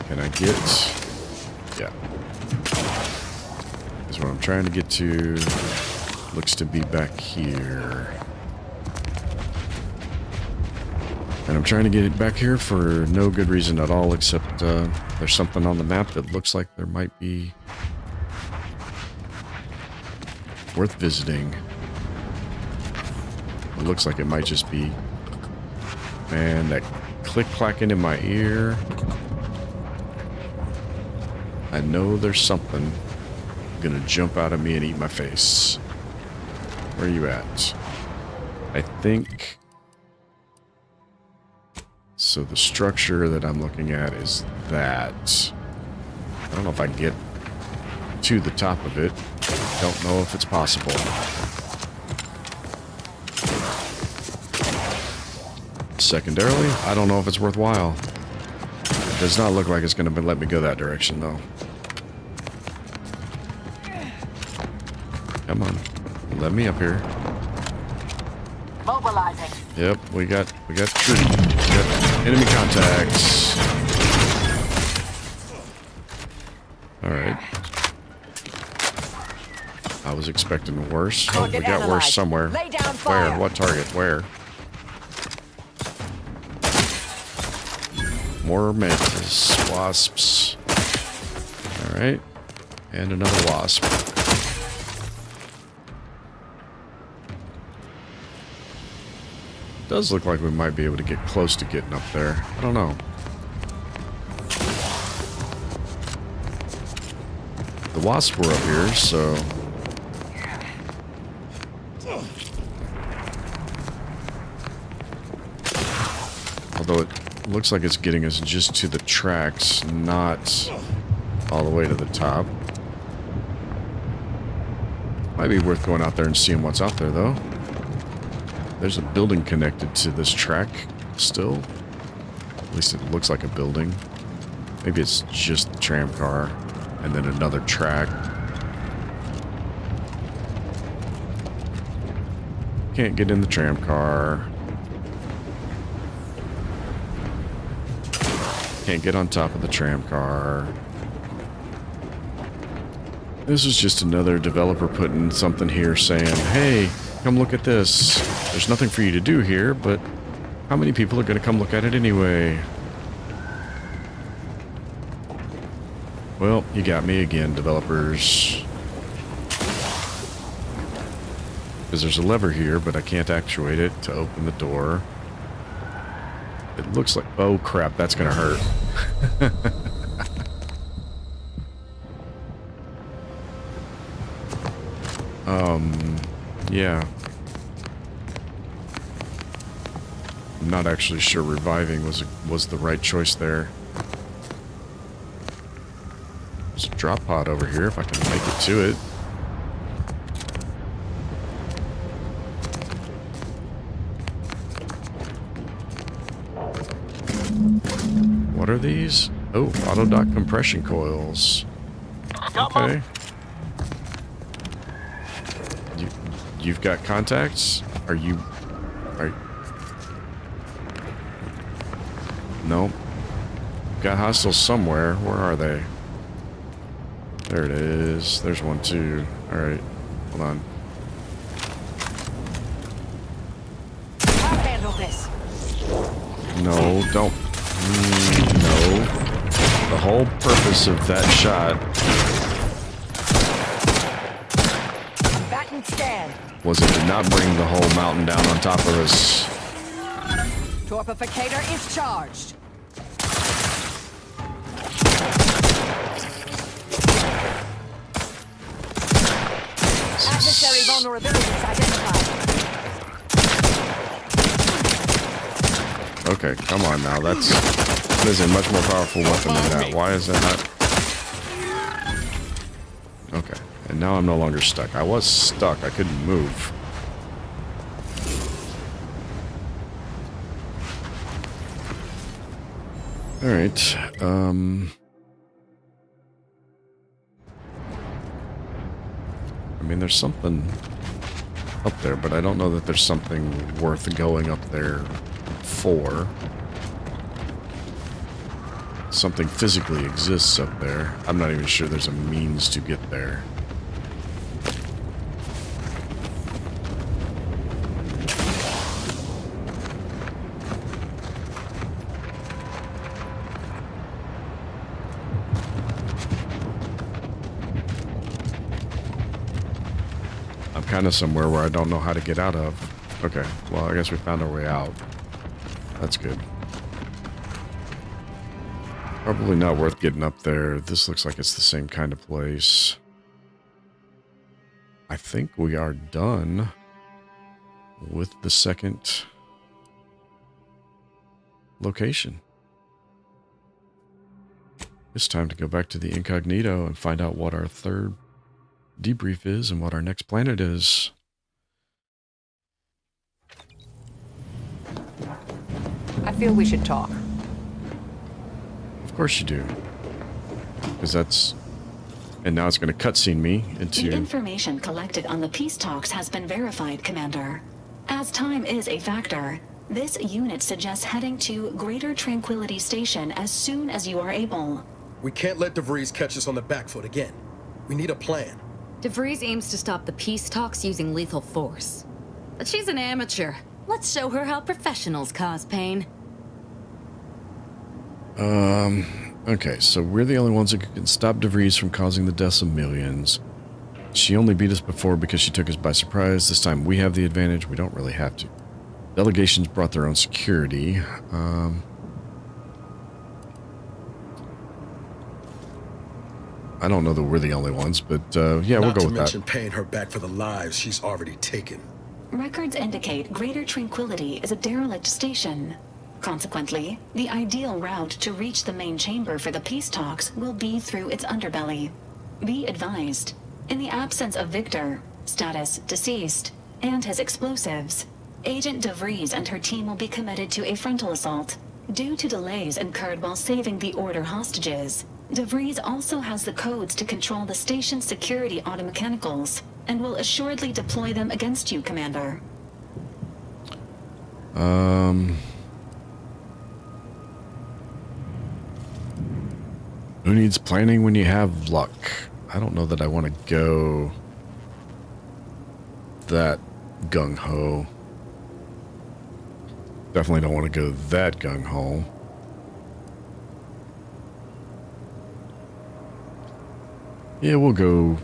Can I get... Yeah. This is what I'm trying to get to. Looks to be back here. And I'm trying to get it back here for no good reason at all, except there's something on the map that looks like there might be worth visiting. It looks like it might just be... Man, that click-clacking in my ear... I know there's something gonna jump out of me and eat my face. Where are you at? I think... So the structure that I'm looking at is that. I don't know if I can get to the top of it. Don't know if it's possible. Secondarily, I don't know if it's worthwhile. It does not look like it's going to let me go that direction, though. Come on. Let me up here. Mobilizing. Yep, we got enemy contacts. Alright. I was expecting worse. Oh, we got worse somewhere. Where? What target? Where? More mantis. Wasps. Alright. And another wasp. Does look like we might be able to get close to getting up there. I don't know. The wasps were up here, so... Although it looks like it's getting us just to the tracks, not all the way to the top. Might be worth going out there and seeing what's out there, though. There's a building connected to this track still. At least it looks like a building. Maybe it's just the tram car and then another track. Can't get in the tram car. Can't get on top of the tram car. This is just another developer putting something here saying, hey, come look at this. There's nothing for you to do here, but how many people are going to come look at it anyway? Well, you got me again, developers. Because there's a lever here, but I can't actuate it to open the door. It looks like... Oh, crap. That's going to hurt. Yeah. I'm not actually sure reviving was the right choice there. There's a drop pod over here if I can make it to it. What are these? Oh, auto dock compression coils. Okay. You've got contacts? Are you... Nope. Got hostiles somewhere. Where are they? There it is. There's one too. Alright. Hold on. I'll handle this. No, don't. No. The whole purpose of that shot was it did not bring the whole mountain down on top of us. Torpificator is charged. Adversary vulnerabilities identified. Okay, come on now. That is a much more powerful weapon than that. Why is that not? Okay, and now I'm no longer stuck. I was stuck. I couldn't move. All right. I mean, there's something up there, but I don't know that there's something worth going up there for. Something physically exists up there. I'm not even sure there's a means to get there. Kind of somewhere where I don't know how to get out of. Okay, well, I guess we found our way out. That's good. Probably not worth getting up there. This looks like it's the same kind of place. I think we are done with the second location. It's time to go back to the incognito and find out what our third debrief is and what our next planet is. I feel we should talk. Of course you do. Because that's... And now it's going to cutscene me into... The information collected on the peace talks has been verified, Commander. As time is a factor, this unit suggests heading to Greater Tranquility Station as soon as you are able. We can't let DeVries catch us on the back foot again. We need a plan. DeVries aims to stop the peace talks using lethal force. But she's an amateur. Let's show her how professionals cause pain. Okay, so we're the only ones that can stop DeVries from causing the deaths of millions. She only beat us before because she took us by surprise. This time we have the advantage. We don't really have to. Delegations brought their own security. I don't know that we're the only ones, but yeah, we'll go with that. Not to mention paying her back for the lives she's already taken. Records indicate Greater Tranquility is a derelict station. Consequently, the ideal route to reach the main chamber for the peace talks will be through its underbelly. Be advised, in the absence of Victor, status deceased, and his explosives, Agent DeVries and her team will be committed to a frontal assault. Due to delays incurred while saving the Order hostages, DeVries also has the codes to control the station's security automechanicals, and will assuredly deploy them against you, Commander. Who needs planning when you have luck? I don't know that I want to go that gung-ho. Definitely don't want to go that gung-ho. Yeah, we'll go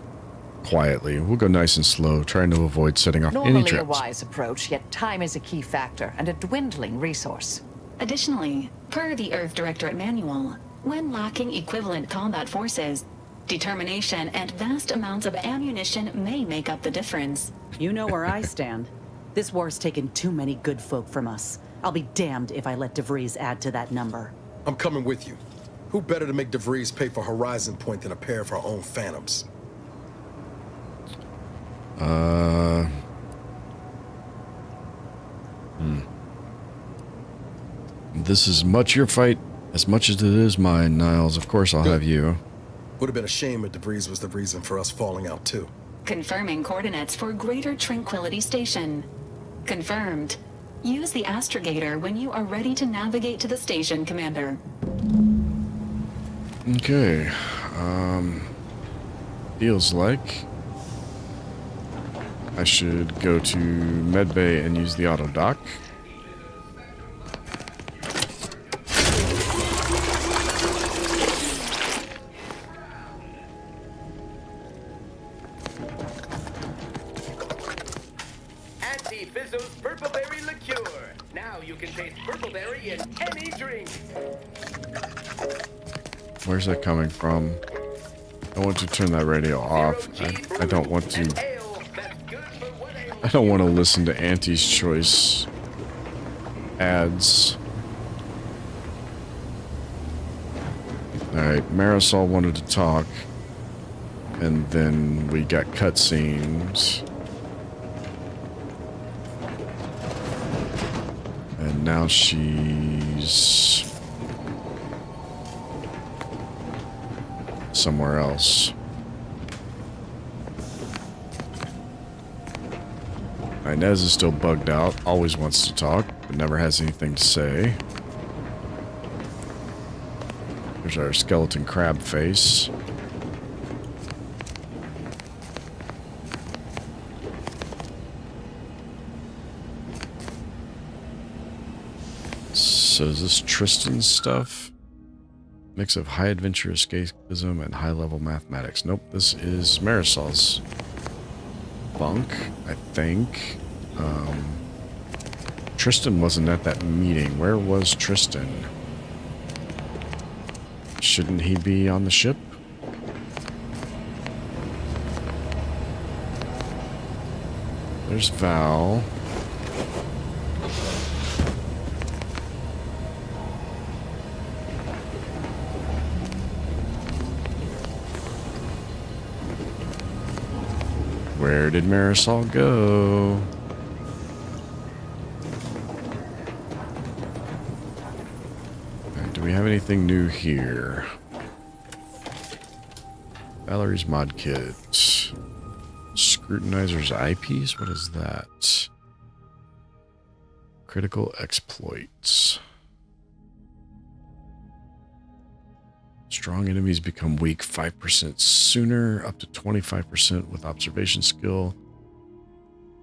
quietly. We'll go nice and slow, trying to avoid setting off any Normally a traps. wise approach, yet time is a key factor and a dwindling resource. Additionally, per the Earth Directorate Manual, when lacking equivalent combat forces, determination and vast amounts of ammunition may make up the difference. You know where I stand. This war's taken too many good folk from us. I'll be damned if I let DeVries add to that number. I'm coming with you. Who better to make DeVries pay for Horizon Point than a pair of our own Phantoms? This is much your fight as much as it is mine, Niles. Of course I'll have you. Would have been a shame if DeVries was the reason for us falling out too. Confirming coordinates for Greater Tranquility Station. Confirmed. Use the astrogator when you are ready to navigate to the station, Commander. Okay. Feels like I should go to medbay and use the auto dock. Fizzo's Purpleberry Liqueur. Now you can taste Purpleberry in any drink. Where's that coming from? I want to turn that radio off. I don't want to. I don't want to listen to Auntie's Choice ads. Alright, Marisol wanted to talk. And then we got cutscenes. And now she's somewhere else. Inez is still bugged out, always wants to talk, but never has anything to say. There's our skeleton crab face. So is this Tristan's stuff? Mix of high adventure escapism and high level mathematics. Nope, this is Marisol's bunk, I think. Tristan wasn't at that meeting. Where was Tristan? Shouldn't he be on the ship? There's Val. Where did Marisol go? Do we have anything new here? Valerie's mod kit. Scrutinizer's eyepiece? What is that? Critical exploits. Strong enemies become weak 5% sooner, up to 25% with observation skill,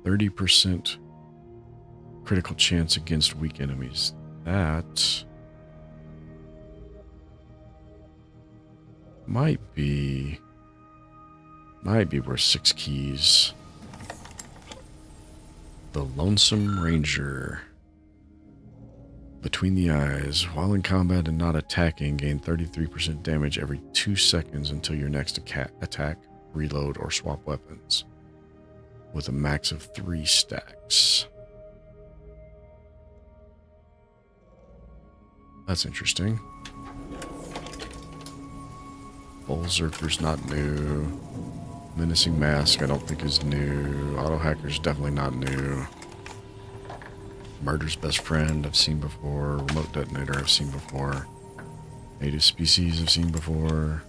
30% critical chance against weak enemies. That might be worth 6 keys. The Lonesome Ranger. Between the eyes, while in combat and not attacking, gain 33% damage every 2 seconds until your next attack, reload, or swap weapons, with a max of 3 stacks. That's interesting. Bullzerker's not new. Menacing Mask I don't think is new. Auto Hacker's definitely not new. Murder's Best Friend I've seen before. Remote Detonator I've seen before. Native Species I've seen before.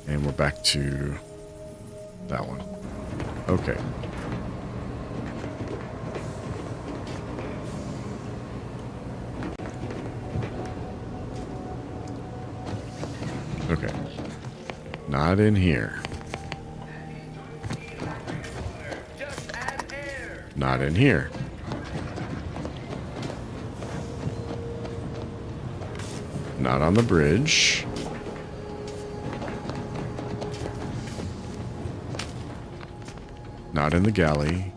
And we're back to that one. Okay. Okay. Not in here. Not in here. Not on the bridge. Not in the galley.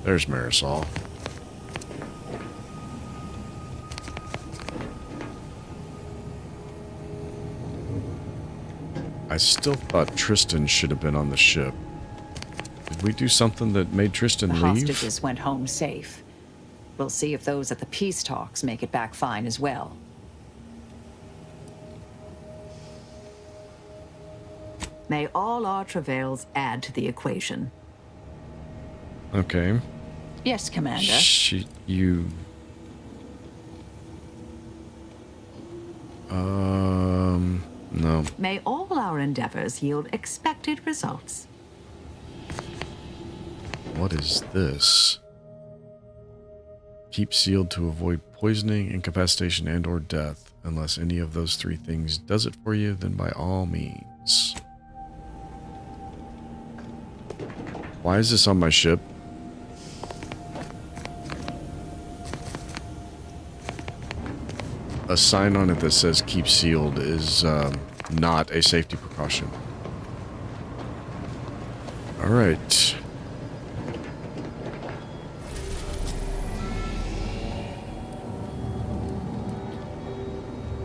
There's Marisol. I still thought Tristan should have been on the ship. Did we do something that made Tristan The leave? hostages went home safe. We'll see if those at the peace talks make it back fine as well. May all our travails add to the equation. Okay. Yes, Commander. No. May all our endeavors yield expected results. What is this? Keep sealed to avoid poisoning, incapacitation, and or death. Unless any of those three things does it for you, then by all means. Why is this on my ship? A sign on it that says keep sealed is not a safety precaution. Alright.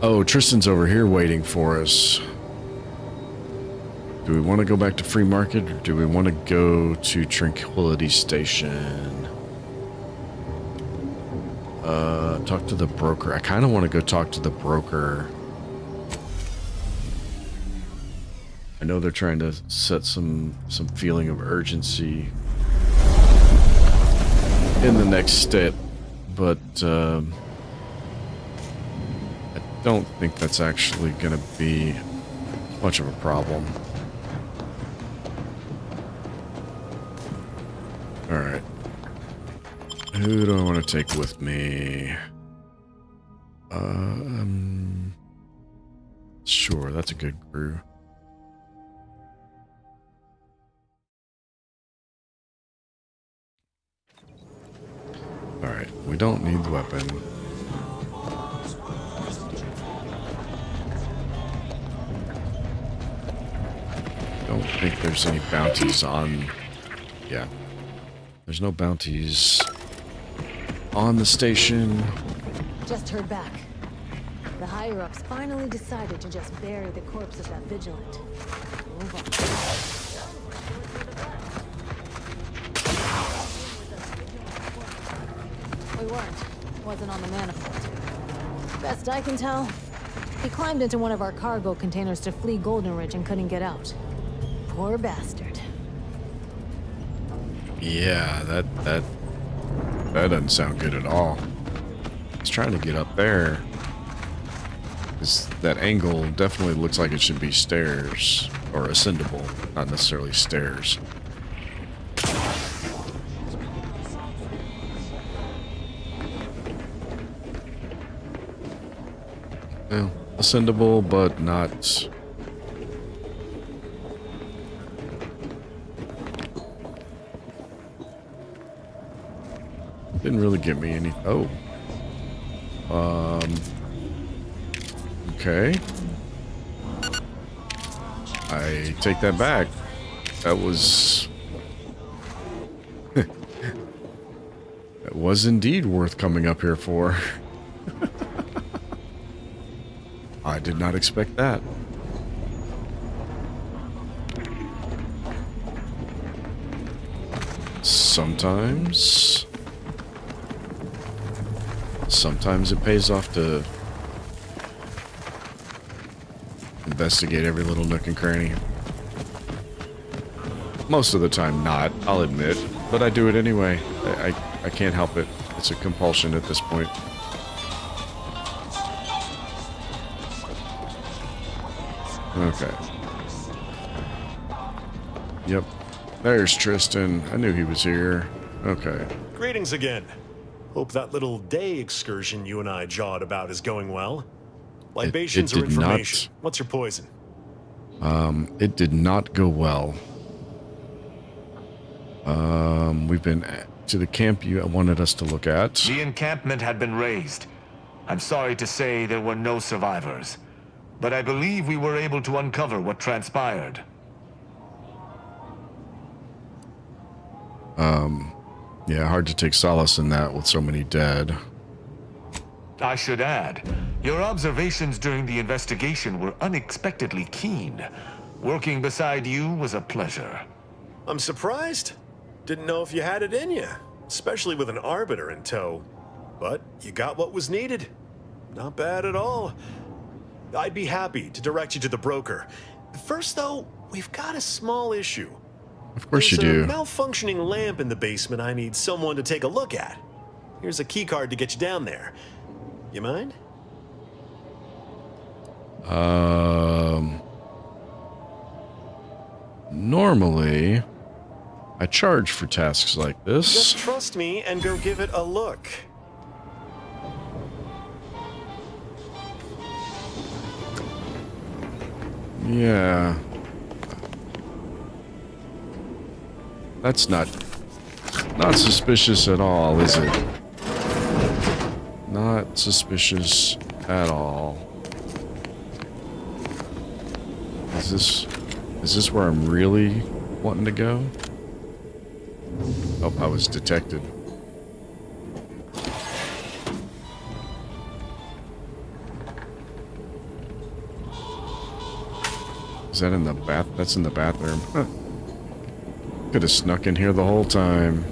Oh, Tristan's over here waiting for us. Do we want to go back to Free Market, or do we want to go to Tranquility Station? Talk to the broker. I kind of want to go talk to the broker. I know they're trying to set some feeling of urgency in the next step, but I don't think that's actually going to be much of a problem. Alright. Who do I want to take with me? Sure, that's a good crew. Alright, we don't need the weapon. Don't think there's any bounties on... Yeah. There's no bounties on the station. Just heard back. The higher-ups finally decided to just bury the corpse of that vigilant. Move on. We weren't. Wasn't on the manifold. Best I can tell, he climbed into one of our cargo containers to flee Golden Ridge and couldn't get out. Poor bastard. Yeah, that doesn't sound good at all. He's trying to get up there. That angle definitely looks like it should be stairs, or ascendable, not necessarily stairs. Well, ascendable, but not... Didn't really give me any... Oh. Okay. I take that back. That was... That was indeed worth coming up here for. I did not expect that. Sometimes it pays off to investigate every little nook and cranny. Most of the time not, I'll admit, but I do it anyway. I can't help it. It's a compulsion at this point. Okay. Yep. There's Tristan. I knew he was here. Okay. Greetings again. Hope that little day excursion you and I jawed about is going well. Libations it or did information? not. What's your poison? It did not go well. We've been to the camp you wanted us to look at. The encampment had been razed. I'm sorry to say there were no survivors. but I believe we were able to uncover what transpired. Yeah, hard to take solace in that with so many dead. I should add, your observations during the investigation were unexpectedly keen. Working beside you was a pleasure. I'm surprised. Didn't know if you had it in you, especially with an Arbiter in tow. But you got what was needed. Not bad at all. I'd be happy to direct you to the broker. First, though, we've got a small issue. Of course you There's do. a malfunctioning lamp in the basement I need someone to take a look at. Here's a key card to get you down there. You mind? Normally, I charge for tasks like this. Just trust me and go give it a look. Yeah. That's not suspicious at all, is it? Not suspicious at all. Is this where I'm really wanting to go? Oh, I was detected. Is that in the bath? That's in the bathroom. Huh. Could have snuck in here the whole time.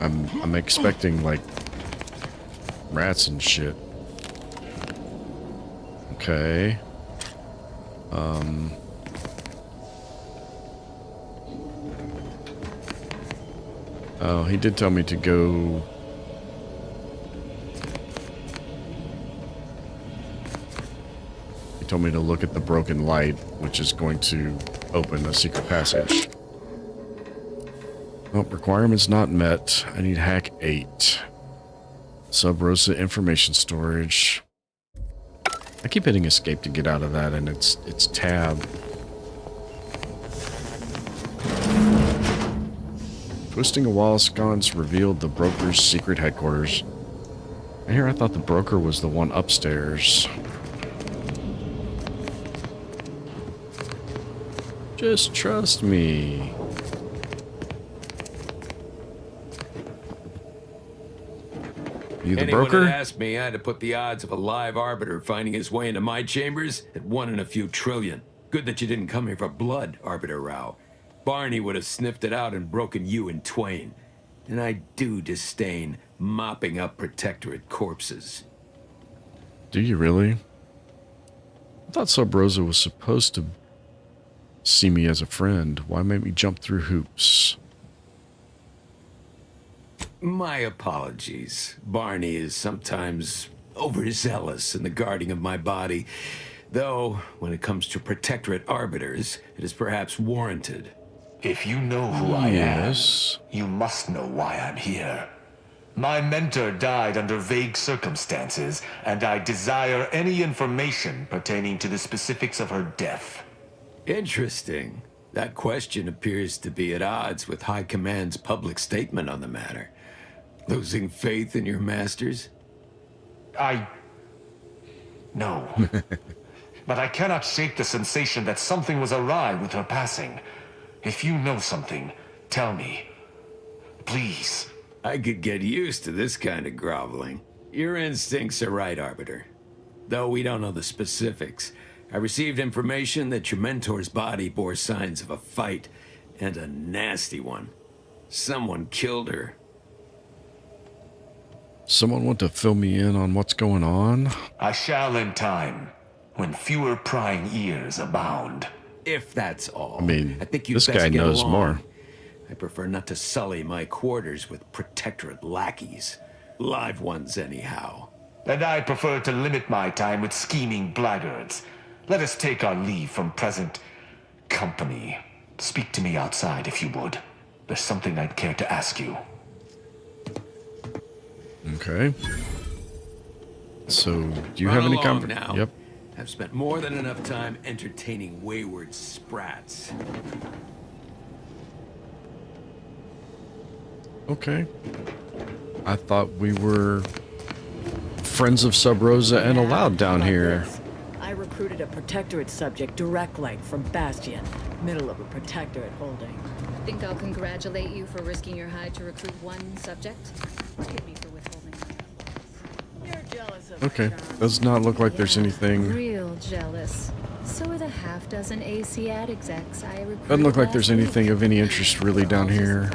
I'm expecting like rats and shit. Okay. Oh, he did tell me to go. He told me to look at the broken light, which is going to open a secret passage. Oh, requirements not met. I need hack 8. Sub Rosa information storage. I keep hitting escape to get out of that, and it's tab. Twisting a wall sconce revealed the broker's secret headquarters. And here I thought the broker was the one upstairs. Just trust me. You the Anyone broker? had asked me, I had to put the odds of a live arbiter finding his way into my chambers at 1 in a few trillion. Good that you didn't come here for blood, Arbiter Rao. Barney would have sniffed it out and broken you in twain. And I do disdain mopping up Protectorate corpses. Do you really? I thought Sub Rosa was supposed to see me as a friend. Why make me jump through hoops? My apologies. Barney is sometimes overzealous in the guarding of my body, though when it comes to Protectorate arbiters, it is perhaps warranted. If you know who I am, you must know why I'm here. My mentor died under vague circumstances, and I desire any information pertaining to the specifics of her death. Interesting. That question appears to be at odds with High Command's public statement on the matter. Losing faith in your masters? No. But I cannot shake the sensation that something was awry with her passing. If you know something, tell me. Please. I could get used to this kind of groveling. Your instincts are right, Arbiter. Though we don't know the specifics, I received information that your mentor's body bore signs of a fight, and a nasty one. Someone killed her. Someone want to fill me in on what's going on? I shall in time, when fewer prying ears abound. If that's all. I mean, I think you this best guy get knows along. more. I prefer not to sully my quarters with Protectorate lackeys. Live ones, anyhow. And I prefer to limit my time with scheming blackguards. Let us take our leave from present company. Speak to me outside, if you would. There's something I'd care to ask you. Okay. So, do you Run have any along now. Yep. I've spent more than enough time entertaining wayward sprats. Okay. I thought we were friends of Sub Rosa and allowed down here. I recruited a Protectorate subject direct light from Bastion. Middle of a Protectorate holding. Think I'll congratulate you for risking your hide to recruit one subject? Forgive me for withholding my You're jealous of Okay, does not look like there's anything. real jealous. So are the half dozen ACAD execs I recruited. Doesn't look like there's last anything of any interest really down here.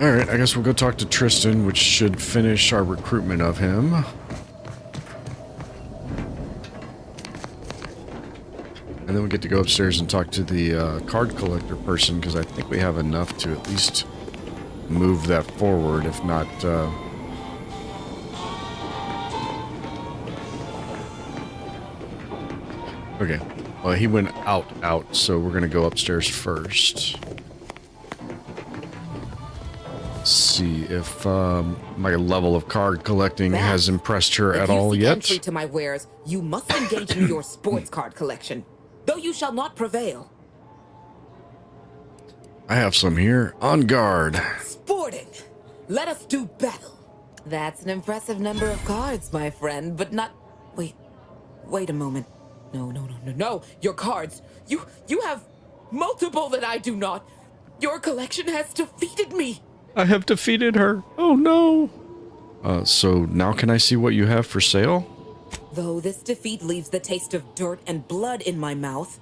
Alright, I guess we'll go talk to Tristan, which should finish our recruitment of him. And then we get to go upstairs and talk to the card collector person, because I think we have enough to at least move that forward, if not... Okay, well, he went out, so we're going to go upstairs first. See if my level of card collecting has impressed her at all yet. Entry to my wares, you must engage in your sports card collection, though you shall not prevail. I have some here. On guard. Sporting. Let us do battle. That's an impressive number of cards, my friend, but not... Wait a moment. No. Your cards. You have multiple that I do not. Your collection has defeated me. I have defeated her. Oh no. So now can I see what you have for sale? Though this defeat leaves the taste of dirt and blood in my mouth,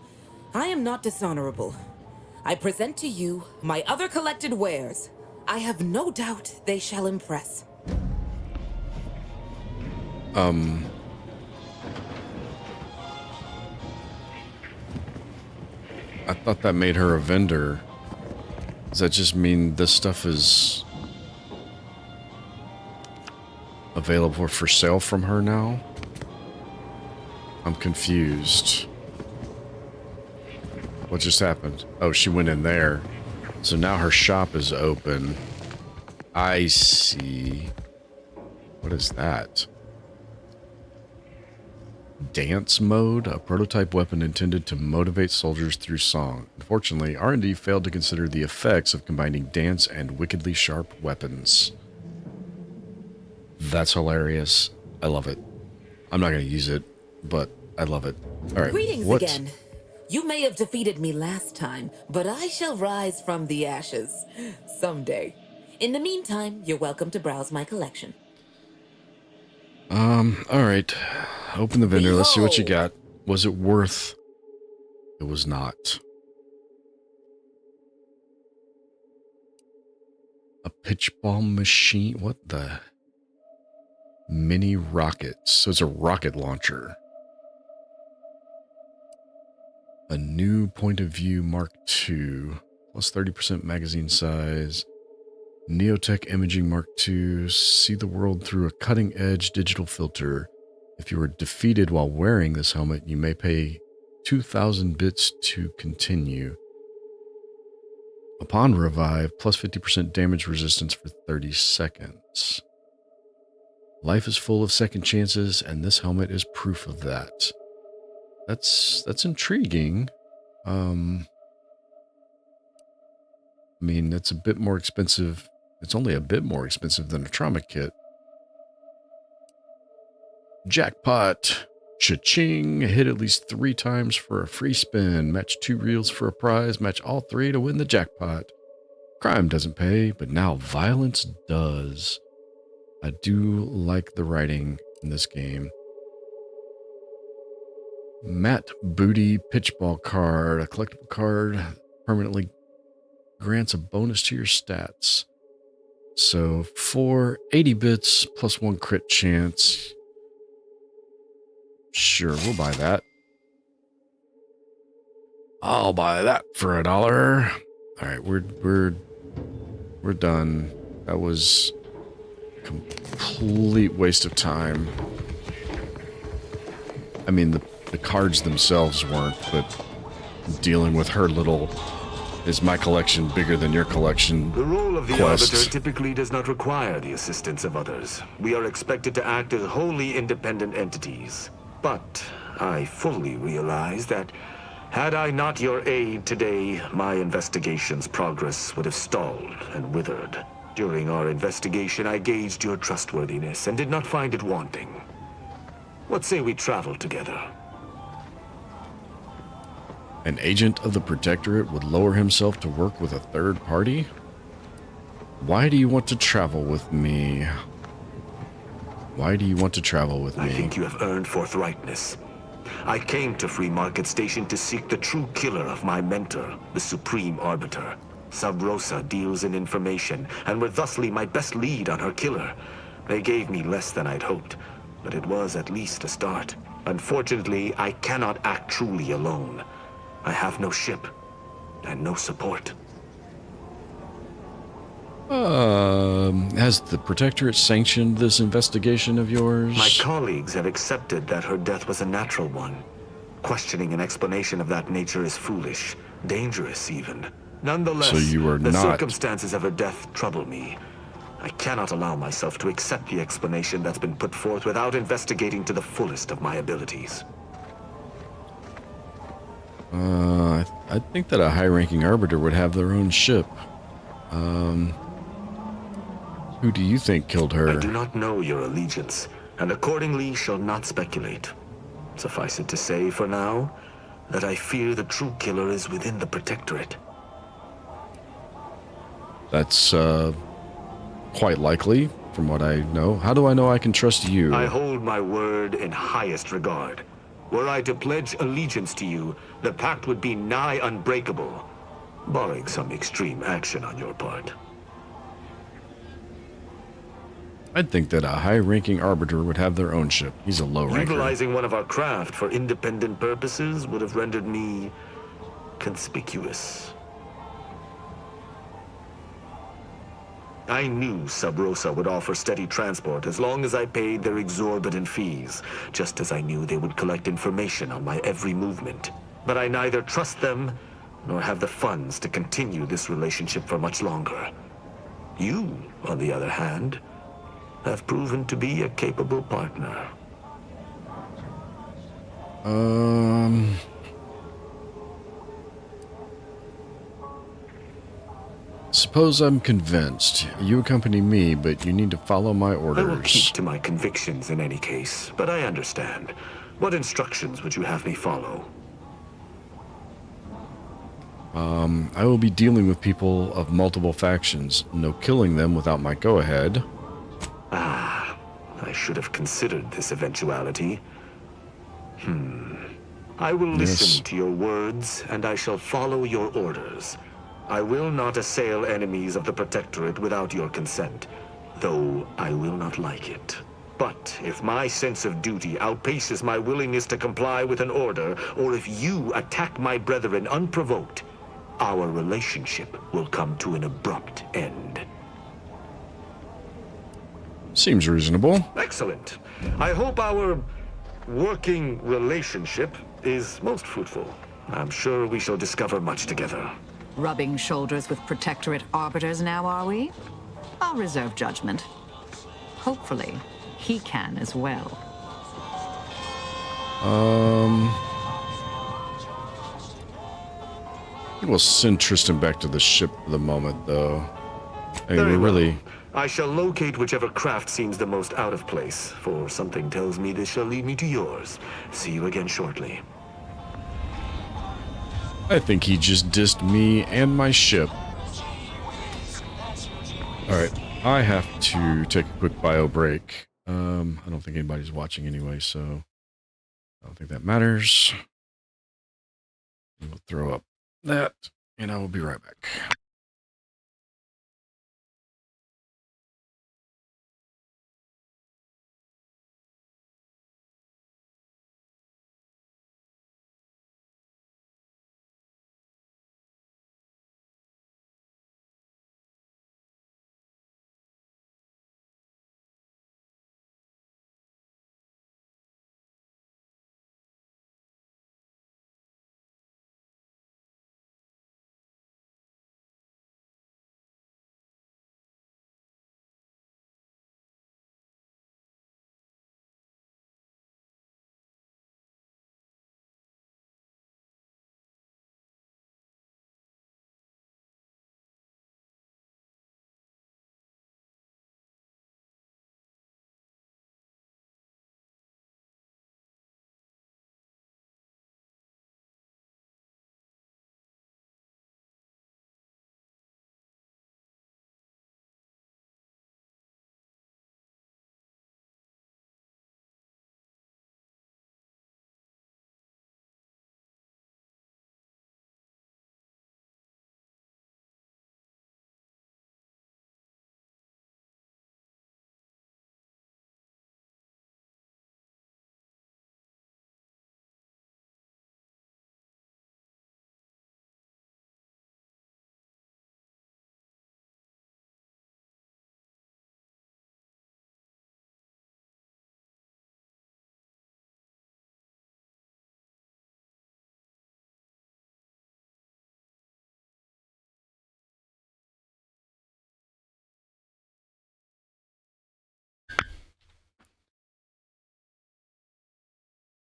I am not dishonorable. I present to you my other collected wares. I have no doubt they shall impress. I thought that made her a vendor. Does that just mean this stuff is available for sale from her now? I'm confused. What just happened? Oh, she went in there. So now her shop is open. I see. What is that? Dance mode, a prototype weapon intended to motivate soldiers through song. Unfortunately, R&D failed to consider the effects of combining dance and wickedly sharp weapons. That's hilarious. I love it. I'm not going to use it, but I love it. All right. Greetings again. You may have defeated me last time, but I shall rise from the ashes someday. In the meantime, you're welcome to browse my collection. All right. Open the vendor. Let's see what you got. Was it worth? It was not. A pitch bomb machine? What the? Mini rockets. So it's a rocket launcher. A new point of view Mark II. Plus 30% magazine size. Neotech Imaging Mark II. See the world through a cutting-edge digital filter. If you are defeated while wearing this helmet, you may pay 2,000 bits to continue. Upon revive, plus 50% damage resistance for 30 seconds. Life is full of second chances, and this helmet is proof of that. That's intriguing. I mean, it's a bit more expensive. It's only a bit more expensive than a trauma kit. Jackpot. Cha-ching. Hit at least 3 times for a free spin. Match 2 reels for a prize. Match all 3 to win the jackpot. Crime doesn't pay, but now violence does. I do like the writing in this game. Matt Booty Pitchball card. A collectible card permanently grants a bonus to your stats. So for 80 bits plus 1 crit chance. Sure, we'll buy that. I'll buy that for $1. All right, we're done. That was a complete waste of time. I mean, the cards themselves weren't, but dealing with her little "is my collection bigger than your collection" The role of the quest. Arbiter typically does not require the assistance of others. We are expected to act as wholly independent entities. But I fully realize that Had I not your aid today, my investigation's progress would have stalled and withered. During our investigation, I gauged your trustworthiness and did not find it wanting. What say we travel together? An agent of the Protectorate would lower himself to work with a third party? Why do you want to travel with me? Why do you want to travel with me? I think you have earned forthrightness. I came to Free Market Station to seek the true killer of my mentor, the Supreme Arbiter. Sub Rosa deals in information, and were thusly my best lead on her killer. They gave me less than I'd hoped, but it was at least a start. Unfortunately, I cannot act truly alone. I have no ship, and no support. Has the Protectorate sanctioned this investigation of yours? My colleagues have accepted that her death was a natural one. Questioning an explanation of that nature is foolish, dangerous even. Nonetheless, so you are the not... circumstances of her death trouble me. I cannot allow myself to accept the explanation that's been put forth without investigating to the fullest of my abilities. I think that a high-ranking Arbiter would have their own ship. Who do you think killed her? I do not know your allegiance, and accordingly shall not speculate. Suffice it to say, for now, that I fear the true killer is within the Protectorate. That's, quite likely, from what I know. How do I know I can trust you? I hold my word in highest regard. Were I to pledge allegiance to you, the pact would be nigh unbreakable, barring some extreme action on your part. I'd think that a high-ranking Arbiter would have their own ship. He's a low-ranker. Utilizing one of our craft for independent purposes would have rendered me conspicuous. I knew Sub Rosa would offer steady transport as long as I paid their exorbitant fees, just as I knew they would collect information on my every movement. But I neither trust them nor have the funds to continue this relationship for much longer. You, on the other hand, have proven to be a capable partner. Suppose I'm convinced. You accompany me, but you need to follow my orders. I will keep to my convictions in any case, but I understand. What instructions would you have me follow? I will be dealing with people of multiple factions. No killing them without my go-ahead. Ah, I should have considered this eventuality. I will listen to your words, and I shall follow your orders. I will not assail enemies of the Protectorate without your consent, though I will not like it. But if my sense of duty outpaces my willingness to comply with an order, or if you attack my brethren unprovoked, our relationship will come to an abrupt end. Seems reasonable. Excellent. I hope our working relationship is most fruitful. I'm sure we shall discover much together. Rubbing shoulders with Protectorate arbiters now, are we? I'll reserve judgment. Hopefully, he can as well. We'll send Tristan back to the ship for the moment, though. Hey, Very we're well. really... I shall locate whichever craft seems the most out of place, for something tells me this shall lead me to yours. See you again shortly. I think he just dissed me and my ship. Alright, I have to take a quick bio break. I don't think anybody's watching anyway, so I don't think that matters. We'll throw up that, and I will be right back.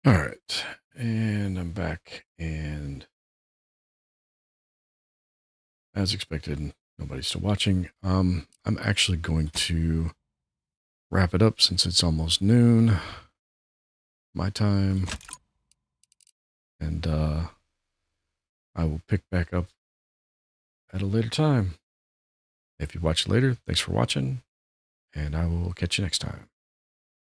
All right, and I'm back, and as expected, nobody's still watching. I'm actually going to wrap it up since it's almost noon, my time, and I will pick back up at a later time. If you watch later, thanks for watching, and I will catch you next time.